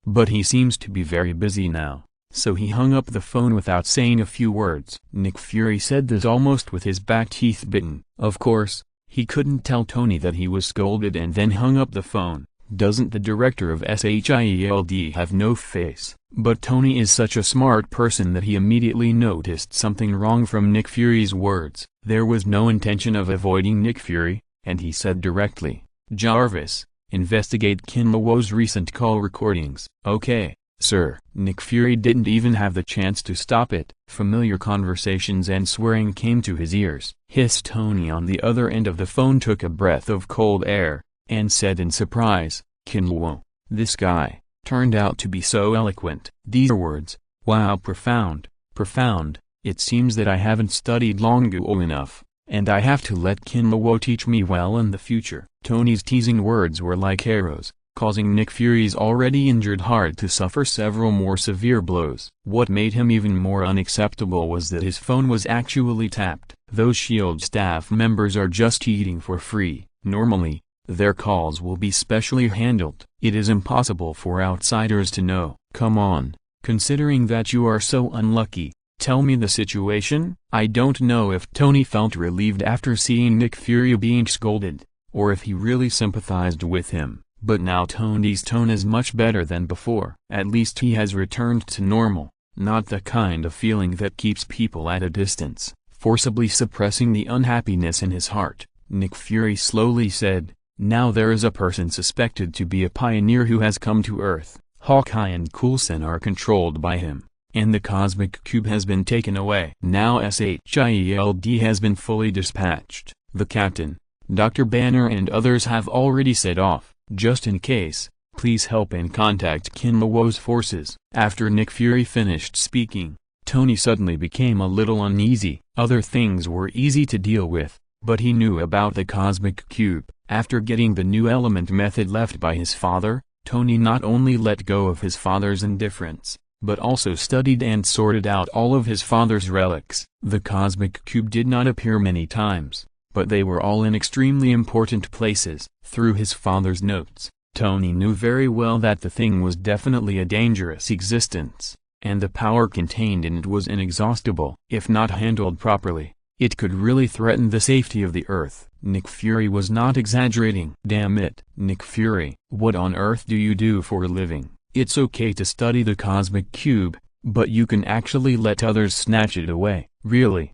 but he seems to be very busy now, so he hung up the phone without saying a few words. Nick Fury said this almost with his back teeth bitten. Of course, he couldn't tell Tony that he was scolded and then hung up the phone. Doesn't the director of SHIELD have no face? But Tony is such a smart person that he immediately noticed something wrong from Nick Fury's words. There was no intention of avoiding Nick Fury, and he said directly, "Jarvis, investigate Kinluo's recent call recordings." "Okay, sir." Nick Fury didn't even have the chance to stop it. Familiar conversations and swearing came to his ears. Tony on the other end of the phone took a breath of cold air, and said in surprise, "Kinluo, this guy turned out to be so eloquent." These words, wow, profound, profound. It seems that I haven't studied Longuo enough, and I have to let Kinluo teach me well in the future. Tony's teasing words were like arrows, causing Nick Fury's already injured heart to suffer several more severe blows. What made him even more unacceptable was that his phone was actually tapped. Those SHIELD staff members are just eating for free. Normally, their calls will be specially handled. It is impossible for outsiders to know. Come on, considering that you are so unlucky, tell me the situation? I don't know if Tony felt relieved after seeing Nick Fury being scolded, or if he really sympathized with him, but now Tony's tone is much better than before. At least he has returned to normal, not the kind of feeling that keeps people at a distance, forcibly suppressing the unhappiness in his heart. Nick Fury slowly said, "Now there is a person suspected to be a pioneer who has come to Earth. Hawkeye and Coulson are controlled by him, and the Cosmic Cube has been taken away. Now SHIELD has been fully dispatched. The Captain, Dr. Banner and others have already set off. Just in case, please help and contact Kinluo's forces." After Nick Fury finished speaking, Tony suddenly became a little uneasy. Other things were easy to deal with, but he knew about the Cosmic Cube. After getting the new element method left by his father, Tony not only let go of his father's indifference, but also studied and sorted out all of his father's relics. The Cosmic Cube did not appear many times, but they were all in extremely important places. Through his father's notes, Tony knew very well that the thing was definitely a dangerous existence, and the power contained in it was inexhaustible. If not handled properly, it could really threaten the safety of the Earth. Nick Fury was not exaggerating. "Damn it, Nick Fury, what on earth do you do for a living? It's okay to study the Cosmic Cube, but you can actually let others snatch it away, really?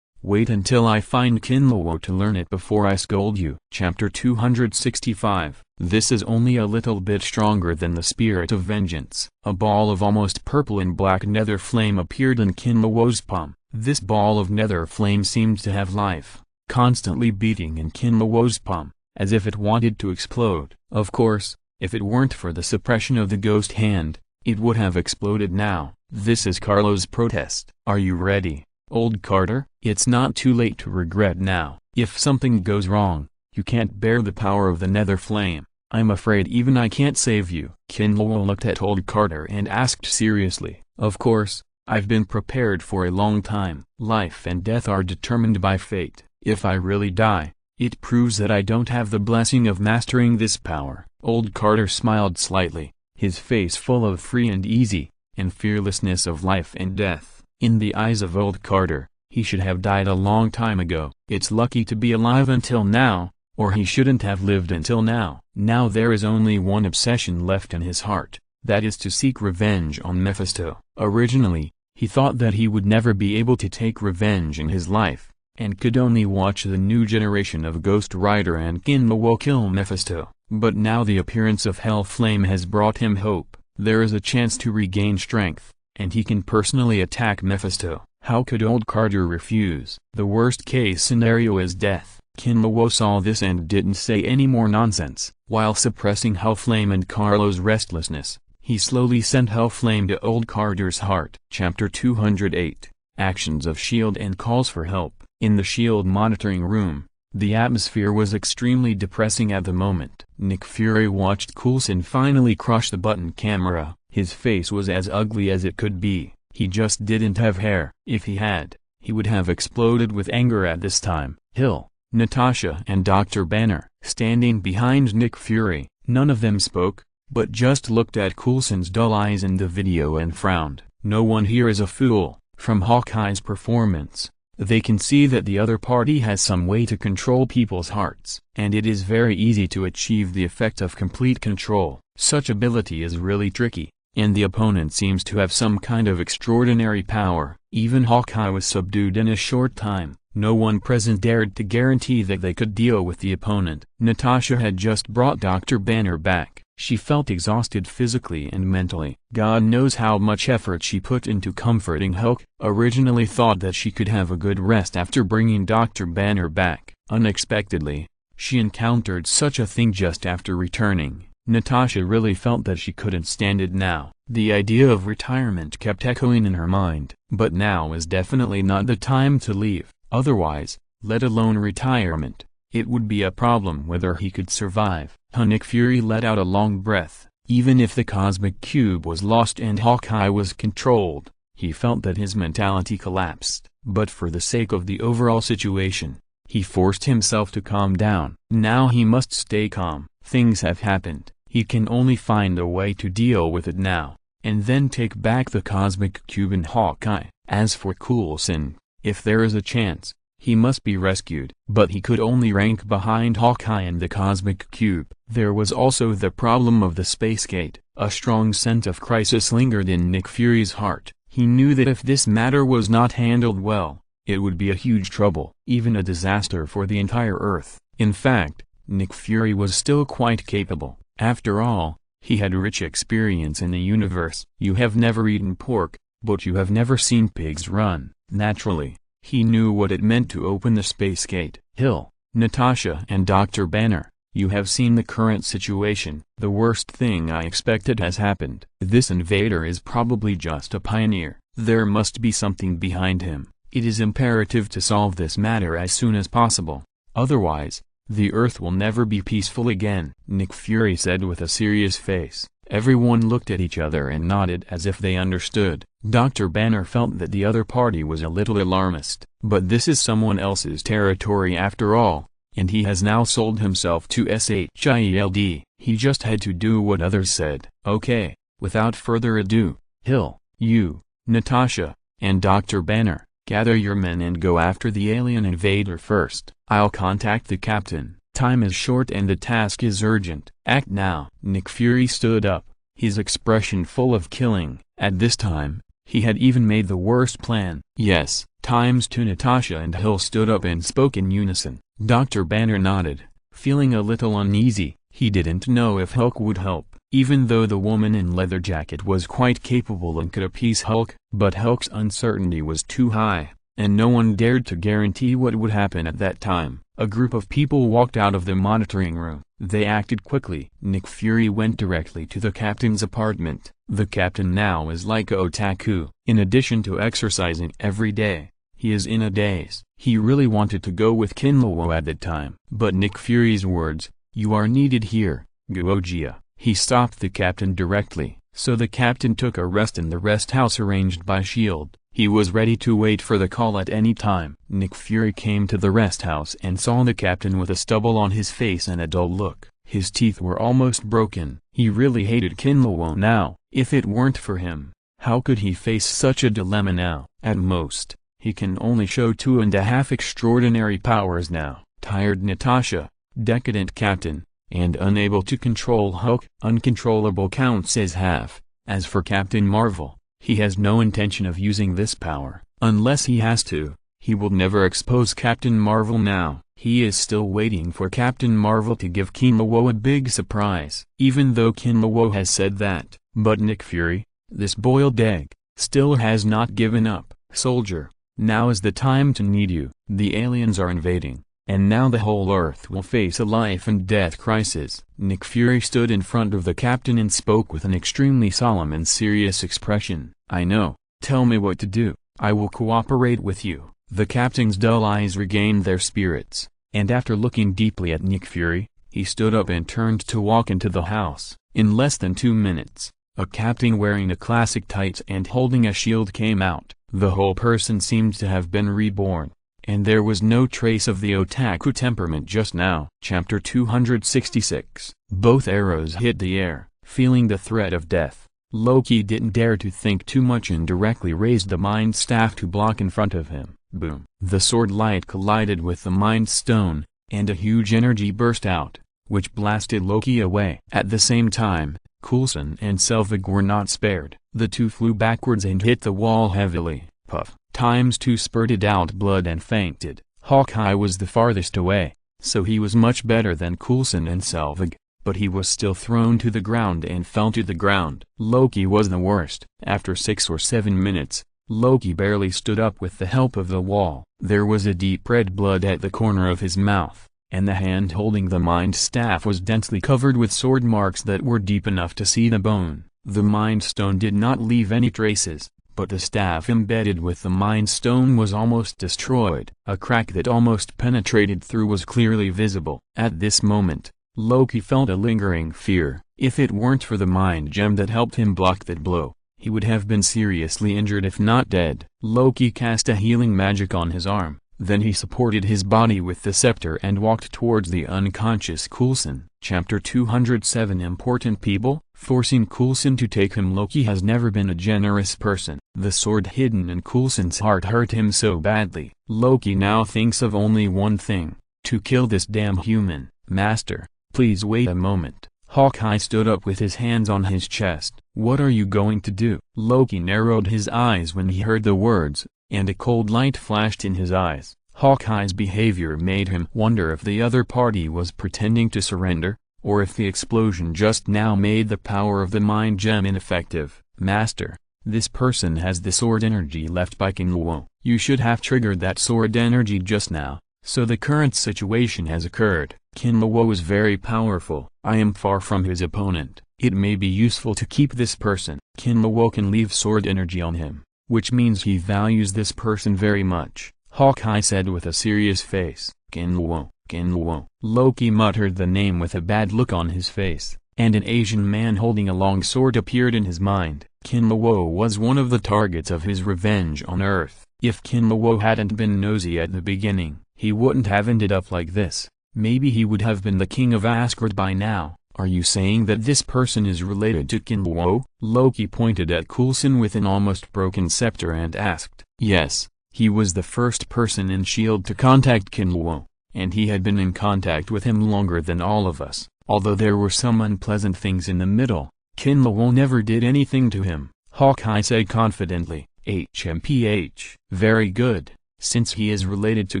Wait until I find Kinluo to learn it before I scold you." Chapter 265. This is only a little bit stronger than the spirit of vengeance. A ball of almost purple and black nether flame appeared in Kinluo's palm. This ball of nether flame seemed to have life, constantly beating in Kinluo's palm, as if it wanted to explode. Of course, if it weren't for the suppression of the ghost hand, it would have exploded now. This is Carlo's protest. "Are you ready, old Carter? It's not too late to regret now. If something goes wrong, you can't bear the power of the nether flame. I'm afraid even I can't save you." Kinluo looked at old Carter and asked seriously, "Of course, I've been prepared for a long time. Life and death are determined by fate. If I really die, it proves that I don't have the blessing of mastering this power." Old Carter smiled slightly, his face full of free and easy, and fearlessness of life and death. In the eyes of old Carter, he should have died a long time ago. It's lucky to be alive until now, or he shouldn't have lived until now. Now there is only one obsession left in his heart, that is to seek revenge on Mephisto. Originally, he thought that he would never be able to take revenge in his life, and could only watch the new generation of Ghost Rider and Kinluo kill Mephisto. But now the appearance of Hell Flame has brought him hope. There is a chance to regain strength, and he can personally attack Mephisto. How could old Carter refuse? The worst case scenario is death. Kinluo saw this and didn't say any more nonsense. While suppressing Hellflame and Carlo's restlessness, he slowly sent Hellflame to old Carter's heart. Chapter 208. Actions of S.H.I.E.L.D. and Calls for Help. In the SHIELD monitoring room, the atmosphere was extremely depressing at the moment. Nick Fury watched Coulson finally crush the button camera. His face was as ugly as it could be. He just didn't have hair. If he had, he would have exploded with anger at this time. Hill, Natasha and Dr. Banner, standing behind Nick Fury, none of them spoke, but just looked at Coulson's dull eyes in the video and frowned. No one here is a fool. From Hawkeye's performance, they can see that the other party has some way to control people's hearts. And it is very easy to achieve the effect of complete control. Such ability is really tricky, and the opponent seems to have some kind of extraordinary power. Even Hawkeye was subdued in a short time. No one present dared to guarantee that they could deal with the opponent. Natasha had just brought Dr. Banner back. She felt exhausted physically and mentally. God knows how much effort she put into comforting Hulk. Originally thought that she could have a good rest after bringing Dr. Banner back. Unexpectedly, she encountered such a thing just after returning. Natasha really felt that she couldn't stand it now. The idea of retirement kept echoing in her mind. But now is definitely not the time to leave. Otherwise, let alone retirement, it would be a problem whether he could survive. Nick Fury let out a long breath. Even if the cosmic cube was lost and Hawkeye was controlled, he felt that his mentality collapsed. But for the sake of the overall situation, he forced himself to calm down. Now he must stay calm. Things have happened. He can only find a way to deal with it now, and then take back the cosmic cube and Hawkeye. As for Coulson, if there is a chance, he must be rescued. But he could only rank behind Hawkeye and the cosmic cube. There was also the problem of the space gate. A strong sense of crisis lingered in Nick Fury's heart. He knew that if this matter was not handled well, it would be a huge trouble, even a disaster for the entire Earth. In fact, Nick Fury was still quite capable. After all, he had rich experience in the universe. You have never eaten pork, but you have never seen pigs run. Naturally, he knew what it meant to open the space gate. Hill, Natasha and Dr. Banner, you have seen the current situation. The worst thing I expected has happened. This invader is probably just a pioneer. There must be something behind him. It is imperative to solve this matter as soon as possible. Otherwise, the Earth will never be peaceful again, Nick Fury said with a serious face. Everyone looked at each other and nodded as if they understood. Dr. Banner felt that the other party was a little alarmist. But this is someone else's territory after all, and he has now sold himself to SHIELD. He just had to do what others said. Okay, without further ado, Hill, you, Natasha, and Dr. Banner, gather your men and go after the alien invader first. I'll contact the captain. Time is short and the task is urgent. Act now. Nick Fury stood up, his expression full of killing. At this time, he had even made the worst plan. Yes, times two. Natasha and Hill stood up and spoke in unison. Dr. Banner nodded, feeling a little uneasy. He didn't know if Hulk would help, even though the woman in leather jacket was quite capable and could appease Hulk. But Hulk's uncertainty was too high, and no one dared to guarantee what would happen at that time. A group of people walked out of the monitoring room. They acted quickly. Nick Fury went directly to the captain's apartment. The captain now is like a otaku. In addition to exercising every day, he is in a daze. He really wanted to go with Kinlawo at that time. But Nick Fury's words, "You are needed here, Guojia." He stopped the captain directly. So the captain took a rest in the rest house arranged by SHIELD. He was ready to wait for the call at any time. Nick Fury came to the rest house and saw the captain with a stubble on his face and a dull look. His teeth were almost broken. He really hated Kinlawo now. If it weren't for him, how could he face such a dilemma now? At most, he can only show 2.5 extraordinary powers now. Tired Natasha, decadent captain, and unable to control Hulk. Uncontrollable counts as half. As for Captain Marvel, he has no intention of using this power. Unless he has to, he will never expose Captain Marvel now. He is still waiting for Captain Marvel to give Kinlawo a big surprise. Even though Kinlawo has said that, but Nick Fury, this boiled egg, still has not given up. Soldier, now is the time to need you. The aliens are invading, and now the whole Earth will face a life and death crisis. Nick Fury stood in front of the captain and spoke with an extremely solemn and serious expression. I know, tell me what to do. I will cooperate with you. The captain's dull eyes regained their spirits, and after looking deeply at Nick Fury, he stood up and turned to walk into the house. In less than 2 minutes, a captain wearing a classic tights and holding a shield came out. The whole person seemed to have been reborn, and there was no trace of the otaku temperament just now. Chapter 266. Both arrows hit the air. Feeling the threat of death, Loki didn't dare to think too much and directly raised the Mind Staff to block in front of him. Boom! The sword light collided with the Mind Stone, and a huge energy burst out, which blasted Loki away. At the same time, Coulson and Selvig were not spared. The two flew backwards and hit the wall heavily. Puff! Times two spurted out blood and fainted. Hawkeye was the farthest away, so he was much better than Coulson and Selvig, but he was still thrown to the ground and fell to the ground. Loki was the worst. After 6 or 7 minutes, Loki barely stood up with the help of the wall. There was a deep red blood at the corner of his mouth, and the hand holding the Mind Staff was densely covered with sword marks that were deep enough to see the bone. The Mind Stone did not leave any traces, but the staff embedded with the Mind Stone was almost destroyed. A crack that almost penetrated through was clearly visible. At this moment, Loki felt a lingering fear. If it weren't for the Mind Gem that helped him block that blow, he would have been seriously injured if not dead. Loki cast a healing magic on his arm, then he supported his body with the scepter and walked towards the unconscious Coulson. Chapter 207. Important people. Forcing Coulson to take him. Loki has never been a generous person. The sword hidden in Coulson's heart hurt him so badly. Loki now thinks of only one thing: to kill this damn human. Master, please wait a moment. Hawkeye stood up with his hands on his chest. What are you going to do? Loki narrowed his eyes when he heard the words, and a cold light flashed in his eyes. Hawkeye's behavior made him wonder if the other party was pretending to surrender, or if the explosion just now made the power of the Mind Gem ineffective. Master, this person has the sword energy left by Kinluo. You should have triggered that sword energy just now, so the current situation has occurred. Kinluo is very powerful. I am far from his opponent. It may be useful to keep this person. Kinluo can leave sword energy on him, which means he values this person very much, Hawkeye said with a serious face. Kinluo, Kinluo. Loki muttered the name with a bad look on his face, and an Asian man holding a long sword appeared in his mind. Kinluo was one of the targets of his revenge on Earth. If Kinluo hadn't been nosy at the beginning, he wouldn't have ended up like this. Maybe he would have been the king of Asgard by now. Are you saying that this person is related to Kinluo? Loki pointed at Coulson with an almost broken scepter and asked. Yes, he was the first person in S.H.I.E.L.D. to contact Kinluo, and he had been in contact with him longer than all of us. Although there were some unpleasant things in the middle, Kinluo never did anything to him, Hawkeye said confidently. HMPH. Very good. Since he is related to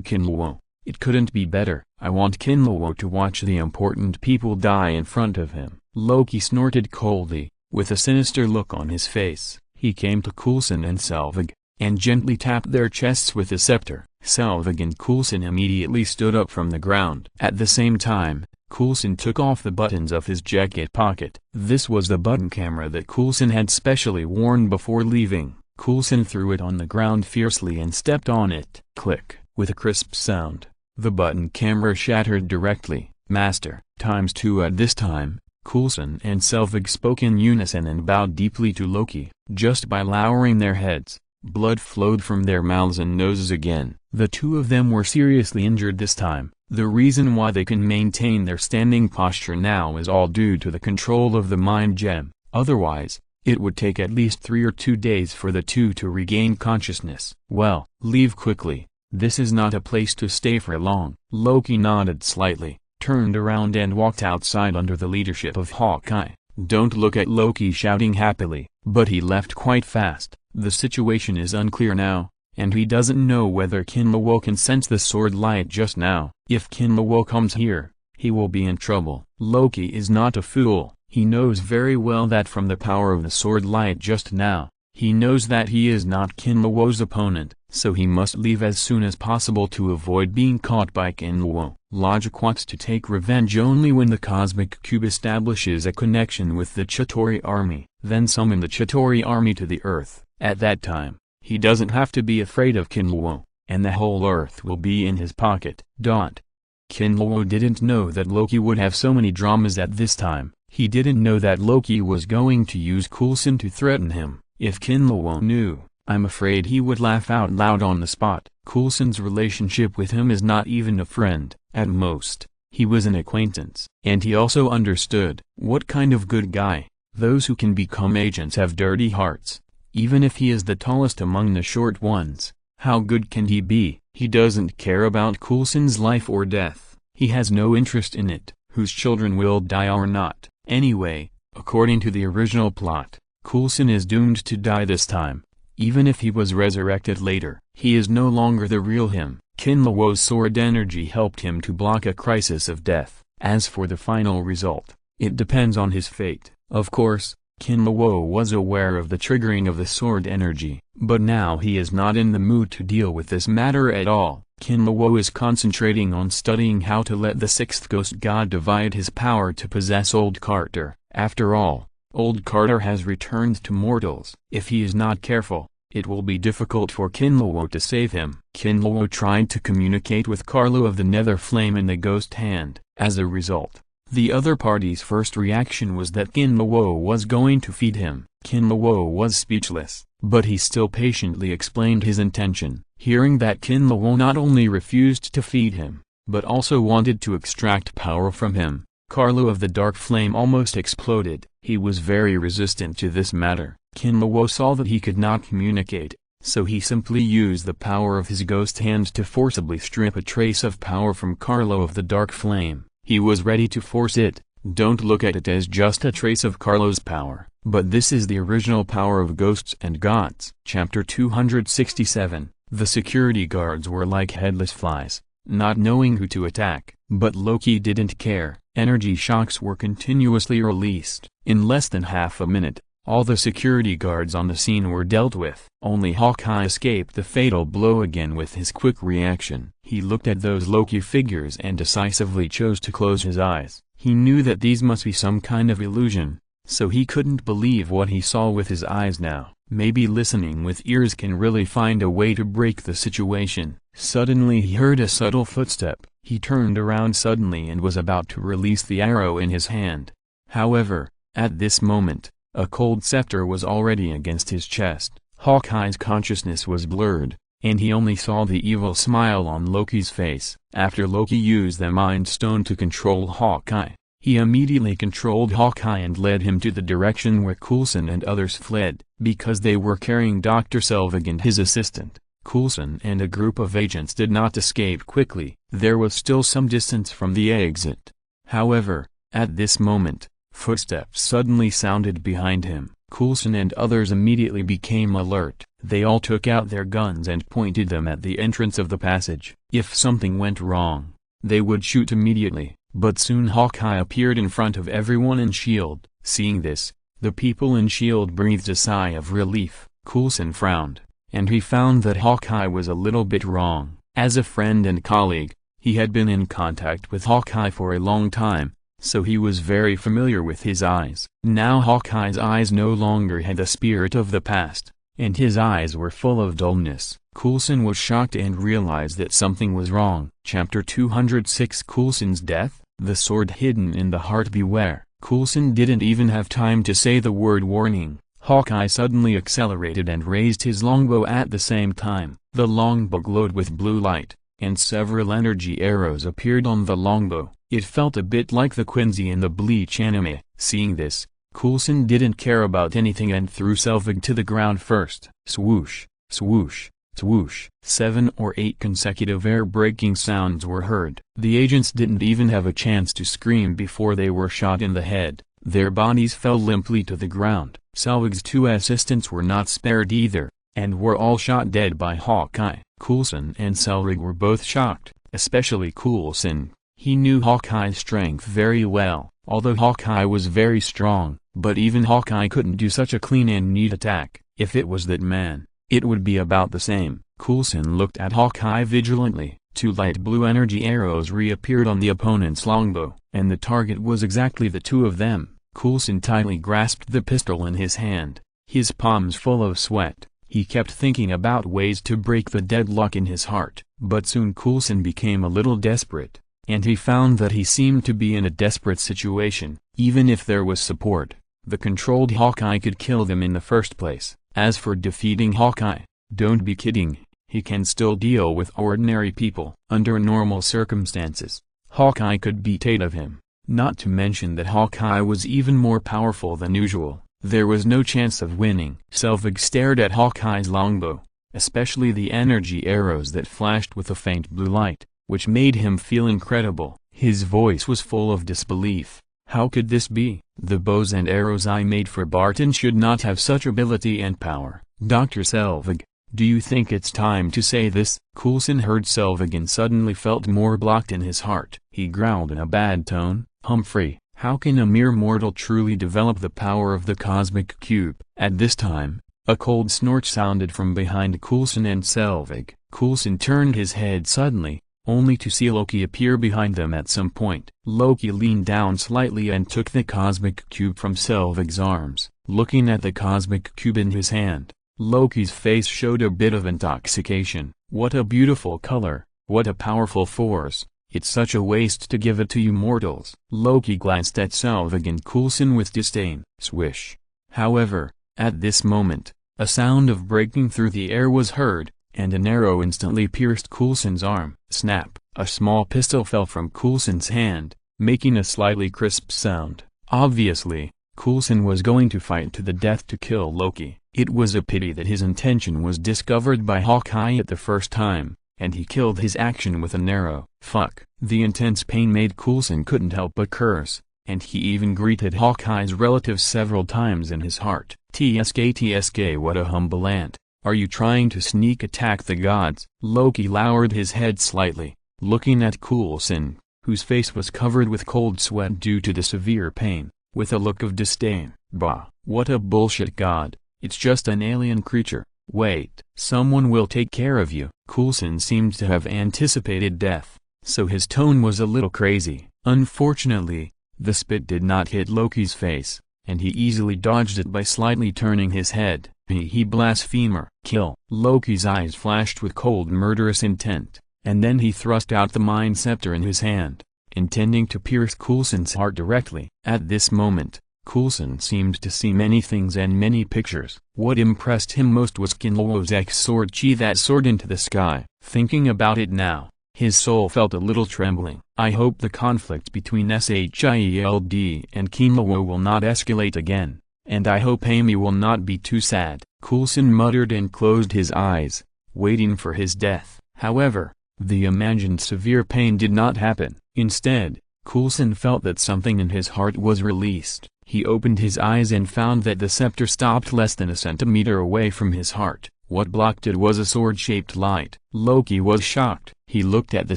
Kinluo, it couldn't be better. I want Kinluo to watch the important people die in front of him. Loki snorted coldly, with a sinister look on his face. He came to Coulson and Selvig, and gently tapped their chests with his scepter. Selvig and Coulson immediately stood up from the ground. At the same time, Coulson took off the buttons of his jacket pocket. This was the button camera that Coulson had specially worn before leaving. Coulson threw it on the ground fiercely and stepped on it. Click. With a crisp sound, the button camera shattered directly. Master, ×2. At this time, Coulson and Selvig spoke in unison and bowed deeply to Loki. Just by lowering their heads, blood flowed from their mouths and noses again. The two of them were seriously injured this time. The reason why they can maintain their standing posture now is all due to the control of the Mind Gem. Otherwise, it would take at least 3 or 2 days for the two to regain consciousness. Well, leave quickly. This is not a place to stay for long. Loki nodded slightly, turned around and walked outside under the leadership of Hawkeye. Don't look at Loki shouting happily, but he left quite fast. The situation is unclear now, and he doesn't know whether Kinluo can sense the sword light just now. If Kinluo comes here, he will be in trouble. Loki is not a fool. He knows very well that from the power of the sword light just now, he knows that he is not Kinluo's opponent, so he must leave as soon as possible to avoid being caught by Kinluo. Logic wants to take revenge only when the Cosmic Cube establishes a connection with the Chitauri army, then summon the Chitauri army to the Earth. At that time, he doesn't have to be afraid of Kinluo. and the whole earth will be in his pocket. Kinluo didn't know that Loki would have so many dramas at this time. He didn't know that Loki was going to use Coulson to threaten him. If Kinluo knew, I'm afraid he would laugh out loud on the spot. Coulson's relationship with him is not even a friend. At most, he was an acquaintance. And he also understood. What kind of good guy? Those who can become agents have dirty hearts. Even if he is the tallest among the short ones, how good can he be? He doesn't care about Coulson's life or death. He has no interest in it, whose children will die or not. Anyway, according to the original plot, Coulson is doomed to die this time. Even if he was resurrected later, he is no longer the real him. Kinluo's sword energy helped him to block a crisis of death. As for the final result, it depends on his fate. Of course, Kinluo was aware of the triggering of the sword energy, but now he is not in the mood to deal with this matter at all. Kinluo is concentrating on studying how to let the sixth ghost god divide his power to possess Old Carter. After all, Old Carter has returned to mortals. If he is not careful, it will be difficult for Kinluo to save him. Kinluo tried to communicate with Carlo of the Nether Flame in the ghost hand. As a result, the other party's first reaction was that Kinluo was going to feed him. Kinluo was speechless, but he still patiently explained his intention. Hearing that Kinluo not only refused to feed him, but also wanted to extract power from him, Carlo of the Dark Flame almost exploded. He was very resistant to this matter. Kinluo saw that he could not communicate, so he simply used the power of his ghost hand to forcibly strip a trace of power from Carlo of the Dark Flame. He was ready to force it. Don't look at it as just a trace of Carlo's power, but this is the original power of ghosts and gods. Chapter 267. The security guards were like headless flies, not knowing who to attack. But Loki didn't care. Energy shocks were continuously released. In less than half a minute, all the security guards on the scene were dealt with. Only Hawkeye escaped the fatal blow again with his quick reaction. He looked at those Loki figures and decisively chose to close his eyes. He knew that these must be some kind of illusion, so he couldn't believe what he saw with his eyes now. Maybe listening with ears can really find a way to break the situation. Suddenly he heard a subtle footstep. He turned around suddenly and was about to release the arrow in his hand. However, at this moment, a cold scepter was already against his chest. Hawkeye's consciousness was blurred, and he only saw the evil smile on Loki's face. After Loki used the Mind Stone to control Hawkeye, he immediately controlled Hawkeye and led him to the direction where Coulson and others fled. Because they were carrying Dr. Selvig and his assistant, Coulson and a group of agents did not escape quickly. There was still some distance from the exit. However, at this moment, footsteps suddenly sounded behind him. Coulson and others immediately became alert. They all took out their guns and pointed them at the entrance of the passage. If something went wrong, they would shoot immediately. But soon Hawkeye appeared in front of everyone in S.H.I.E.L.D. Seeing this, the people in S.H.I.E.L.D. breathed a sigh of relief. Coulson frowned, and he found that Hawkeye was a little bit wrong. As a friend and colleague, he had been in contact with Hawkeye for a long time, so he was very familiar with his eyes. Now Hawkeye's eyes no longer had the spirit of the past, and his eyes were full of dullness. Coulson was shocked and realized that something was wrong. Chapter 206. Coulson's death. The sword hidden in the heart. Beware. Coulson didn't even have time to say the word warning. Hawkeye suddenly accelerated and raised his longbow at the same time. The longbow glowed with blue light, and several energy arrows appeared on the longbow. It felt a bit like the Quincy in the Bleach anime. Seeing this, Coulson didn't care about anything and threw Selvig to the ground first. Swoosh, swoosh, swoosh. 7 or 8 consecutive air-breaking sounds were heard. The agents didn't even have a chance to scream before they were shot in the head. Their bodies fell limply to the ground. Selvig's 2 assistants were not spared either, and were all shot dead by Hawkeye. Coulson and Selvig were both shocked, especially Coulson. He knew Hawkeye's strength very well, although Hawkeye was very strong, but even Hawkeye couldn't do such a clean and neat attack. If it was that man, it would be about the same. Coulson looked at Hawkeye vigilantly. 2 light blue energy arrows reappeared on the opponent's longbow, and the target was exactly the 2 of them. Coulson tightly grasped the pistol in his hand, his palms full of sweat. He kept thinking about ways to break the deadlock in his heart. But soon Coulson became a little desperate, and he found that he seemed to be in a desperate situation. Even if there was support, the controlled Hawkeye could kill them in the first place. As for defeating Hawkeye, don't be kidding, he can still deal with ordinary people. Under normal circumstances, Hawkeye could beat 8 of him. Not to mention that Hawkeye was even more powerful than usual. There was no chance of winning. Selvig stared at Hawkeye's longbow, especially the energy arrows that flashed with a faint blue light, which made him feel incredible. His voice was full of disbelief. How could this be? The bows and arrows I made for Barton should not have such ability and power. Dr. Selvig, do you think it's time to say this? Coulson heard Selvig and suddenly felt more blocked in his heart. He growled in a bad tone, Humphrey, how can a mere mortal truly develop the power of the cosmic cube? At this time, a cold snort sounded from behind Coulson and Selvig. Coulson turned his head suddenly, only to see Loki appear behind them at some point. Loki leaned down slightly and took the cosmic cube from Selvig's arms. Looking at the cosmic cube in his hand, Loki's face showed a bit of intoxication. What a beautiful color, what a powerful force, it's such a waste to give it to you mortals. Loki glanced at Selvig and Coulson with disdain. Swish. However, at this moment, a sound of breaking through the air was heard, and an arrow instantly pierced Coulson's arm. Snap! A small pistol fell from Coulson's hand, making a slightly crisp sound. Obviously, Coulson was going to fight to the death to kill Loki. It was a pity that his intention was discovered by Hawkeye at the first time, and he killed his action with an arrow. Fuck. The intense pain made Coulson couldn't help but curse, and he even greeted Hawkeye's relatives several times in his heart. TSK, what a humble ant. Are you trying to sneak attack the gods? Loki lowered his head slightly, looking at Coulson, whose face was covered with cold sweat due to the severe pain, with a look of disdain. Bah, what a bullshit god, it's just an alien creature. Wait, someone will take care of you. Coulson seemed to have anticipated death, so his tone was a little crazy. Unfortunately, the spit did not hit Loki's face, and he easily dodged it by slightly turning his head. He blasphemer. Kill. Loki's eyes flashed with cold murderous intent, and then he thrust out the mind scepter in his hand, intending to pierce Coulson's heart directly. At this moment, Coulson seemed to see many things and many pictures. What impressed him most was Kinlowo's X-sword chi that soared into the sky. Thinking about it now, his soul felt a little trembling. I hope the conflict between SHIELD and Kinlowo will not escalate again, and I hope Amy will not be too sad. Coulson muttered and closed his eyes, waiting for his death. However, the imagined severe pain did not happen. Instead, Coulson felt that something in his heart was released. He opened his eyes and found that the scepter stopped less than a centimeter away from his heart. What blocked it was a sword-shaped light. Loki was shocked. He looked at the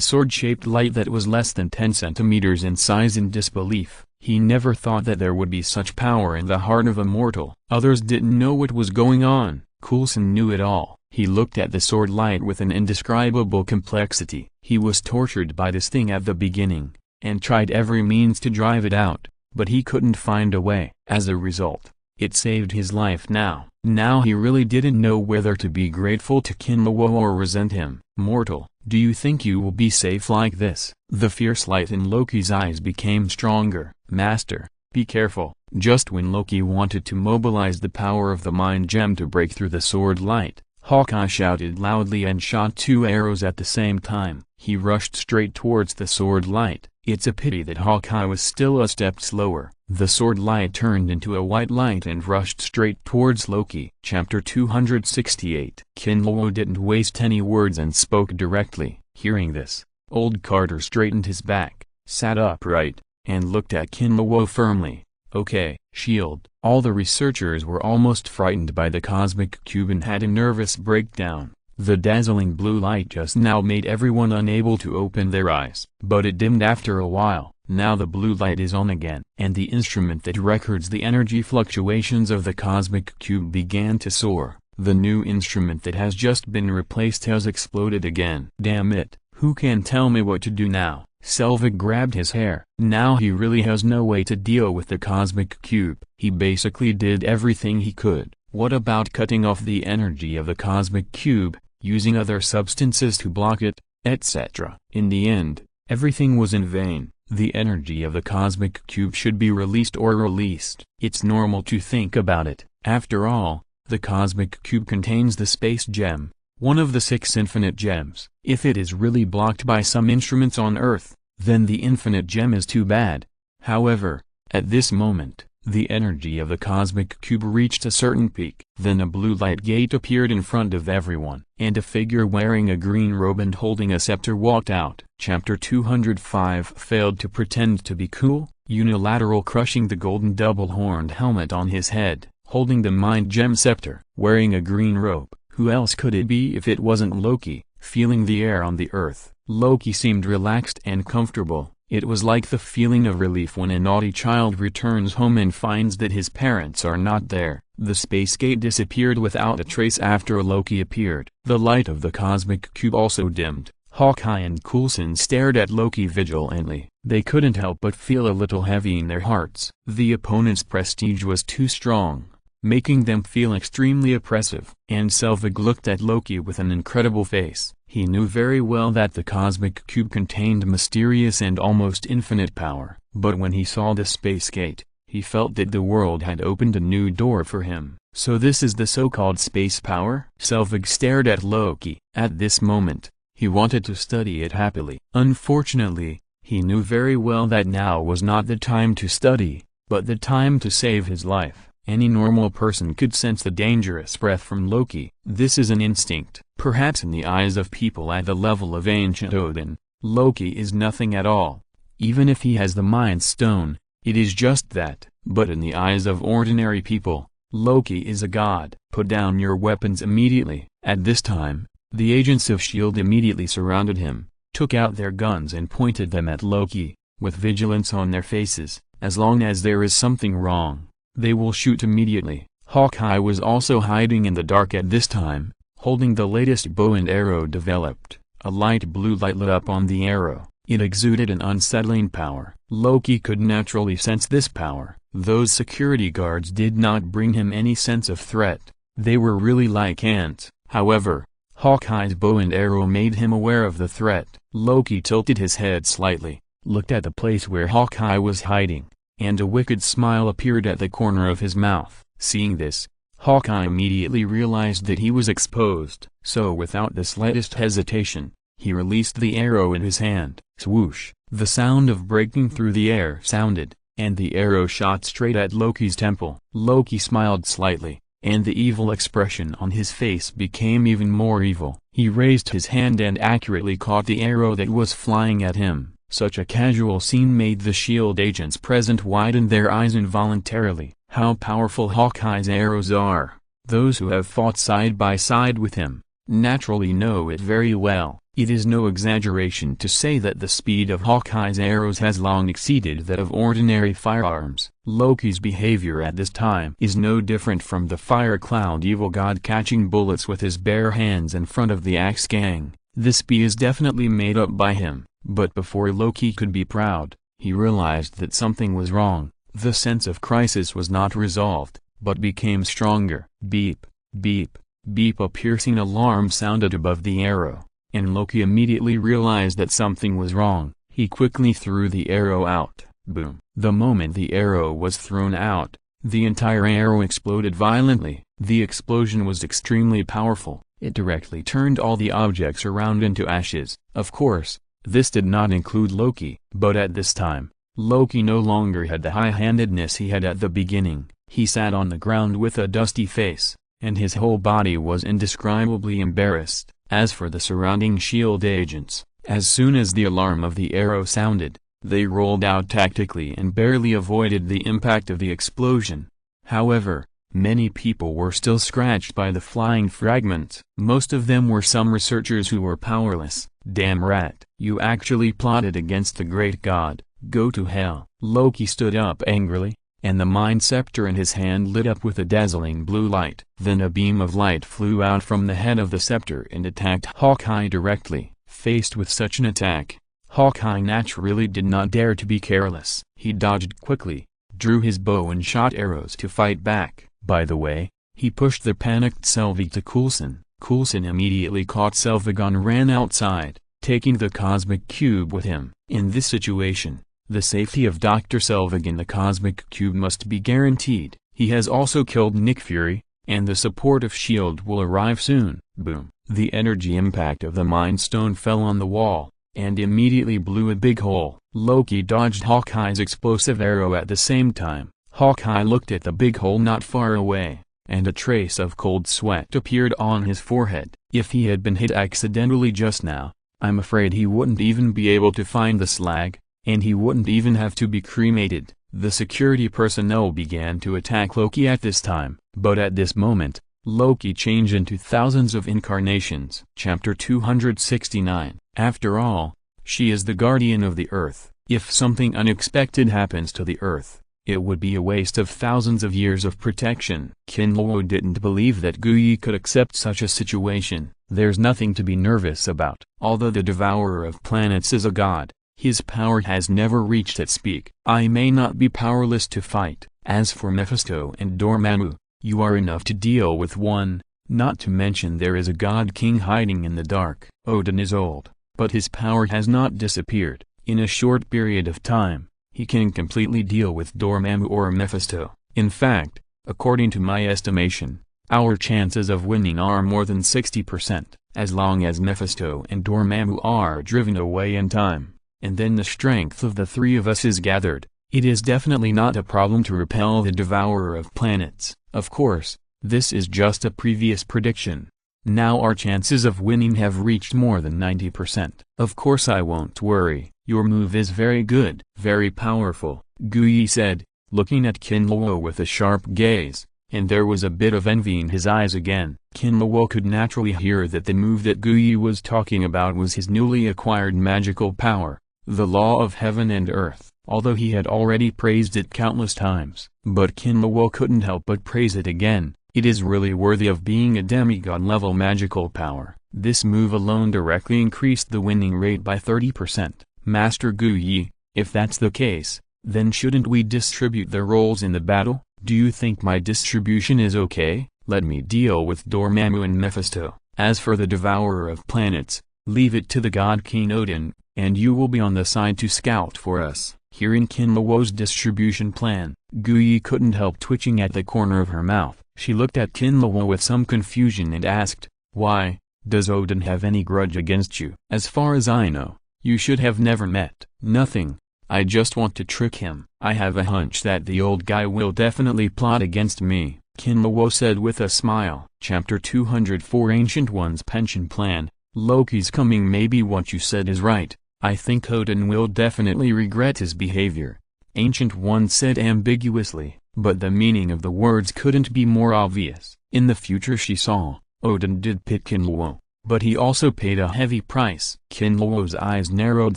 sword-shaped light that was less than 10 centimeters in size in disbelief. He never thought that there would be such power in the heart of a mortal. Others didn't know what was going on. Coulson knew it all. He looked at the sword light with an indescribable complexity. He was tortured by this thing at the beginning, and tried every means to drive it out, but he couldn't find a way. As a result, it saved his life now. Now he really didn't know whether to be grateful to Kinlowo or resent him. Mortal, do you think you will be safe like this? The fierce light in Loki's eyes became stronger. Master, be careful. Just when Loki wanted to mobilize the power of the mind gem to break through the sword light, Hawkeye shouted loudly and shot 2 arrows at the same time. He rushed straight towards the sword light. It's a pity that Hawkeye was still a step slower. The sword light turned into a white light and rushed straight towards Loki. Chapter 268. Kinlowo didn't waste any words and spoke directly. Hearing this, old Carter straightened his back, sat upright, and looked at Kinlowo firmly. Okay, shield. All the researchers were almost frightened by the cosmic cube and had a nervous breakdown. The dazzling blue light just now made everyone unable to open their eyes. But it dimmed after a while. Now the blue light is on again, and the instrument that records the energy fluctuations of the cosmic cube began to soar. The new instrument that has just been replaced has exploded again. Damn it, who can tell me what to do now? Selvig grabbed his hair. Now he really has no way to deal with the cosmic cube. He basically did everything he could, What about cutting off the energy of the cosmic cube, using other substances to block it, etc.? In the end, everything was in vain. The energy of the cosmic cube should be released or released. It's normal to think about it. After all, the cosmic cube contains the space gem, one of the 6 infinite gems. If it is really blocked by some instruments on Earth, then the infinite gem is too bad. However, at this moment, the energy of the cosmic cube reached a certain peak. Then a blue light gate appeared in front of everyone, and a figure wearing a green robe and holding a scepter walked out. Chapter 205 failed to pretend to be cool, unilateral crushing the golden double-horned helmet on his head, holding the mind gem scepter, wearing a green robe. Who else could it be if it wasn't Loki? Feeling the air on the earth, Loki seemed relaxed and comfortable. It was like the feeling of relief when a naughty child returns home and finds that his parents are not there. The space gate disappeared without a trace after Loki appeared. The light of the cosmic cube also dimmed. Hawkeye and Coulson stared at Loki vigilantly. They couldn't help but feel a little heavy in their hearts. The opponent's prestige was too strong, making them feel extremely oppressive. And Selvig looked at Loki with an incredible face. He knew very well that the cosmic cube contained mysterious and almost infinite power. But when he saw the space gate, he felt that the world had opened a new door for him. So this is the so-called space power? Selvig stared at Loki. At this moment, he wanted to study it happily. Unfortunately, he knew very well that now was not the time to study, but the time to save his life. Any normal person could sense the dangerous breath from Loki. This is an instinct. Perhaps in the eyes of people at the level of ancient Odin, Loki is nothing at all. Even if he has the Mind Stone, it is just that. But in the eyes of ordinary people, Loki is a god. Put down your weapons immediately. At this time, the agents of S.H.I.E.L.D. immediately surrounded him, took out their guns and pointed them at Loki, with vigilance on their faces. As long as there is something wrong, they will shoot immediately. Hawkeye was also hiding in the dark at this time, holding the latest bow and arrow developed. A light blue light lit up on the arrow. It exuded an unsettling power. Loki could naturally sense this power. Those security guards did not bring him any sense of threat. They were really like ants. However, Hawkeye's bow and arrow made him aware of the threat. Loki tilted his head slightly, looked at the place where Hawkeye was hiding, and a wicked smile appeared at the corner of his mouth. Seeing this, Hawkeye immediately realized that he was exposed. So without the slightest hesitation, he released the arrow in his hand. Swoosh! The sound of breaking through the air sounded, and the arrow shot straight at Loki's temple. Loki smiled slightly, and the evil expression on his face became even more evil. He raised his hand and accurately caught the arrow that was flying at him. Such a casual scene made the S.H.I.E.L.D. agents present widen their eyes involuntarily. How powerful Hawkeye's arrows are! Those who have fought side by side with him naturally know it very well. It is no exaggeration to say that the speed of Hawkeye's arrows has long exceeded that of ordinary firearms. Loki's behavior at this time is no different from the fire cloud evil god catching bullets with his bare hands in front of the axe gang. This speed is definitely made up by him. But before Loki could be proud, he realized that something was wrong. The sense of crisis was not resolved, but became stronger. Beep, beep, beep. A piercing alarm sounded above the arrow, and Loki immediately realized that something was wrong. He quickly threw the arrow out. Boom! The moment the arrow was thrown out, the entire arrow exploded violently. The explosion was extremely powerful. It directly turned all the objects around into ashes. Of course, this did not include Loki. But at this time, Loki no longer had the high-handedness he had at the beginning. He sat on the ground with a dusty face, and his whole body was indescribably embarrassed. As for the surrounding S.H.I.E.L.D. agents, as soon as the alarm of the arrow sounded, they rolled out tactically and barely avoided the impact of the explosion. However, many people were still scratched by the flying fragments. Most of them were some researchers who were powerless. Damn rat! You actually plotted against the great god. Go to hell! Loki stood up angrily, and the mind scepter in his hand lit up with a dazzling blue light. Then a beam of light flew out from the head of the scepter and attacked Hawkeye directly. Faced with such an attack, Hawkeye naturally did not dare to be careless. He dodged quickly, drew his bow and shot arrows to fight back. By the way, He pushed the panicked Selvig to Coulson. Coulson immediately caught Selvig and ran outside, taking the cosmic cube with him. In this situation, the safety of Dr. Selvig in the cosmic cube must be guaranteed. He has also killed Nick Fury, and the support of S.H.I.E.L.D. will arrive soon. Boom. The energy impact of the Mind Stone fell on the wall, and immediately blew a big hole. Loki dodged Hawkeye's explosive arrow at the same time. Hawkeye looked at the big hole not far away, and a trace of cold sweat appeared on his forehead. If he had been hit accidentally just now, I'm afraid he wouldn't even be able to find the slag, and he wouldn't even have to be cremated. The security personnel began to attack Loki at this time, but at this moment, Loki changed into thousands of incarnations. Chapter 269. After all, she is the guardian of the Earth. If something unexpected happens to the Earth, it would be a waste of thousands of years of protection. Kinluo didn't believe that Guyi could accept such a situation. There's nothing to be nervous about. Although the Devourer of Planets is a god, his power has never reached its peak. I may not be powerless to fight. As for Mephisto and Dormammu, you are enough to deal with one, not to mention there is a God King hiding in the dark. Odin is old, but his power has not disappeared. In a short period of time, he can completely deal with Dormammu or Mephisto. In fact, according to my estimation, our chances of winning are more than 60%, as long as Mephisto and Dormammu are driven away in time, and then the strength of the three of us is gathered. It is definitely not a problem to repel the Devourer of Planets. Of course, this is just a previous prediction. Now our chances of winning have reached more than 90%. Of course I won't worry. Your move is very good, very powerful, Guyi said, looking at Kinluo with a sharp gaze, and there was a bit of envy in his eyes again. Kinluo could naturally hear that the move that Guyi was talking about was his newly acquired magical power, the law of heaven and earth, although he had already praised it countless times. But Kinluo couldn't help but praise it again. It is really worthy of being a demigod-level magical power. This move alone directly increased the winning rate by 30%. Master Guyi, if that's the case, then shouldn't we distribute the roles in the battle? Do you think my distribution is okay? Let me deal with Dormammu and Mephisto. As for the Devourer of Planets, leave it to the God King Odin, and you will be on the side to scout for us. Hearing Kinluo's distribution plan, Guyi couldn't help twitching at the corner of her mouth. She looked at Kinluo with some confusion and asked, "Why, does Odin have any grudge against you?" "As far as I know, you should have never met." "Nothing, I just want to trick him." "I have a hunch that the old guy will definitely plot against me," Kinluo said with a smile. Chapter 204. Ancient One's Pension Plan. Loki's coming. Maybe what you said is right. I think Odin will definitely regret his behavior, Ancient One said ambiguously, but the meaning of the words couldn't be more obvious. In the future she saw, Odin did pit Kinluo, but he also paid a heavy price. Kinluo's eyes narrowed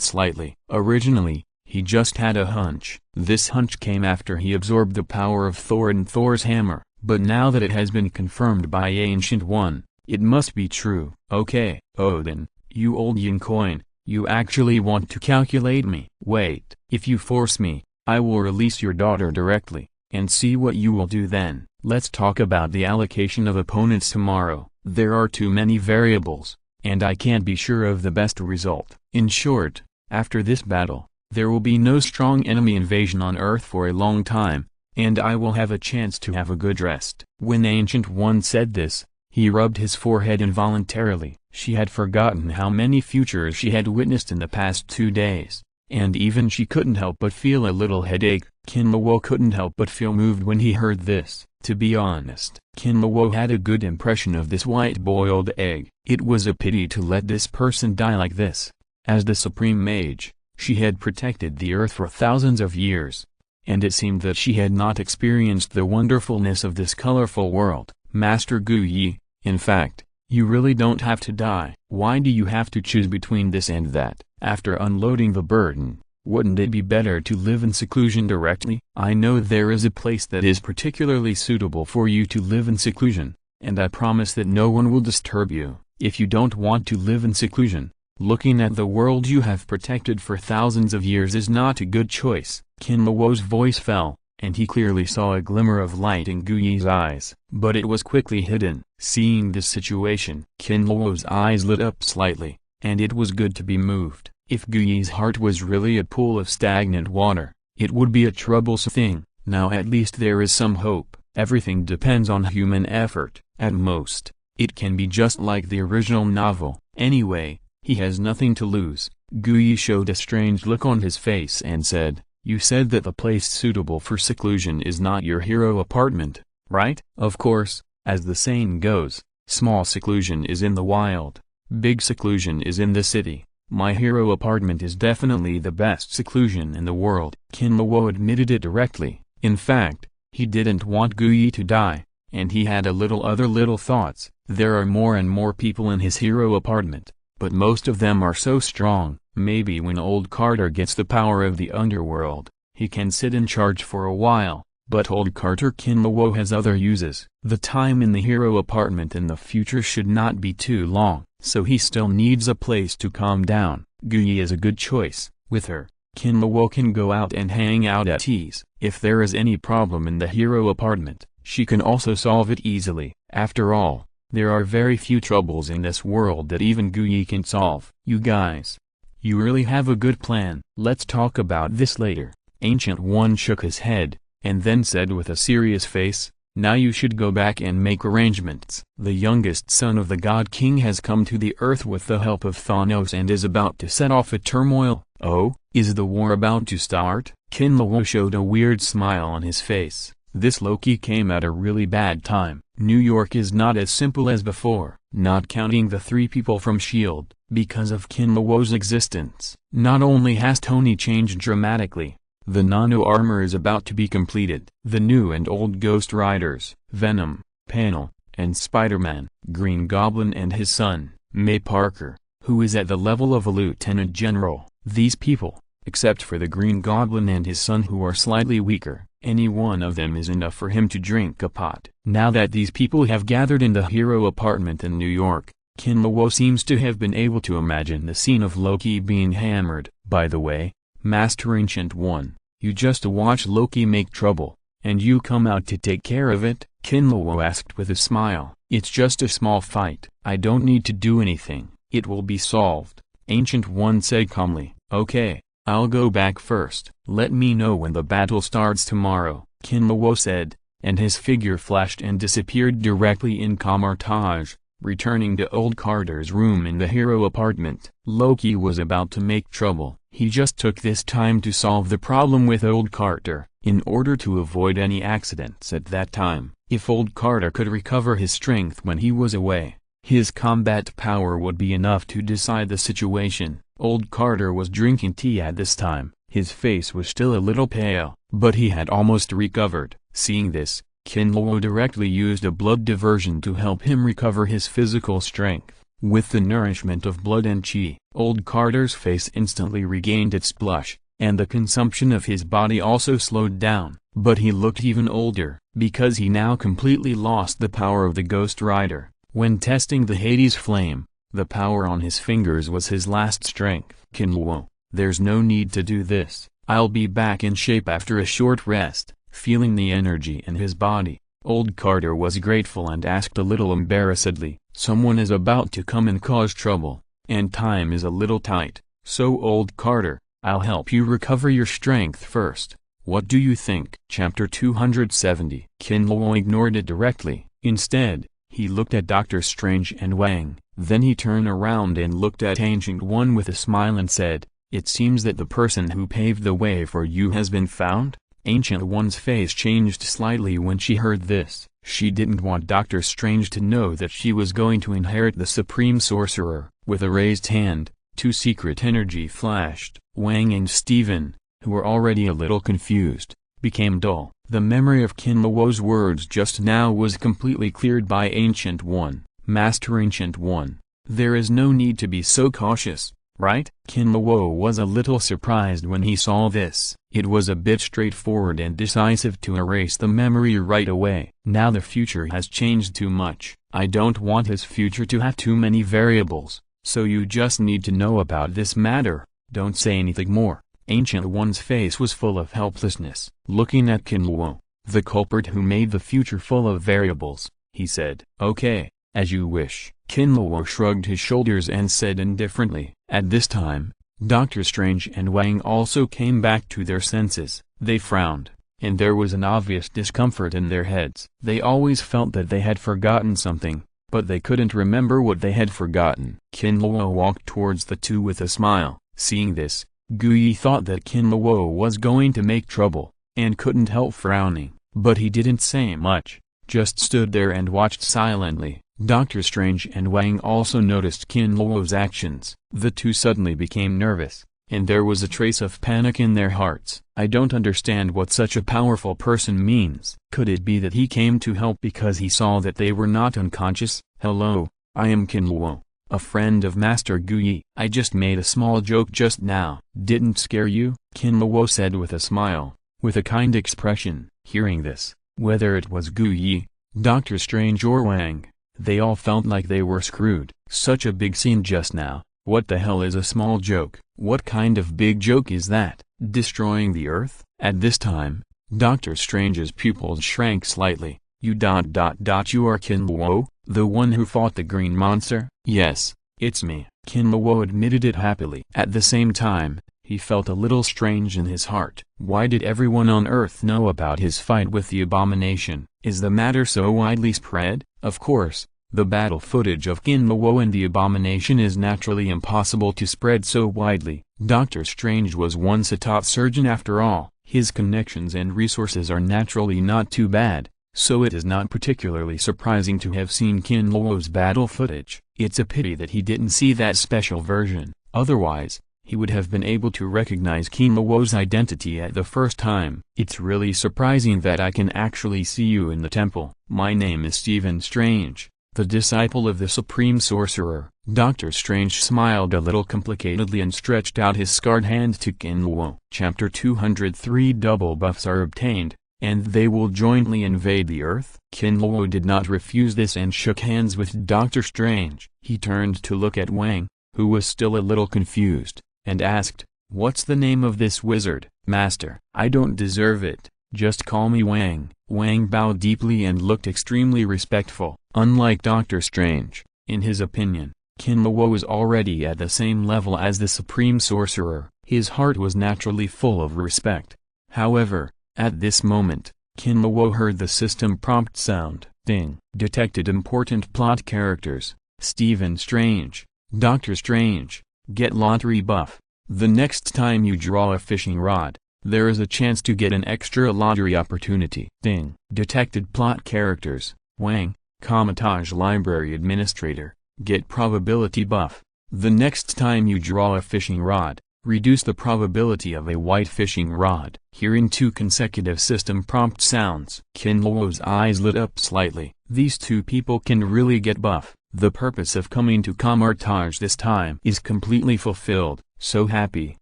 slightly. Originally, he just had a hunch. This hunch came after he absorbed the power of Thor and Thor's hammer, but now that it has been confirmed by Ancient One, it must be true. Okay, Odin, you old yin coin, you actually want to calculate me? Wait, if you force me, I will release your daughter directly, and see what you will do then. Let's talk about the allocation of opponents tomorrow. There are too many variables, and I can't be sure of the best result. In short, after this battle, there will be no strong enemy invasion on Earth for a long time, and I will have a chance to have a good rest. When Ancient One said this, he rubbed his forehead involuntarily. She had forgotten how many futures she had witnessed in the past 2 days, and even she couldn't help but feel a little headache. Kinluo couldn't help but feel moved when he heard this. To be honest, Kinluo had a good impression of this white-boiled egg. It was a pity to let this person die like this. As the Supreme Mage, she had protected the Earth for thousands of years, and it seemed that she had not experienced the wonderfulness of this colorful world. Master Guyi, in fact, you really don't have to die. Why do you have to choose between this and that? After unloading the burden, wouldn't it be better to live in seclusion directly? I know there is a place that is particularly suitable for you to live in seclusion, and I promise that no one will disturb you. If you don't want to live in seclusion, looking at the world you have protected for thousands of years is not a good choice. Kinluo's voice fell, and he clearly saw a glimmer of light in Guyi's eyes. But it was quickly hidden. Seeing this situation, Kinluo's eyes lit up slightly, and it was good to be moved. If Guyi's heart was really a pool of stagnant water, it would be a troublesome thing. Now at least there is some hope. Everything depends on human effort. At most, it can be just like the original novel. Anyway, he has nothing to lose. Guyi showed a strange look on his face and said, "You said that the place suitable for seclusion is not your hero apartment, right?" Of course, as the saying goes, small seclusion is in the wild, big seclusion is in the city. My hero apartment is definitely the best seclusion in the world. Kinluo admitted it directly. In fact, he didn't want Guyi to die, and he had other little thoughts. There are more and more people in his hero apartment, but most of them are so strong. Maybe when old Carter gets the power of the underworld, he can sit in charge for a while. But old Carter Kinluo has other uses. The time in the hero apartment in the future should not be too long, so he still needs a place to calm down. Guyi is a good choice. With her, Kinluo can go out and hang out at ease. If there is any problem in the hero apartment, she can also solve it easily. After all, there are very few troubles in this world that even Guyi can solve. You guys, you really have a good plan. Let's talk about this later. Ancient One shook his head, and then said with a serious face, "Now you should go back and make arrangements." The youngest son of the God King has come to the earth with the help of Thanos and is about to set off a turmoil. Oh, is the war about to start? Kinluo showed a weird smile on his face. This Loki came at a really bad time. New York is not as simple as before, not counting the 3 people from S.H.I.E.L.D. Because of Kinluo's existence, not only has Tony changed dramatically, the nano armor is about to be completed. The new and old Ghost Riders, Venom, Panel, and Spider-Man, Green Goblin and his son, May Parker, who is at the level of a lieutenant general. These people, except for the Green Goblin and his son who are slightly weaker, any one of them is enough for him to drink a pot. Now that these people have gathered in the hero apartment in New York, Kinluo seems to have been able to imagine the scene of Loki being hammered. By the way, Master Ancient One, you just watch Loki make trouble, and you come out to take care of it? Kinluo asked with a smile. It's just a small fight. I don't need to do anything. It will be solved. Ancient One said calmly. Okay, I'll go back first. Let me know when the battle starts tomorrow, Kinluo said, and his figure flashed and disappeared directly in Camartage, returning to old Carter's room in the hero apartment. Loki was about to make trouble. He just took this time to solve the problem with old Carter, in order to avoid any accidents at that time. If old Carter could recover his strength when he was away, his combat power would be enough to decide the situation. Old Carter was drinking tea at this time. His face was still a little pale, but he had almost recovered. Seeing this, Kinluo directly used a blood diversion to help him recover his physical strength. With the nourishment of blood and chi, old Carter's face instantly regained its blush, and the consumption of his body also slowed down. But he looked even older, because he now completely lost the power of the Ghost Rider. When testing the Hades flame, the power on his fingers was his last strength. Kinluo, there's no need to do this. I'll be back in shape after a short rest. Feeling the energy in his body, old Carter was grateful and asked a little embarrassedly, "Someone is about to come and cause trouble, and time is a little tight, so old Carter, I'll help you recover your strength first. What do you think?" Chapter 270. Kinluo ignored it directly. Instead, he looked at Doctor Strange and Wang. Then he turned around and looked at Ancient One with a smile and said, "It seems that the person who paved the way for you has been found?" Ancient One's face changed slightly when she heard this. She didn't want Doctor Strange to know that she was going to inherit the Supreme Sorcerer. With a raised hand, 2 secret energy flashed. Wang and Steven, who were already a little confused, became dull. The memory of Kinluo's words just now was completely cleared by Ancient One. Master Ancient One, there is no need to be so cautious, right? Kinluo was a little surprised when he saw this. It was a bit straightforward and decisive to erase the memory right away. Now the future has changed too much. I don't want his future to have too many variables, so you just need to know about this matter. Don't say anything more. Ancient One's face was full of helplessness. Looking at Kinluo, the culprit who made the future full of variables, he said, "Okay, as you wish." Kinluo shrugged his shoulders and said indifferently. At this time, Doctor Strange and Wang also came back to their senses. They frowned, and there was an obvious discomfort in their heads. They always felt that they had forgotten something, but they couldn't remember what they had forgotten. Kinluo walked towards the two with a smile. Seeing this, Guyi thought that Kinluo was going to make trouble, and couldn't help frowning, but he didn't say much, just stood there and watched silently. Doctor Strange and Wang also noticed Kinluo's actions. The two suddenly became nervous, and there was a trace of panic in their hearts. "I don't understand what such a powerful person means. Could it be that he came to help because he saw that they were not unconscious?" "Hello, I am Kinluo, a friend of Master Guyi. I just made a small joke just now." "Didn't scare you?" Kinluo said with a smile, with a kind expression. Hearing this, whether it was Guyi, Doctor Strange or Wang, they all felt like they were screwed. Such a big scene just now. What the hell is a small joke? What kind of big joke is that? Destroying the Earth? At this time, Doctor Strange's pupils shrank slightly. You are Kinluo, the one who fought the green monster?" "Yes, it's me." Kinluo admitted it happily. At the same time, he felt a little strange in his heart. Why did everyone on Earth know about his fight with the abomination? Is the matter so widely spread? Of course, the battle footage of Kinluo and the abomination is naturally impossible to spread so widely. Doctor Strange was once a top surgeon after all. His connections and resources are naturally not too bad, so it is not particularly surprising to have seen Kinluo's battle footage. It's a pity that he didn't see that special version, otherwise, he would have been able to recognize Kinluo's identity at the first time. "It's really surprising that I can actually see you in the temple. My name is Stephen Strange, the disciple of the Supreme Sorcerer." Doctor Strange smiled a little complicatedly and stretched out his scarred hand to Kinluo. Chapter 203 Double buffs are obtained, and they will jointly invade the Earth. Kinluo did not refuse this and shook hands with Doctor Strange. He turned to look at Wang, who was still a little confused, and asked, "What's the name of this wizard?" "Master, I don't deserve it, just call me Wang." Wang bowed deeply and looked extremely respectful. Unlike Doctor Strange, in his opinion, Kinluo was already at the same level as the Supreme Sorcerer. His heart was naturally full of respect. However, at this moment, Kinluo heard the system prompt sound. Ding. Detected important plot characters. Stephen Strange. Doctor Strange. Get lottery buff. The next time you draw a fishing rod, there is a chance to get an extra lottery opportunity. Ding. Detected plot characters. Wang, Comitage Library Administrator. Get probability buff. The next time you draw a fishing rod, reduce the probability of a white fishing rod. Hearing two consecutive system prompt sounds, Kinluo's eyes lit up slightly. These two people can really get buff. The purpose of coming to Comitage this time is completely fulfilled. So happy,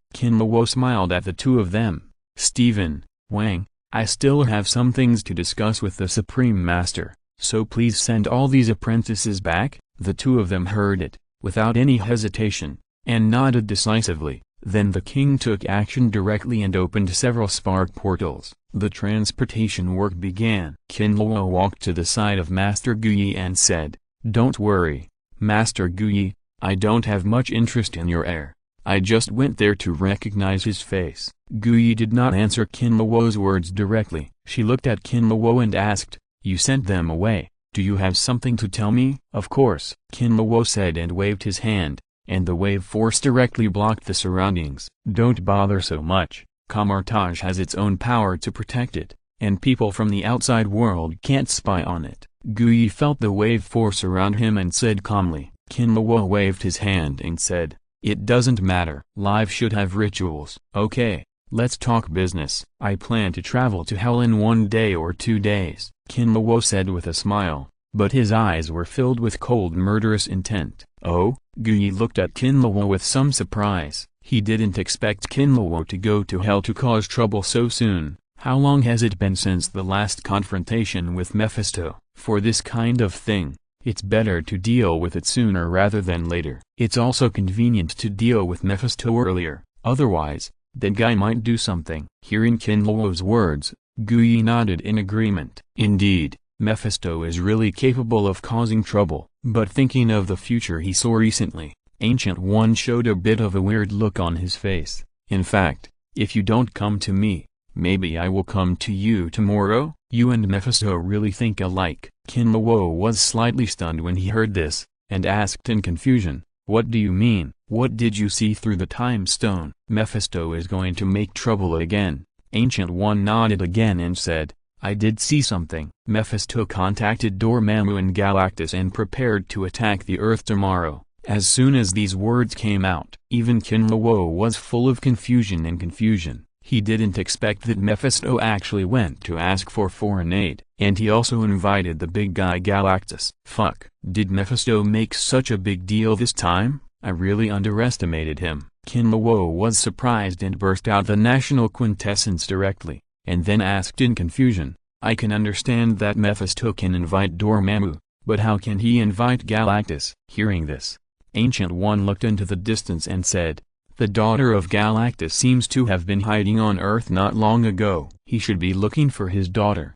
Kinluo smiled at the two of them. "Stephen, Wang, I still have some things to discuss with the Supreme Master, so please send all these apprentices back." The two of them heard it, without any hesitation, and nodded decisively. Then the king took action directly and opened several spark portals. The transportation work began. Kinluo walked to the side of Master Guyi and said, "Don't worry, Master Guyi, I don't have much interest in your heir. I just went there to recognize his face." Guyi did not answer Kinluo's words directly. She looked at Kinluo and asked, "You sent them away. Do you have something to tell me?" "Of course," Kinluo said and waved his hand, and the wave force directly blocked the surroundings. "Don't bother so much, Comitage has its own power to protect it, and people from the outside world can't spy on it." Guyi felt the wave force around him and said calmly. Kinluo waved his hand and said, "It doesn't matter. Life should have rituals." "Okay, let's talk business." "I plan to travel to Hell in 1 day or 2 days, Kinluo said with a smile, but his eyes were filled with cold murderous intent. "Oh?" Guyi looked at Kinluo with some surprise. He didn't expect Kinluo to go to Hell to cause trouble so soon. "How long has it been since the last confrontation with Mephisto? For this kind of thing, it's better to deal with it sooner rather than later. It's also convenient to deal with Mephisto earlier, otherwise, That guy might do something. Hearing Kinluo's words, Guyi nodded in agreement. Indeed, Mephisto is really capable of causing trouble. But thinking of the future he saw recently, Ancient One showed a bit of a weird look on his face. In fact, if you don't come to me, maybe I will come to you tomorrow? You and Mephisto really think alike. Kinluo was slightly stunned when he heard this, and asked in confusion, "What do you mean? What did you see through the time stone?" Mephisto is going to make trouble again. Ancient One nodded again and said, "I did see something." Mephisto contacted Dormammu and Galactus and prepared to attack the Earth tomorrow. As soon as these words came out, even Kinluo was full of confusion. He didn't expect that Mephisto actually went to ask for foreign aid, and he also invited the big guy Galactus. Fuck, did Mephisto make such a big deal this time? I really underestimated him. Kinluo was surprised and burst out the national quintessence directly, and then asked in confusion, "I can understand that Mephisto can invite Dormammu, but how can he invite Galactus?" Hearing this, Ancient One looked into the distance and said, "The daughter of Galactus seems to have been hiding on Earth not long ago. He should be looking for his daughter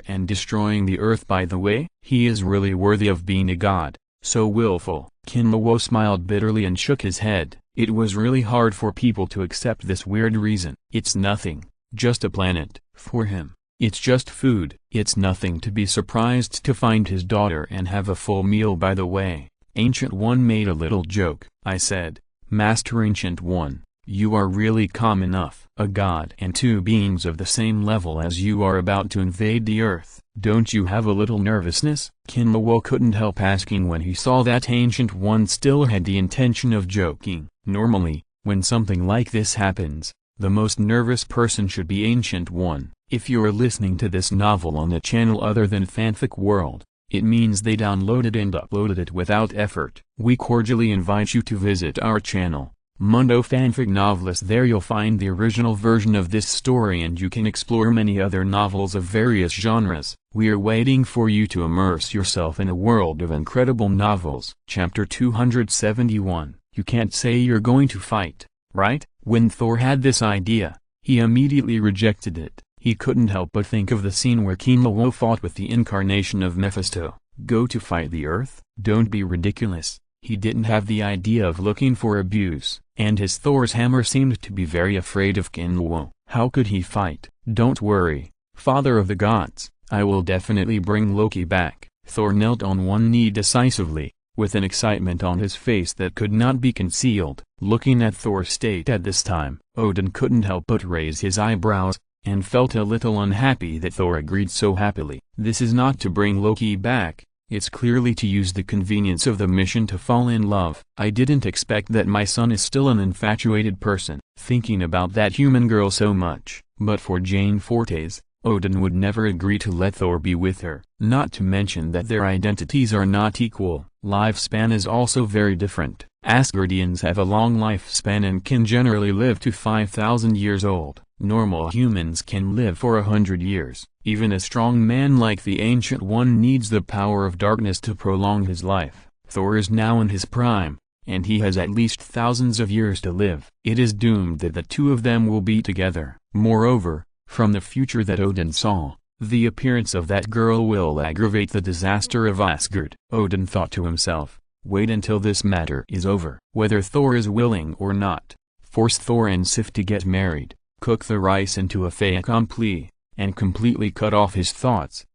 and destroying the Earth. By the way, he is really worthy of being a god, so willful." Kinluo smiled bitterly and shook his head. It was really hard for people to accept this weird reason. It's nothing, just a planet. For him, it's just food. It's nothing to be surprised to find his daughter and have a full meal. By the way, Ancient One made a little joke. I said, "Master Ancient One, you are really calm enough. A god and two beings of the same level as you are about to invade the Earth. Don't you have a little nervousness?" Kinluo couldn't help asking when he saw that Ancient One still had the intention of joking. Normally, when something like this happens, the most nervous person should be Ancient One. If you're listening to this novel on a channel other than Fanfic World, it means they downloaded and uploaded it without effort. We cordially invite you to visit our channel, Mundo Fanfic Novelist. There you'll find the original version of this story and you can explore many other novels of various genres. We are waiting for you to immerse yourself in a world of incredible novels. Chapter 271. You can't say you're going to fight, right? When Thor had this idea, he immediately rejected it. He couldn't help but think of the scene where Kinluo fought with the incarnation of Mephisto. Go to fight the Earth? Don't be ridiculous. He didn't have the idea of looking for abuse, and his Thor's hammer seemed to be very afraid of Kinluo. How could he fight? Don't worry, Father of the Gods, I will definitely bring Loki back. Thor knelt on one knee decisively, with an excitement on his face that could not be concealed. Looking at Thor's state at this time, Odin couldn't help but raise his eyebrows, and felt a little unhappy that Thor agreed so happily. This is not to bring Loki back, it's clearly to use the convenience of the mission to fall in love. I didn't expect that my son is still an infatuated person, thinking about that human girl so much. But for Jane Fortes, Odin would never agree to let Thor be with her. Not to mention that their identities are not equal. Lifespan is also very different. Asgardians have a long lifespan and can generally live to 5,000 years old. Normal humans can live for 100 years. Even a strong man like the Ancient One needs the power of darkness to prolong his life. Thor is now in his prime, and he has at least thousands of years to live. It is doomed that the two of them will be together. Moreover, from the future that Odin saw, the appearance of that girl will aggravate the disaster of Asgard. Odin thought to himself, wait until this matter is over. Whether Thor is willing or not, force Thor and Sif to get married. Cook the rice into a fait accompli, and completely cut off his thoughts.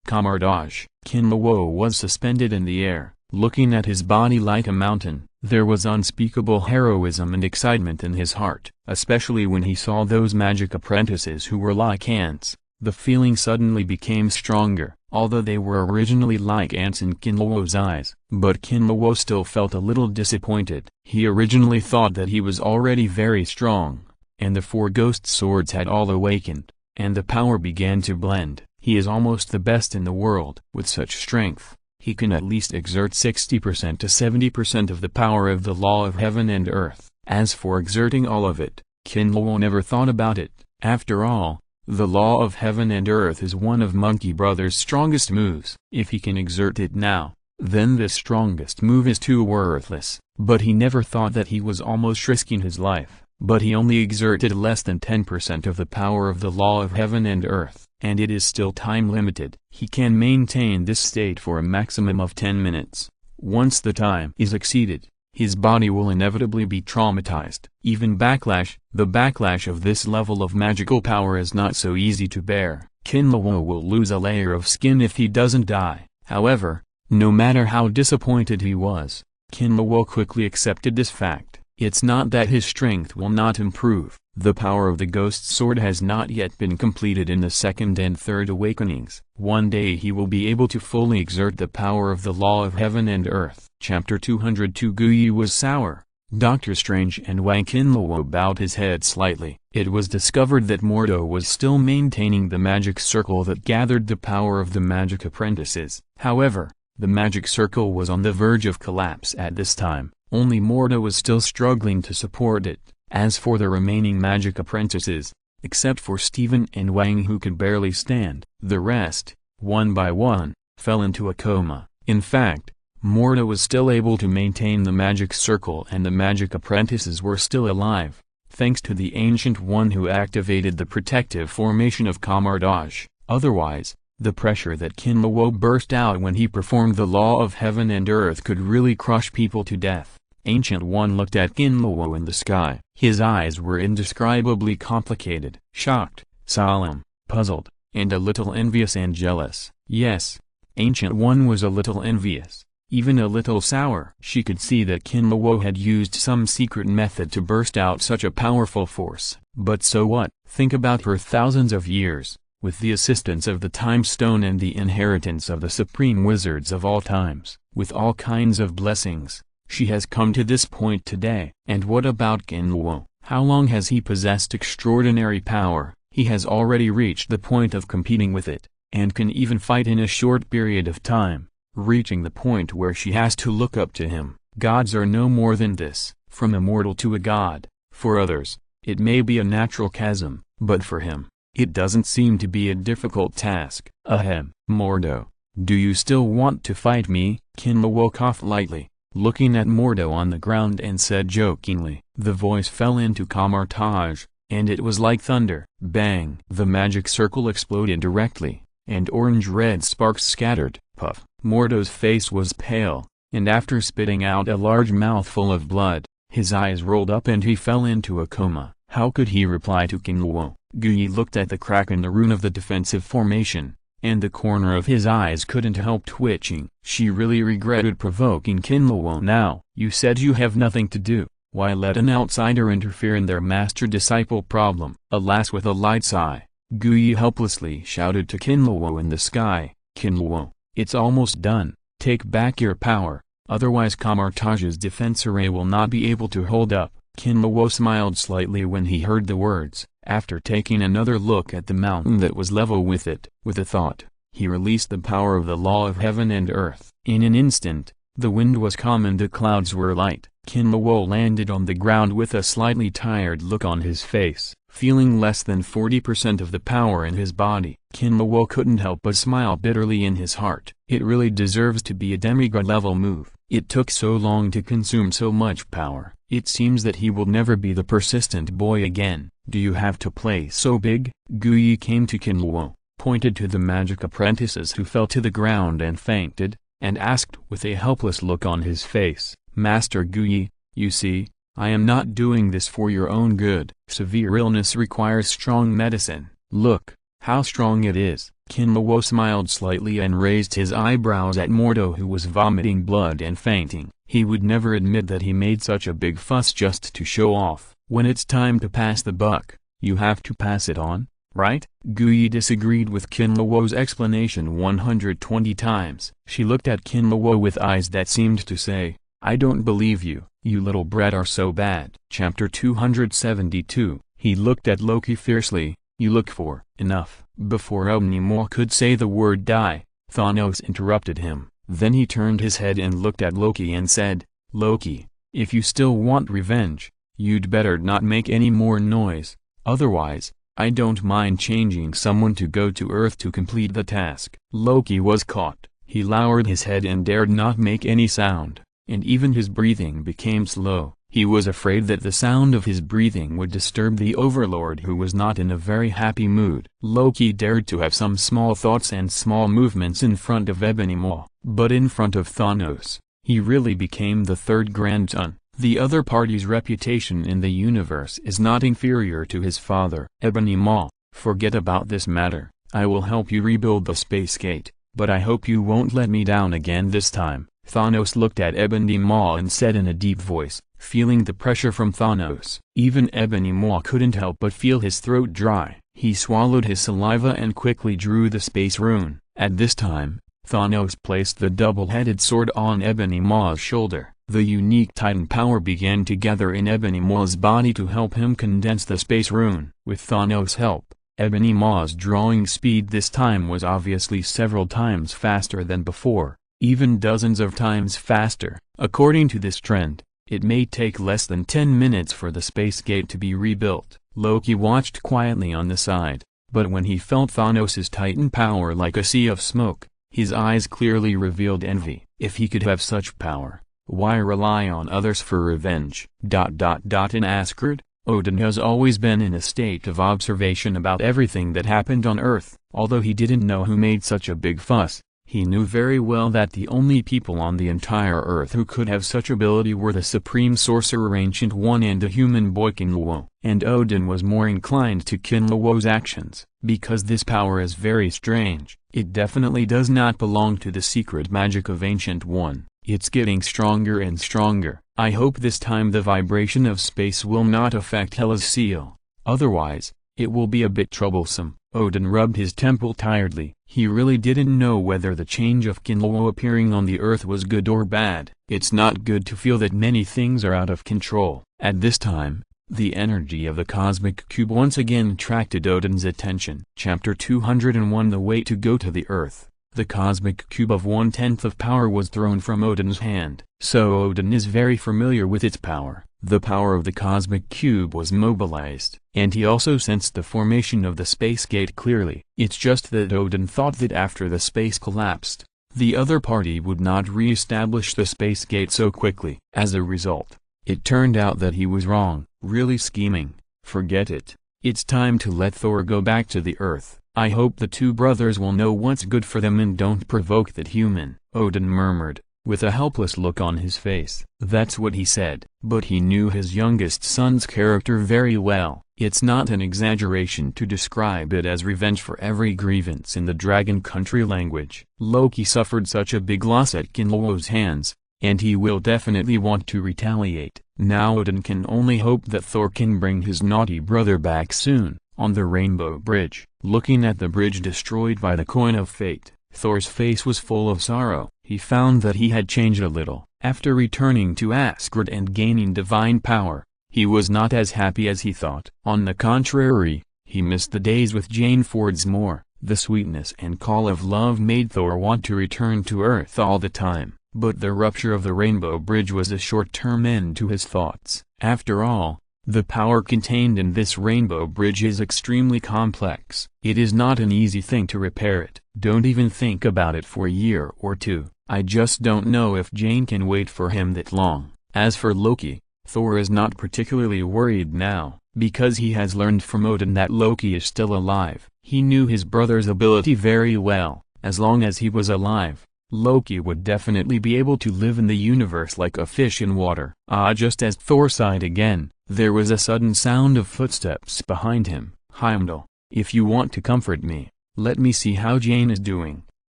Camardage. Kinluo was suspended in the air, looking at his body like a mountain. There was unspeakable heroism and excitement in his heart, especially when he saw those magic apprentices who were like ants. The feeling suddenly became stronger, although they were originally like ants in Kinluo's eyes. But Kinluo still felt a little disappointed. He originally thought that he was already very strong, and the four ghost swords had all awakened, and the power began to blend. He is almost the best in the world. With such strength, he can at least exert 60% to 70% of the power of the law of heaven and earth. As for exerting all of it, Kinluo never thought about it. After all, the law of heaven and earth is one of Monkey Brother's strongest moves. If he can exert it now, then this strongest move is too worthless. But he never thought that he was almost risking his life. But he only exerted less than 10% of the power of the law of heaven and earth, and it is still time limited. He can maintain this state for a maximum of 10 minutes. Once the time is exceeded, his body will inevitably be traumatized. Even the backlash of this level of magical power is not so easy to bear. Kinluo will lose a layer of skin if he doesn't die. However, no matter how disappointed he was, Kinluo quickly accepted this fact. It's not that his strength will not improve. The power of the ghost sword has not yet been completed in the second and third awakenings. One day he will be able to fully exert the power of the law of heaven and earth. Chapter 202 Guyi was sour. Doctor Strange and Wang Kinluo bowed his head slightly. It was discovered that Mordo was still maintaining the magic circle that gathered the power of the magic apprentices. However, the magic circle was on the verge of collapse at this time. Only Mordo was still struggling to support it. As for the remaining magic apprentices, except for Steven and Wang who could barely stand, the rest, one by one, fell into a coma. In fact, Mordo was still able to maintain the magic circle and the magic apprentices were still alive, thanks to the Ancient One who activated the protective formation of Kamardage. Otherwise, the pressure that Kinluo burst out when he performed the law of heaven and earth could really crush people to death. Ancient One looked at Kinluo in the sky. His eyes were indescribably complicated, shocked, solemn, puzzled, and a little envious and jealous. Yes, Ancient One was a little envious, even a little sour. She could see that Kinluo had used some secret method to burst out such a powerful force. But so what? Think about her thousands of years, with the assistance of the Time Stone and the inheritance of the supreme wizards of all times, with all kinds of blessings. She has come to this point today. And what about Kinluo? How long has he possessed extraordinary power? He has already reached the point of competing with it, and can even fight in a short period of time, reaching the point where she has to look up to him. Gods are no more than this, from a mortal to a god. For others, it may be a natural chasm, but for him, it doesn't seem to be a difficult task. Ahem. Mordo, do you still want to fight me? Kinluo coughed lightly, looking at Mordo on the ground and said jokingly. The voice fell into Kamardage, and it was like thunder. Bang! The magic circle exploded directly, and orange-red sparks scattered. Puff! Mordo's face was pale, and after spitting out a large mouthful of blood, his eyes rolled up and he fell into a coma. How could he reply to Kinluo? Guyi looked at the crack in the rune of the defensive formation, and the corner of his eyes couldn't help twitching. She really regretted provoking Kinluo now. You said you have nothing to do. Why let an outsider interfere in their master-disciple problem? Alas, with a light sigh, Guyi helplessly shouted to Kinluo in the sky. Kinluo, it's almost done. Take back your power, otherwise Kamartage's defense array will not be able to hold up. Kinluo smiled slightly when he heard the words. After taking another look at the mountain that was level with it, with a thought, he released the power of the law of heaven and earth. In an instant, the wind was calm and the clouds were light. Kinluo landed on the ground with a slightly tired look on his face, feeling less than 40% of the power in his body. Kinluo couldn't help but smile bitterly in his heart. It really deserves to be a demigod level move. It took so long to consume so much power. It seems that he will never be the persistent boy again. Do you have to play so big? Guyi came to Kinluo, pointed to the magic apprentices who fell to the ground and fainted, and asked with a helpless look on his face, Master Guyi, you see, I am not doing this for your own good. Severe illness requires strong medicine. Look, how strong it is. Kinluo smiled slightly and raised his eyebrows at Mordo, who was vomiting blood and fainting. He would never admit that he made such a big fuss just to show off. When it's time to pass the buck, you have to pass it on, right? Guyi disagreed with Kinluo's explanation 120 times. She looked at Kinluo with eyes that seemed to say, I don't believe you, you little brat are so bad. Chapter 272. He looked at Loki fiercely. You look for enough. Before Omnimore could say the word die, Thanos interrupted him. Then he turned his head and looked at Loki and said, Loki, if you still want revenge, you'd better not make any more noise. Otherwise, I don't mind changing someone to go to Earth to complete the task. Loki was caught. He lowered his head and dared not make any sound, and even his breathing became slow. He was afraid that the sound of his breathing would disturb the Overlord, who was not in a very happy mood. Loki dared to have some small thoughts and small movements in front of Ebony Maw, but in front of Thanos, he really became the third grandson. The other party's reputation in the universe is not inferior to his father. Ebony Maw, forget about this matter. I will help you rebuild the space gate, but I hope you won't let me down again this time. Thanos looked at Ebony Maw and said in a deep voice, feeling the pressure from Thanos. Even Ebony Maw couldn't help but feel his throat dry. He swallowed his saliva and quickly drew the space rune. At this time, Thanos placed the double-headed sword on Ebony Maw's shoulder. The unique Titan power began to gather in Ebony Maw's body to help him condense the space rune. With Thanos' help, Ebony Maw's drawing speed this time was obviously several times faster than before, even dozens of times faster. According to this trend, it may take less than 10 minutes for the space gate to be rebuilt. Loki watched quietly on the side, but when he felt Thanos' Titan power like a sea of smoke, his eyes clearly revealed envy. If he could have such power, why rely on others for revenge? In Asgard, Odin has always been in a state of observation about everything that happened on Earth. Although he didn't know who made such a big fuss, he knew very well that the only people on the entire Earth who could have such ability were the Supreme Sorcerer Ancient One and the human boy Kinlawo. And Odin was more inclined to Kinlawo's actions, because this power is very strange. It definitely does not belong to the secret magic of Ancient One. It's getting stronger and stronger. I hope this time the vibration of space will not affect Hela's seal. Otherwise, it will be a bit troublesome. Odin rubbed his temple tiredly. He really didn't know whether the change of Kinlawo appearing on the Earth was good or bad. It's not good to feel that many things are out of control. At this time, the energy of the cosmic cube once again attracted Odin's attention. Chapter 201 The Way to Go to the Earth. The cosmic cube of 1/10 of power was thrown from Odin's hand. So Odin is very familiar with its power. The power of the cosmic cube was mobilized, and he also sensed the formation of the space gate clearly. It's just that Odin thought that after the space collapsed, the other party would not re-establish the space gate so quickly. As a result, it turned out that he was wrong. Really scheming. Forget it. It's time to let Thor go back to the Earth. I hope the two brothers will know what's good for them and don't provoke that human, Odin murmured, with a helpless look on his face. That's what he said. But he knew his youngest son's character very well. It's not an exaggeration to describe it as revenge for every grievance in the Dragon Country language. Loki suffered such a big loss at Kinlawo's hands, and he will definitely want to retaliate. Now Odin can only hope that Thor can bring his naughty brother back soon. On the Rainbow Bridge, looking at the bridge destroyed by the Coin of Fate, Thor's face was full of sorrow. He found that he had changed a little. After returning to Asgard and gaining divine power, he was not as happy as he thought. On the contrary, he missed the days with Jane Fords more. The sweetness and call of love made Thor want to return to Earth all the time. But the rupture of the Rainbow Bridge was a short-term end to his thoughts. After all, the power contained in this Rainbow Bridge is extremely complex. It is not an easy thing to repair it. Don't even think about it for a year or two. I just don't know if Jane can wait for him that long. As for Loki, Thor is not particularly worried now, because he has learned from Odin that Loki is still alive. He knew his brother's ability very well. As long as he was alive, Loki would definitely be able to live in the universe like a fish in water. Just as Thor sighed again, there was a sudden sound of footsteps behind him. Heimdall, if you want to comfort me, let me see how Jane is doing.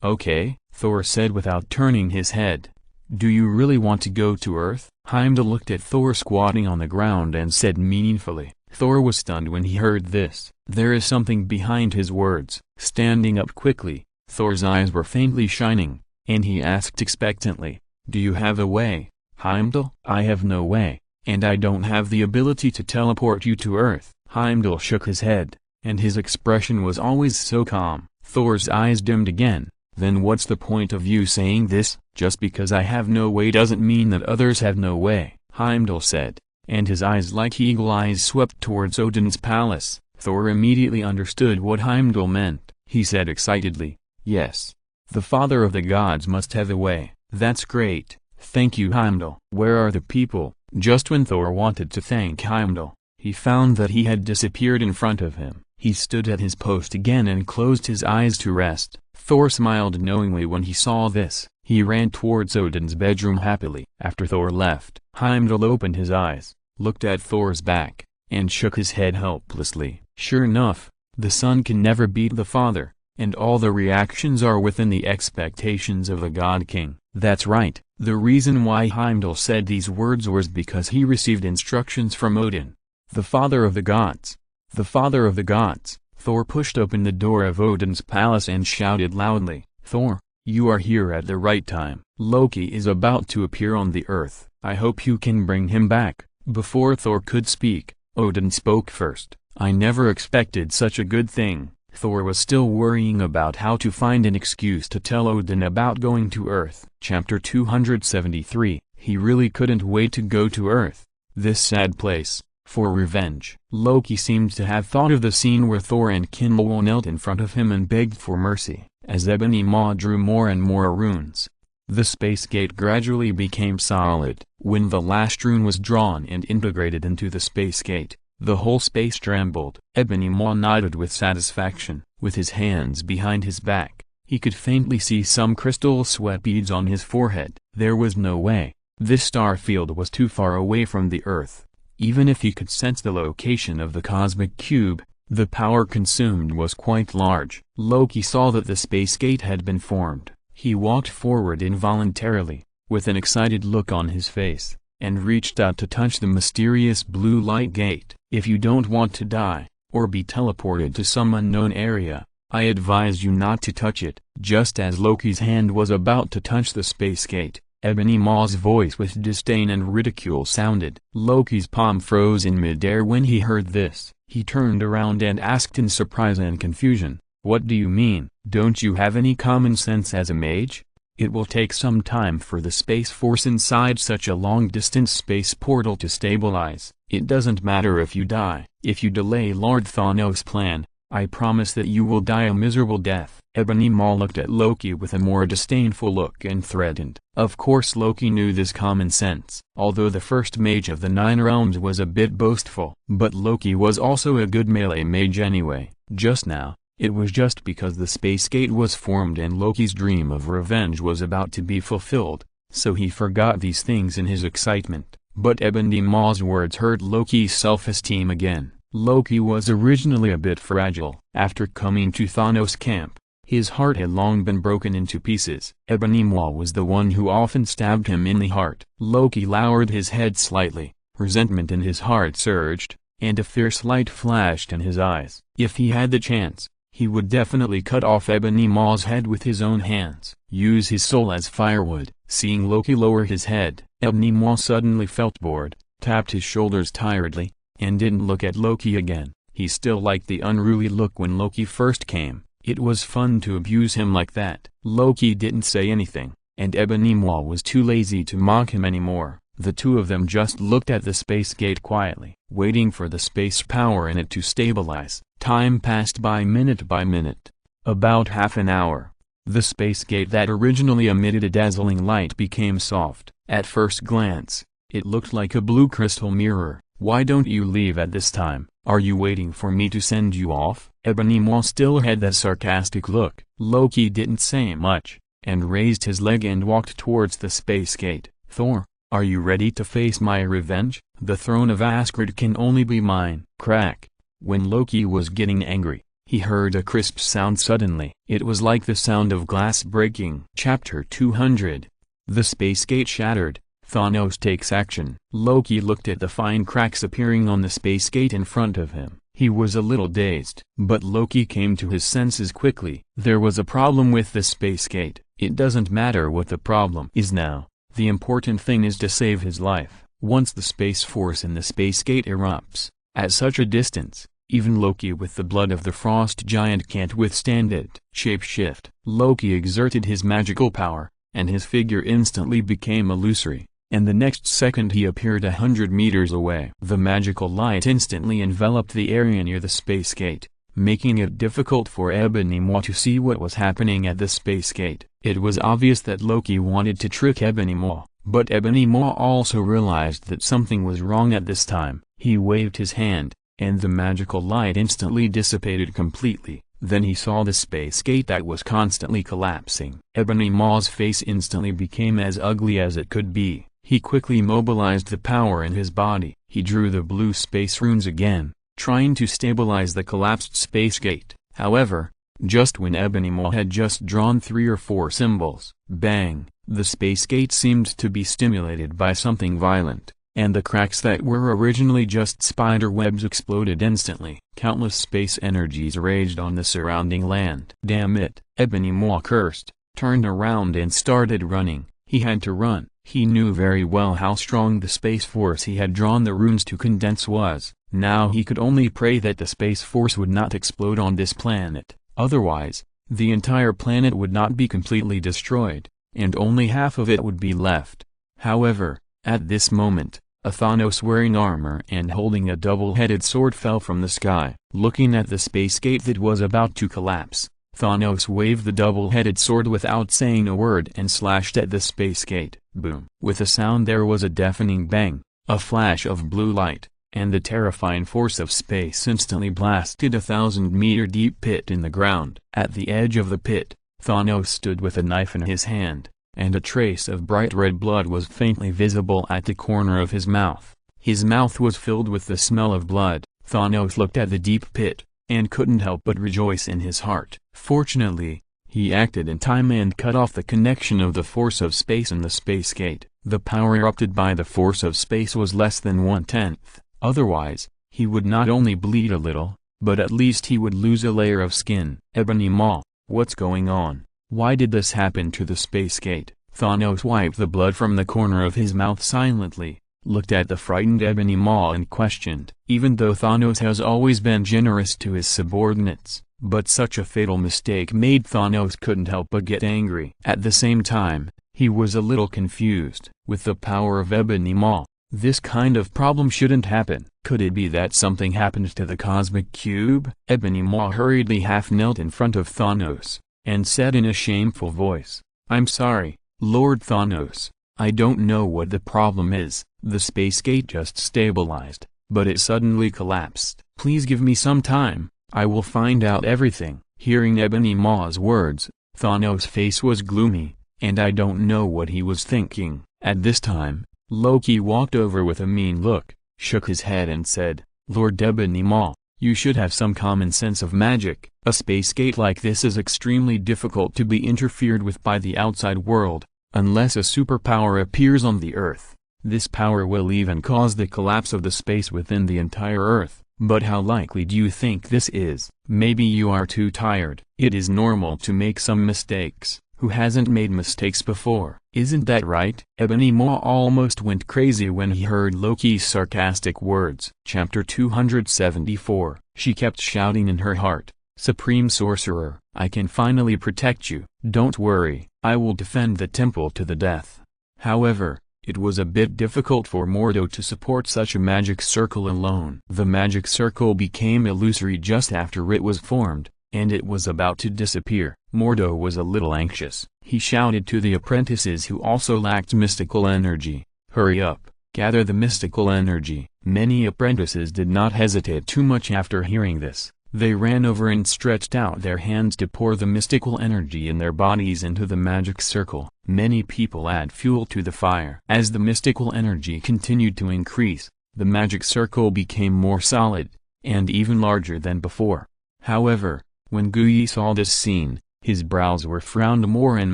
Okay, Thor said without turning his head. Do you really want to go to Earth? Heimdall looked at Thor squatting on the ground and said meaningfully. Thor was stunned when he heard this. There is something behind his words. Standing up quickly, Thor's eyes were faintly shining, and he asked expectantly, do you have a way, Heimdall? I have no way, and I don't have the ability to teleport you to Earth. Heimdall shook his head, and his expression was always so calm. Thor's eyes dimmed again. Then what's the point of you saying this? Just because I have no way doesn't mean that others have no way, Heimdall said, and his eyes like eagle eyes swept towards Odin's palace. Thor immediately understood what Heimdall meant. He said excitedly, yes. The father of the gods must have a way. That's great. Thank you, Heimdall. Where are the people? Just when Thor wanted to thank Heimdall, he found that he had disappeared in front of him. He stood at his post again and closed his eyes to rest. Thor smiled knowingly when he saw this. He ran towards Odin's bedroom happily. After Thor left, Heimdall opened his eyes, looked at Thor's back, and shook his head helplessly. Sure enough, the son can never beat the father, and all the reactions are within the expectations of a god king. That's right. The reason why Heimdall said these words was because he received instructions from Odin, the father of the gods. The father of the gods. Thor pushed open the door of Odin's palace and shouted loudly, "Thor, you are here at the right time. Loki is about to appear on the earth. I hope you can bring him back." Before Thor could speak, Odin spoke first. "I never expected such a good thing." Thor was still worrying about how to find an excuse to tell Odin about going to Earth. Chapter 273. He really couldn't wait to go to Earth, this sad place, for revenge. Loki seemed to have thought of the scene where Thor and Kinmol knelt in front of him and begged for mercy, as Ebony Maw drew more and more runes. The space gate gradually became solid. When the last rune was drawn and integrated into the space gate, the whole space trembled. Ebony Maw nodded with satisfaction. With his hands behind his back, he could faintly see some crystal sweat beads on his forehead. There was no way. This star field was too far away from the Earth. Even if he could sense the location of the cosmic cube, the power consumed was quite large. Loki saw that the space gate had been formed. He walked forward involuntarily, with an excited look on his face, and reached out to touch the mysterious blue light gate. If you don't want to die, or be teleported to some unknown area, I advise you not to touch it. Just as Loki's hand was about to touch the space gate, Ebony Maw's voice with disdain and ridicule sounded. Loki's palm froze in midair when he heard this. He turned around and asked in surprise and confusion, "What do you mean? Don't you have any common sense as a mage? It will take some time for the space force inside such a long-distance space portal to stabilize. It doesn't matter if you die. If you delay Lord Thanos' plan, I promise that you will die a miserable death." Ebony Maw looked at Loki with a more disdainful look and threatened. Of course Loki knew this common sense. Although the first mage of the 9 realms was a bit boastful, but Loki was also a good melee mage anyway. Just now, it was just because the space gate was formed and Loki's dream of revenge was about to be fulfilled, so he forgot these things in his excitement. But Ebony Maw's words hurt Loki's self-esteem again. Loki was originally a bit fragile. After coming to Thanos' camp, his heart had long been broken into pieces. Ebony Maw was the one who often stabbed him in the heart. Loki lowered his head slightly, resentment in his heart surged, and a fierce light flashed in his eyes. If he had the chance, he would definitely cut off Ebony Maw's head with his own hands. Use his soul as firewood. Seeing Loki lower his head, Ebony Maw suddenly felt bored, tapped his shoulders tiredly, and didn't look at Loki again. He still liked the unruly look when Loki first came. It was fun to abuse him like that. Loki didn't say anything, and Ebony Maw was too lazy to mock him anymore. The two of them just looked at the space gate quietly, waiting for the space power in it to stabilize. Time passed by minute. About half an hour. The space gate that originally emitted a dazzling light became soft. At first glance, it looked like a blue crystal mirror. "Why don't you leave at this time? Are you waiting for me to send you off?" Ebony Maw still had that sarcastic look. Loki didn't say much, and raised his leg and walked towards the space gate. "Thor, are you ready to face my revenge? The throne of Asgard can only be mine." Crack. When Loki was getting angry, he heard a crisp sound suddenly. It was like the sound of glass breaking. Chapter 200. The space gate shattered. Thanos takes action. Loki looked at the fine cracks appearing on the space gate in front of him. He was a little dazed. But Loki came to his senses quickly. There was a problem with the space gate. It doesn't matter what the problem is now. The important thing is to save his life. Once the space force in the space gate erupts, at such a distance, even Loki with the blood of the frost giant can't withstand it. Shapeshift. Loki exerted his magical power, and his figure instantly became illusory, and the next second he appeared 100 meters away. The magical light instantly enveloped the area near the space gate, making it difficult for Ebony Maw to see what was happening at the space gate. It was obvious that Loki wanted to trick Ebony Maw, but Ebony Maw also realized that something was wrong at this time. He waved his hand, and the magical light instantly dissipated completely. Then he saw the space gate that was constantly collapsing. Ebony Maw's face instantly became as ugly as it could be. He quickly mobilized the power in his body. He drew the blue space runes again, trying to stabilize the collapsed space gate. However, just when Ebony Maw had just drawn 3 or 4 symbols, bang, the space gate seemed to be stimulated by something violent, and the cracks that were originally just spider webs exploded instantly. Countless space energies raged on the surrounding land. Damn it, Ebony Maw cursed, turned around and started running. He had to run. He knew very well how strong the space force he had drawn the runes to condense was. Now he could only pray that the space force would not explode on this planet. Otherwise, the entire planet would not be completely destroyed, and only half of it would be left. However, at this moment, a Thanos wearing armor and holding a double-headed sword fell from the sky. Looking at the space gate that was about to collapse, Thanos waved the double-headed sword without saying a word and slashed at the space gate. Boom! With a sound there was a deafening bang, a flash of blue light, and the terrifying force of space instantly blasted a 1,000-meter deep pit in the ground. At the edge of the pit, Thanos stood with a knife in his hand, and a trace of bright red blood was faintly visible at the corner of his mouth. His mouth was filled with the smell of blood. Thanos looked at the deep pit, and couldn't help but rejoice in his heart. Fortunately, he acted in time and cut off the connection of the force of space and the space gate. The power erupted by the force of space was less than 1/10. Otherwise, he would not only bleed a little, but at least he would lose a layer of skin. Ebony Maw, what's going on? Why did this happen to the space gate? Thanos wiped the blood from the corner of his mouth silently, looked at the frightened Ebony Maw and questioned. Even though Thanos has always been generous to his subordinates, but such a fatal mistake made Thanos couldn't help but get angry. At the same time, he was a little confused. With the power of Ebony Maw, this kind of problem shouldn't happen. Could it be that something happened to the cosmic cube? Ebony Maw hurriedly half-knelt in front of Thanos, and said in a shameful voice, "I'm sorry, Lord Thanos. I don't know what the problem is. The space gate just stabilized, but it suddenly collapsed. Please give me some time, I will find out everything." Hearing Ebony Maw's words, Thanos' face was gloomy, and I don't know what he was thinking. At this time, Loki walked over with a mean look, shook his head and said, "Lord Ebony Maw, you should have some common sense of magic. A space gate like this is extremely difficult to be interfered with by the outside world, unless a superpower appears on the Earth. This power will even cause the collapse of the space within the entire Earth. But how likely do you think this is? Maybe you are too tired. It is normal to make some mistakes. Who hasn't made mistakes before? Isn't that right?" Ebony Maw almost went crazy when he heard Loki's sarcastic words. Chapter 274. She kept shouting in her heart, "Supreme Sorcerer, I can finally protect you. Don't worry, I will defend the temple to the death." However, it was a bit difficult for Mordo to support such a magic circle alone. The magic circle became illusory just after it was formed, and it was about to disappear. Mordo was a little anxious. He shouted to the apprentices who also lacked mystical energy, "Hurry up, gather the mystical energy." Many apprentices did not hesitate too much after hearing this. They ran over and stretched out their hands to pour the mystical energy in their bodies into the magic circle. Many people add fuel to the fire. As the mystical energy continued to increase, the magic circle became more solid, and even larger than before. However, when Guyi saw this scene, his brows were frowned more and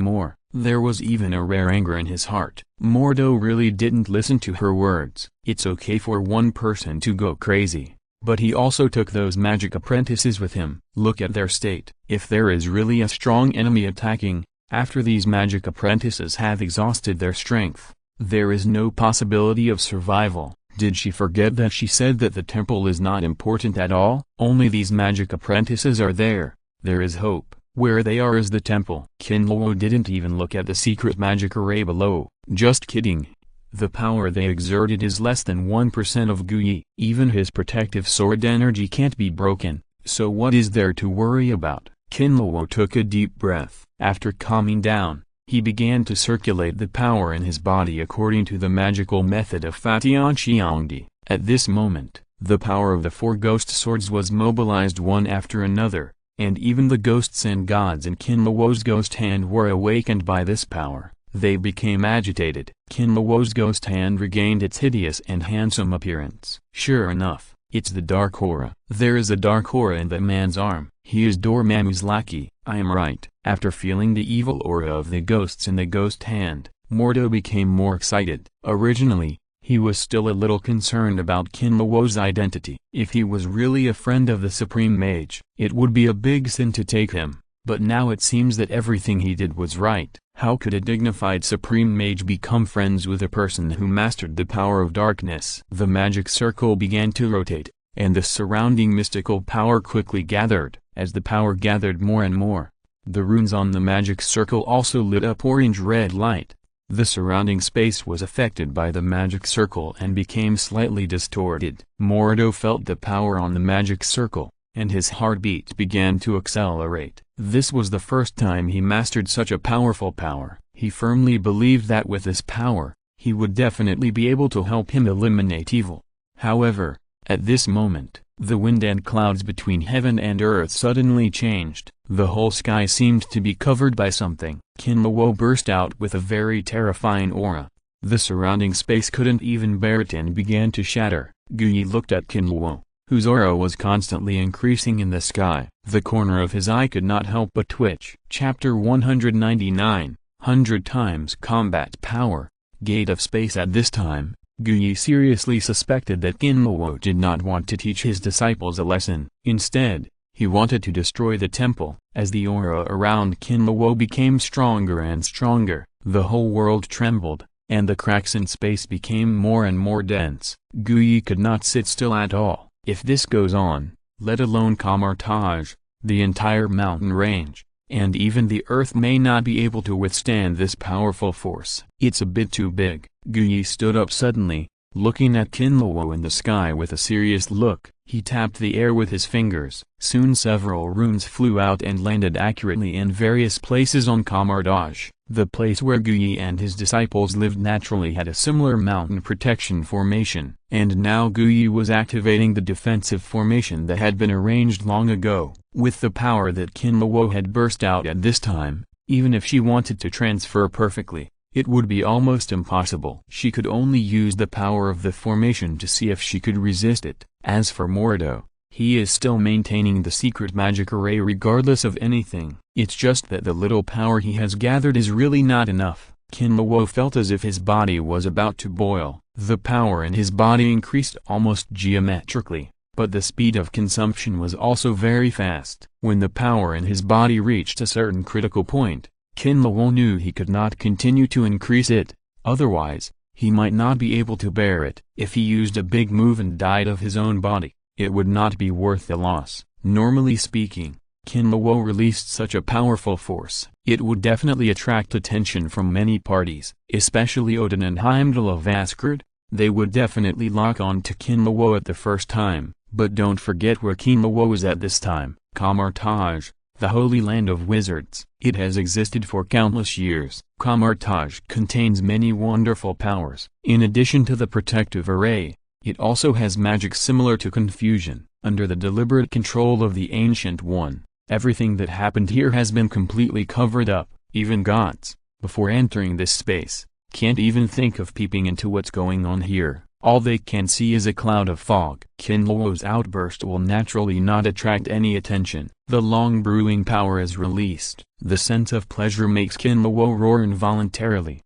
more. There was even a rare anger in his heart. Mordo really didn't listen to her words. It's okay for one person to go crazy, but he also took those magic apprentices with him. Look at their state. If there is really a strong enemy attacking, after these magic apprentices have exhausted their strength, there is no possibility of survival. Did she forget that she said that the temple is not important at all? Only these magic apprentices are there. There is hope. Where they are is the temple. Kinluo didn't even look at the secret magic array below. Just kidding. The power they exerted is less than 1% of Guyi. Even his protective sword energy can't be broken. So what is there to worry about? Kinlawo took a deep breath. After calming down, he began to circulate the power in his body according to the magical method of Fatianqiangdi. At this moment, the power of the 4 ghost swords was mobilized one after another, and even the ghosts and gods in Kinlawo's ghost hand were awakened by this power. They became agitated. Kinlawo's ghost hand regained its hideous and handsome appearance. Sure enough, it's the dark aura. There is a dark aura in the man's arm. He is Dormammu's lackey. I am right. After feeling the evil aura of the ghosts in the ghost hand, Mordo became more excited. Originally, he was still a little concerned about Kinlawo's identity. If he was really a friend of the Supreme Mage, it would be a big sin to take him. But now it seems that everything he did was right. How could a dignified Supreme Mage become friends with a person who mastered the power of darkness? The magic circle began to rotate, and the surrounding mystical power quickly gathered. As the power gathered more and more, the runes on the magic circle also lit up orange-red light. The surrounding space was affected by the magic circle and became slightly distorted. Mordo felt the power on the magic circle, and his heartbeat began to accelerate. This was the first time he mastered such a powerful power. He firmly believed that with this power, he would definitely be able to help him eliminate evil. However, at this moment, the wind and clouds between heaven and earth suddenly changed. The whole sky seemed to be covered by something. Kinlawo burst out with a very terrifying aura. The surrounding space couldn't even bear it and began to shatter. Guyi looked at Kinlawo, whose aura was constantly increasing in the sky. The corner of his eye could not help but twitch. Chapter 199, 100 times combat power, Gate of Space. At this time, Guyi seriously suspected that Kinlawo did not want to teach his disciples a lesson. Instead, he wanted to destroy the temple. As the aura around Kinlawo became stronger and stronger, the whole world trembled, and the cracks in space became more and more dense. Guyi could not sit still at all. If this goes on, let alone Kamartaj, the entire mountain range, and even the earth may not be able to withstand this powerful force. It's a bit too big. Guyi stood up suddenly, looking at Kinlawo in the sky with a serious look. He tapped the air with his fingers. Soon several runes flew out and landed accurately in various places on Kamardaj. The place where Guyi and his disciples lived naturally had a similar mountain protection formation. And now Guyi was activating the defensive formation that had been arranged long ago. With the power that Kinlawo had burst out at this time, even if she wanted to transfer perfectly, it would be almost impossible. She could only use the power of the formation to see if she could resist it. As for Mordo, he is still maintaining the secret magic array regardless of anything. It's just that the little power he has gathered is really not enough. Kinlawo felt as if his body was about to boil. The power in his body increased almost geometrically, but the speed of consumption was also very fast. When the power in his body reached a certain critical point, Kinlawo knew he could not continue to increase it, otherwise, he might not be able to bear it. If he used a big move and died of his own body, it would not be worth the loss. Normally speaking, Kinlawo released such a powerful force, it would definitely attract attention from many parties, especially Odin and Heimdall of Asgard. They would definitely lock on to Kinlawo at the first time. But don't forget where Kinlawo is at this time. Kamartaj, the Holy Land of Wizards. It has existed for countless years. Kamartaj contains many wonderful powers. In addition to the protective array, it also has magic similar to confusion. Under the deliberate control of the Ancient One, everything that happened here has been completely covered up. Even gods, before entering this space, can't even think of peeping into what's going on here. All they can see is a cloud of fog. Kinlawo's outburst will naturally not attract any attention. The long brewing power is released. The sense of pleasure makes Kinlawo roar involuntarily.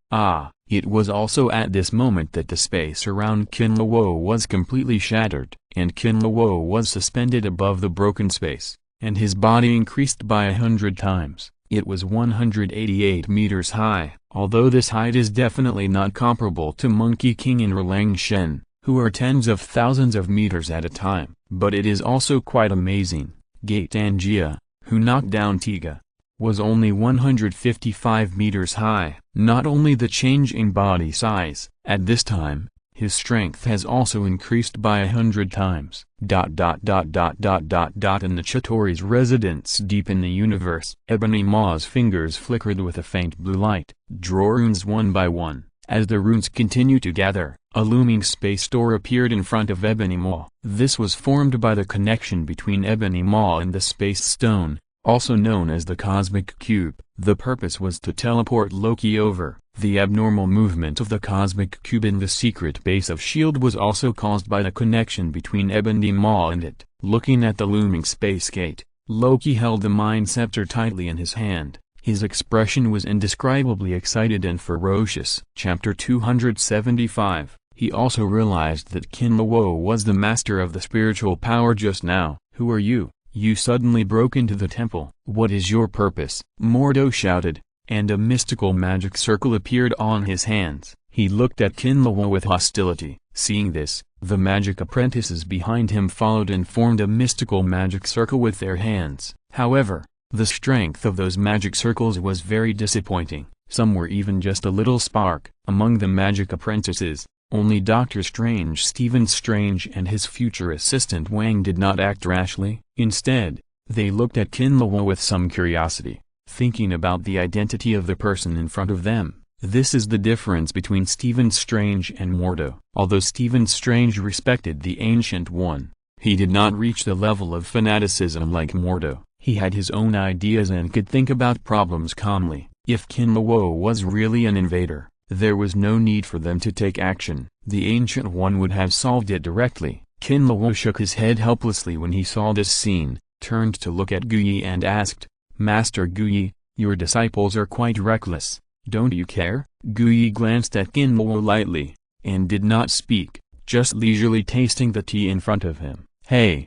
It was also at this moment that the space around Kinlawo was completely shattered, and Kinlawo was suspended above the broken space, and his body increased by 100 times. It was 188 meters high. Although this height is definitely not comparable to Monkey King and Rolang Shen, who are tens of thousands of meters at a time, but it is also quite amazing. Gate Angia, who knocked down Tiga, was only 155 meters high. Not only the change in body size, at this time, His strength has also increased by 100 times. In the Chitori's residence deep in the universe, Ebony Maw's fingers flickered with a faint blue light. Draw runes one by one. As the runes continued to gather, a looming space door appeared in front of Ebony Maw. This was formed by the connection between Ebony Maw and the Space Stone, also known as the Cosmic Cube. The purpose was to teleport Loki over. The abnormal movement of the Cosmic Cube in the secret base of S.H.I.E.L.D. was also caused by the connection between Ebony Maw and it. Looking at the looming space gate, Loki held the Mind Scepter tightly in his hand. His expression was indescribably excited and ferocious. Chapter 275. He also realized that Kinlawo was the master of the spiritual power just now. Who are you? You suddenly broke into the temple. What is your purpose? Mordo shouted, and a mystical magic circle appeared on his hands. He looked at Kinlawo with hostility. Seeing this, the magic apprentices behind him followed and formed a mystical magic circle with their hands. However, the strength of those magic circles was very disappointing. Some were even just a little spark. Among the magic apprentices, only Dr. Strange, Stephen Strange and his future assistant Wang did not act rashly. Instead, they looked at Kinlawo with some curiosity, thinking about the identity of the person in front of them. This is the difference between Stephen Strange and Mordo. Although Stephen Strange respected the Ancient One, he did not reach the level of fanaticism like Mordo. He had his own ideas and could think about problems calmly. If Kinlawo was really an invader, there was no need for them to take action. The Ancient One would have solved it directly. Kinlawo shook his head helplessly when he saw this scene, turned to look at Guyi and asked, Master Guyi, your disciples are quite reckless, don't you care? Guyi glanced at Kinlawo lightly, and did not speak, just leisurely tasting the tea in front of him. Hey,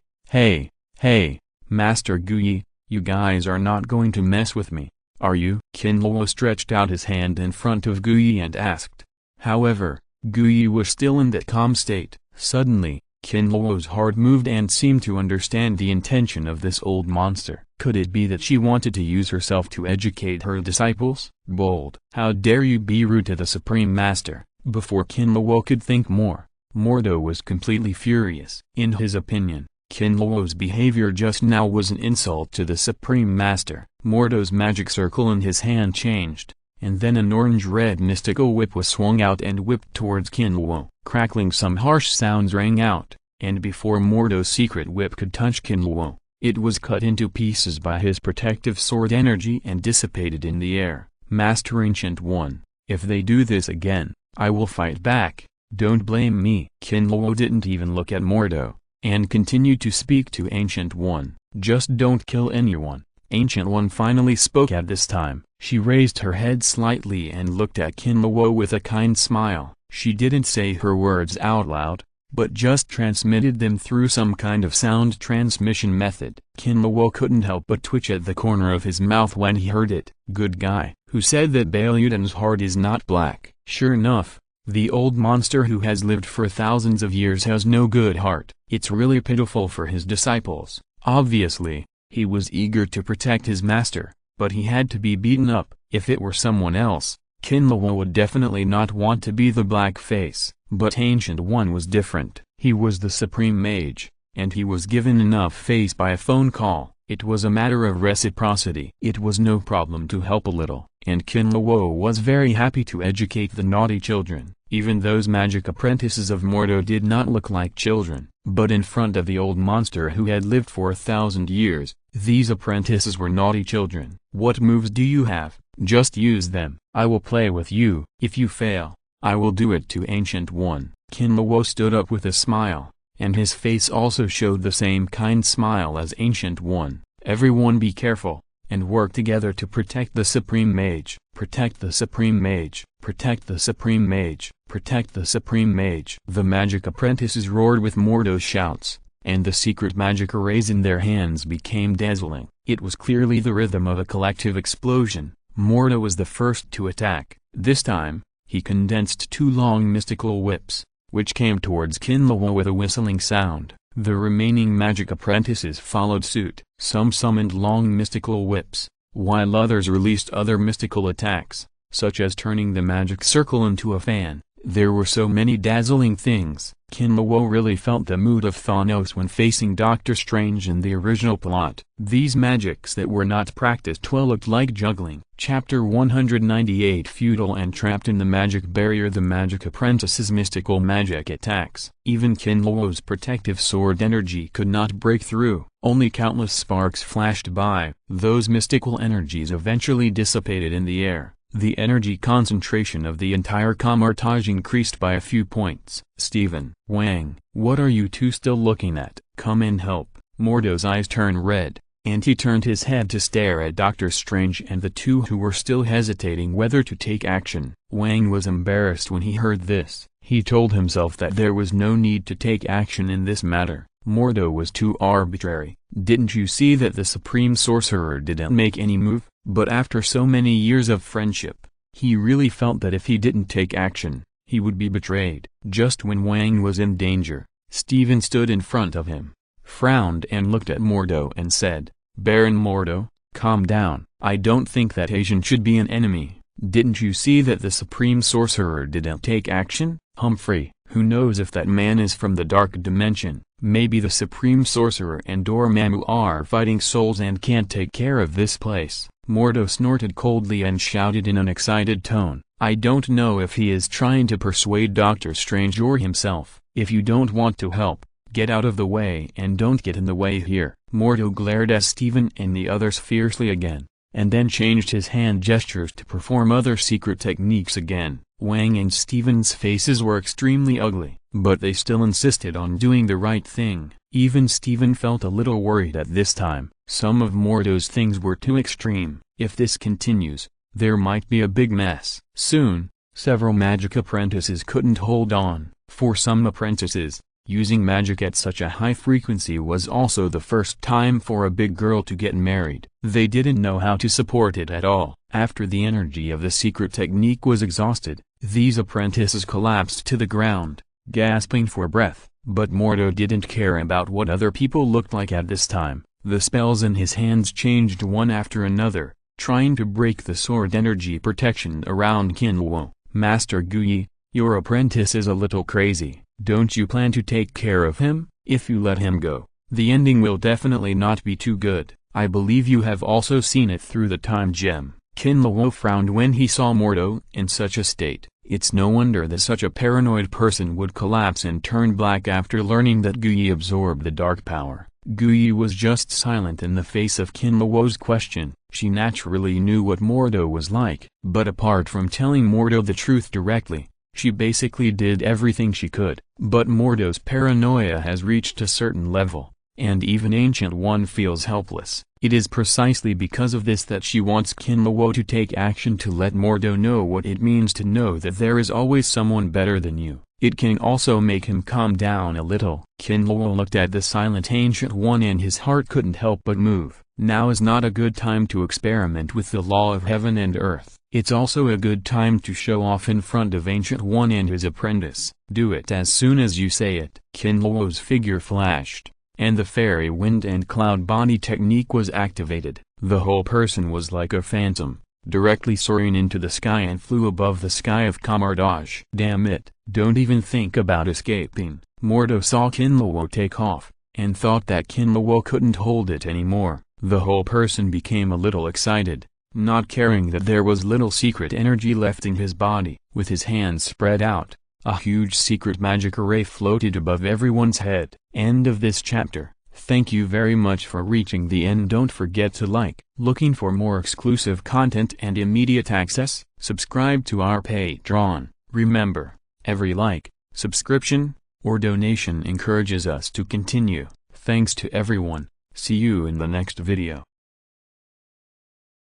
Master Guyi, you guys are not going to mess with me, are you? Kinlawo stretched out his hand in front of Guyi and asked. However, Guyi was still in that calm state. Suddenly, Kinlawo's heart moved and seemed to understand the intention of this old monster. Could it be that she wanted to use herself to educate her disciples? Bold. How dare you be rude to the Supreme Master? Before Kinlawo could think more, Mordo was completely furious. In his opinion, Kinlawo's behavior just now was an insult to the Supreme Master. Mordo's magic circle in his hand changed, and then an orange-red mystical whip was swung out and whipped towards Kinlawo. Crackling, some harsh sounds rang out, and before Mordo's secret whip could touch Kinlawo, it was cut into pieces by his protective sword energy and dissipated in the air. Master Ancient One, if they do this again, I will fight back. Don't blame me. Kinlawo didn't even look at Mordo, and continued to speak to Ancient One. Just don't kill anyone. Ancient One finally spoke at this time. She raised her head slightly and looked at Kinlawo with a kind smile. She didn't say her words out loud, but just transmitted them through some kind of sound transmission method. Kinlawo couldn't help but twitch at the corner of his mouth when he heard it. Good guy. Who said that Baelyudan's heart is not black? Sure enough, the old monster who has lived for thousands of years has no good heart. It's really pitiful for his disciples. Obviously, he was eager to protect his master, but he had to be beaten up. If it were someone else, Kinlawo would definitely not want to be the black face. But Ancient One was different. He was the Supreme Mage, and he was given enough face by a phone call. It was a matter of reciprocity. It was no problem to help a little, and Kinlawo was very happy to educate the naughty children. Even those magic apprentices of Mordo did not look like children, but in front of the old monster who had lived for 1,000 years, these apprentices were naughty children. What moves do you have? Just use them. I will play with you. If you fail, I will do it to Ancient One. Kinlawo stood up with a smile, and his face also showed the same kind smile as Ancient One. Everyone be careful, and work together to protect the Supreme Mage. Protect the Supreme Mage. Protect the Supreme Mage. Protect the Supreme Mage. The magic apprentices roared with Mordo's shouts, and the secret magic arrays in their hands became dazzling. It was clearly the rhythm of a collective explosion. Mordo was the first to attack. This time, he condensed two long mystical whips, which came towards Kinlawo with a whistling sound. The remaining magic apprentices followed suit. Some summoned long mystical whips, while others released other mystical attacks, such as turning the magic circle into a fan. There were so many dazzling things. Kinlawo really felt the mood of Thanos when facing Doctor Strange in the original plot. These magics that were not practiced well looked like juggling. Chapter 198 Feudal and trapped in the magic barrier. The magic apprentice's mystical magic attacks. Even Kinlawo's protective sword energy could not break through. Only countless sparks flashed by. Those mystical energies eventually dissipated in the air. The energy concentration of the entire camartage increased by a few points. Stephen, Wang, what are you two still looking at? Come and help. Mordo's eyes turned red, and he turned his head to stare at Doctor Strange and the two who were still hesitating whether to take action. Wang was embarrassed when he heard this. He told himself that there was no need to take action in this matter. Mordo was too arbitrary. Didn't you see that the Supreme Sorcerer didn't make any move? But after so many years of friendship, he really felt that if he didn't take action, he would be betrayed. Just when Wang was in danger, Stephen stood in front of him, frowned and looked at Mordo and said, Baron Mordo, calm down. I don't think that Asian should be an enemy. Didn't you see that the Supreme Sorcerer didn't take action? Humphrey, who knows if that man is from the Dark Dimension? Maybe the Supreme Sorcerer and Dormammu are fighting souls and can't take care of this place. Mordo snorted coldly and shouted in an excited tone, I don't know if he is trying to persuade Doctor Strange or himself. If you don't want to help, get out of the way and don't get in the way here. Mordo glared at Stephen and the others fiercely again, and then changed his hand gestures to perform other secret techniques again. Wang and Stephen's faces were extremely ugly, but they still insisted on doing the right thing. Even Stephen felt a little worried at this time. Some of Mordo's things were too extreme. If this continues, there might be a big mess. Soon, several magic apprentices couldn't hold on. For some apprentices, using magic at such a high frequency was also the first time for a big girl to get married. They didn't know how to support it at all. After the energy of the secret technique was exhausted, these apprentices collapsed to the ground, gasping for breath. But Mordo didn't care about what other people looked like at this time. The spells in his hands changed one after another, trying to break the sword energy protection around Kinlawo. Master Guyi, your apprentice is a little crazy. Don't you plan to take care of him? If you let him go, the ending will definitely not be too good. I believe you have also seen it through the time gem. Kinlawo frowned when he saw Mordo in such a state. It's no wonder that such a paranoid person would collapse and turn black after learning that Guyi absorbed the dark power. Guyi was just silent in the face of Kinlawo's question. She naturally knew what Mordo was like, but apart from telling Mordo the truth directly, she basically did everything she could. But Mordo's paranoia has reached a certain level, and even Ancient One feels helpless. It is precisely because of this that she wants Kinlawo to take action to let Mordo know what it means to know that there is always someone better than you. It can also make him calm down a little. Kinlawo looked at the silent Ancient One and his heart couldn't help but move. Now is not a good time to experiment with the law of heaven and earth. It's also a good time to show off in front of Ancient One and his apprentice. Do it as soon as you say it. Kinlawo's figure flashed, and the fairy wind and cloud body technique was activated. The whole person was like a phantom, directly soaring into the sky and flew above the sky of Kamardaj. Damn it, don't even think about escaping. Mordo saw Kinlawo take off, and thought that Kinlawo couldn't hold it anymore. The whole person became a little excited, not caring that there was little secret energy left in his body. With his hands spread out, a huge secret magic array floated above everyone's head. End of this chapter. Thank you very much for reaching the end. Don't forget to like. Looking for more exclusive content and immediate access? Subscribe to our Patreon. Remember, every like, subscription, or donation encourages us to continue. Thanks to everyone. See you in the next video.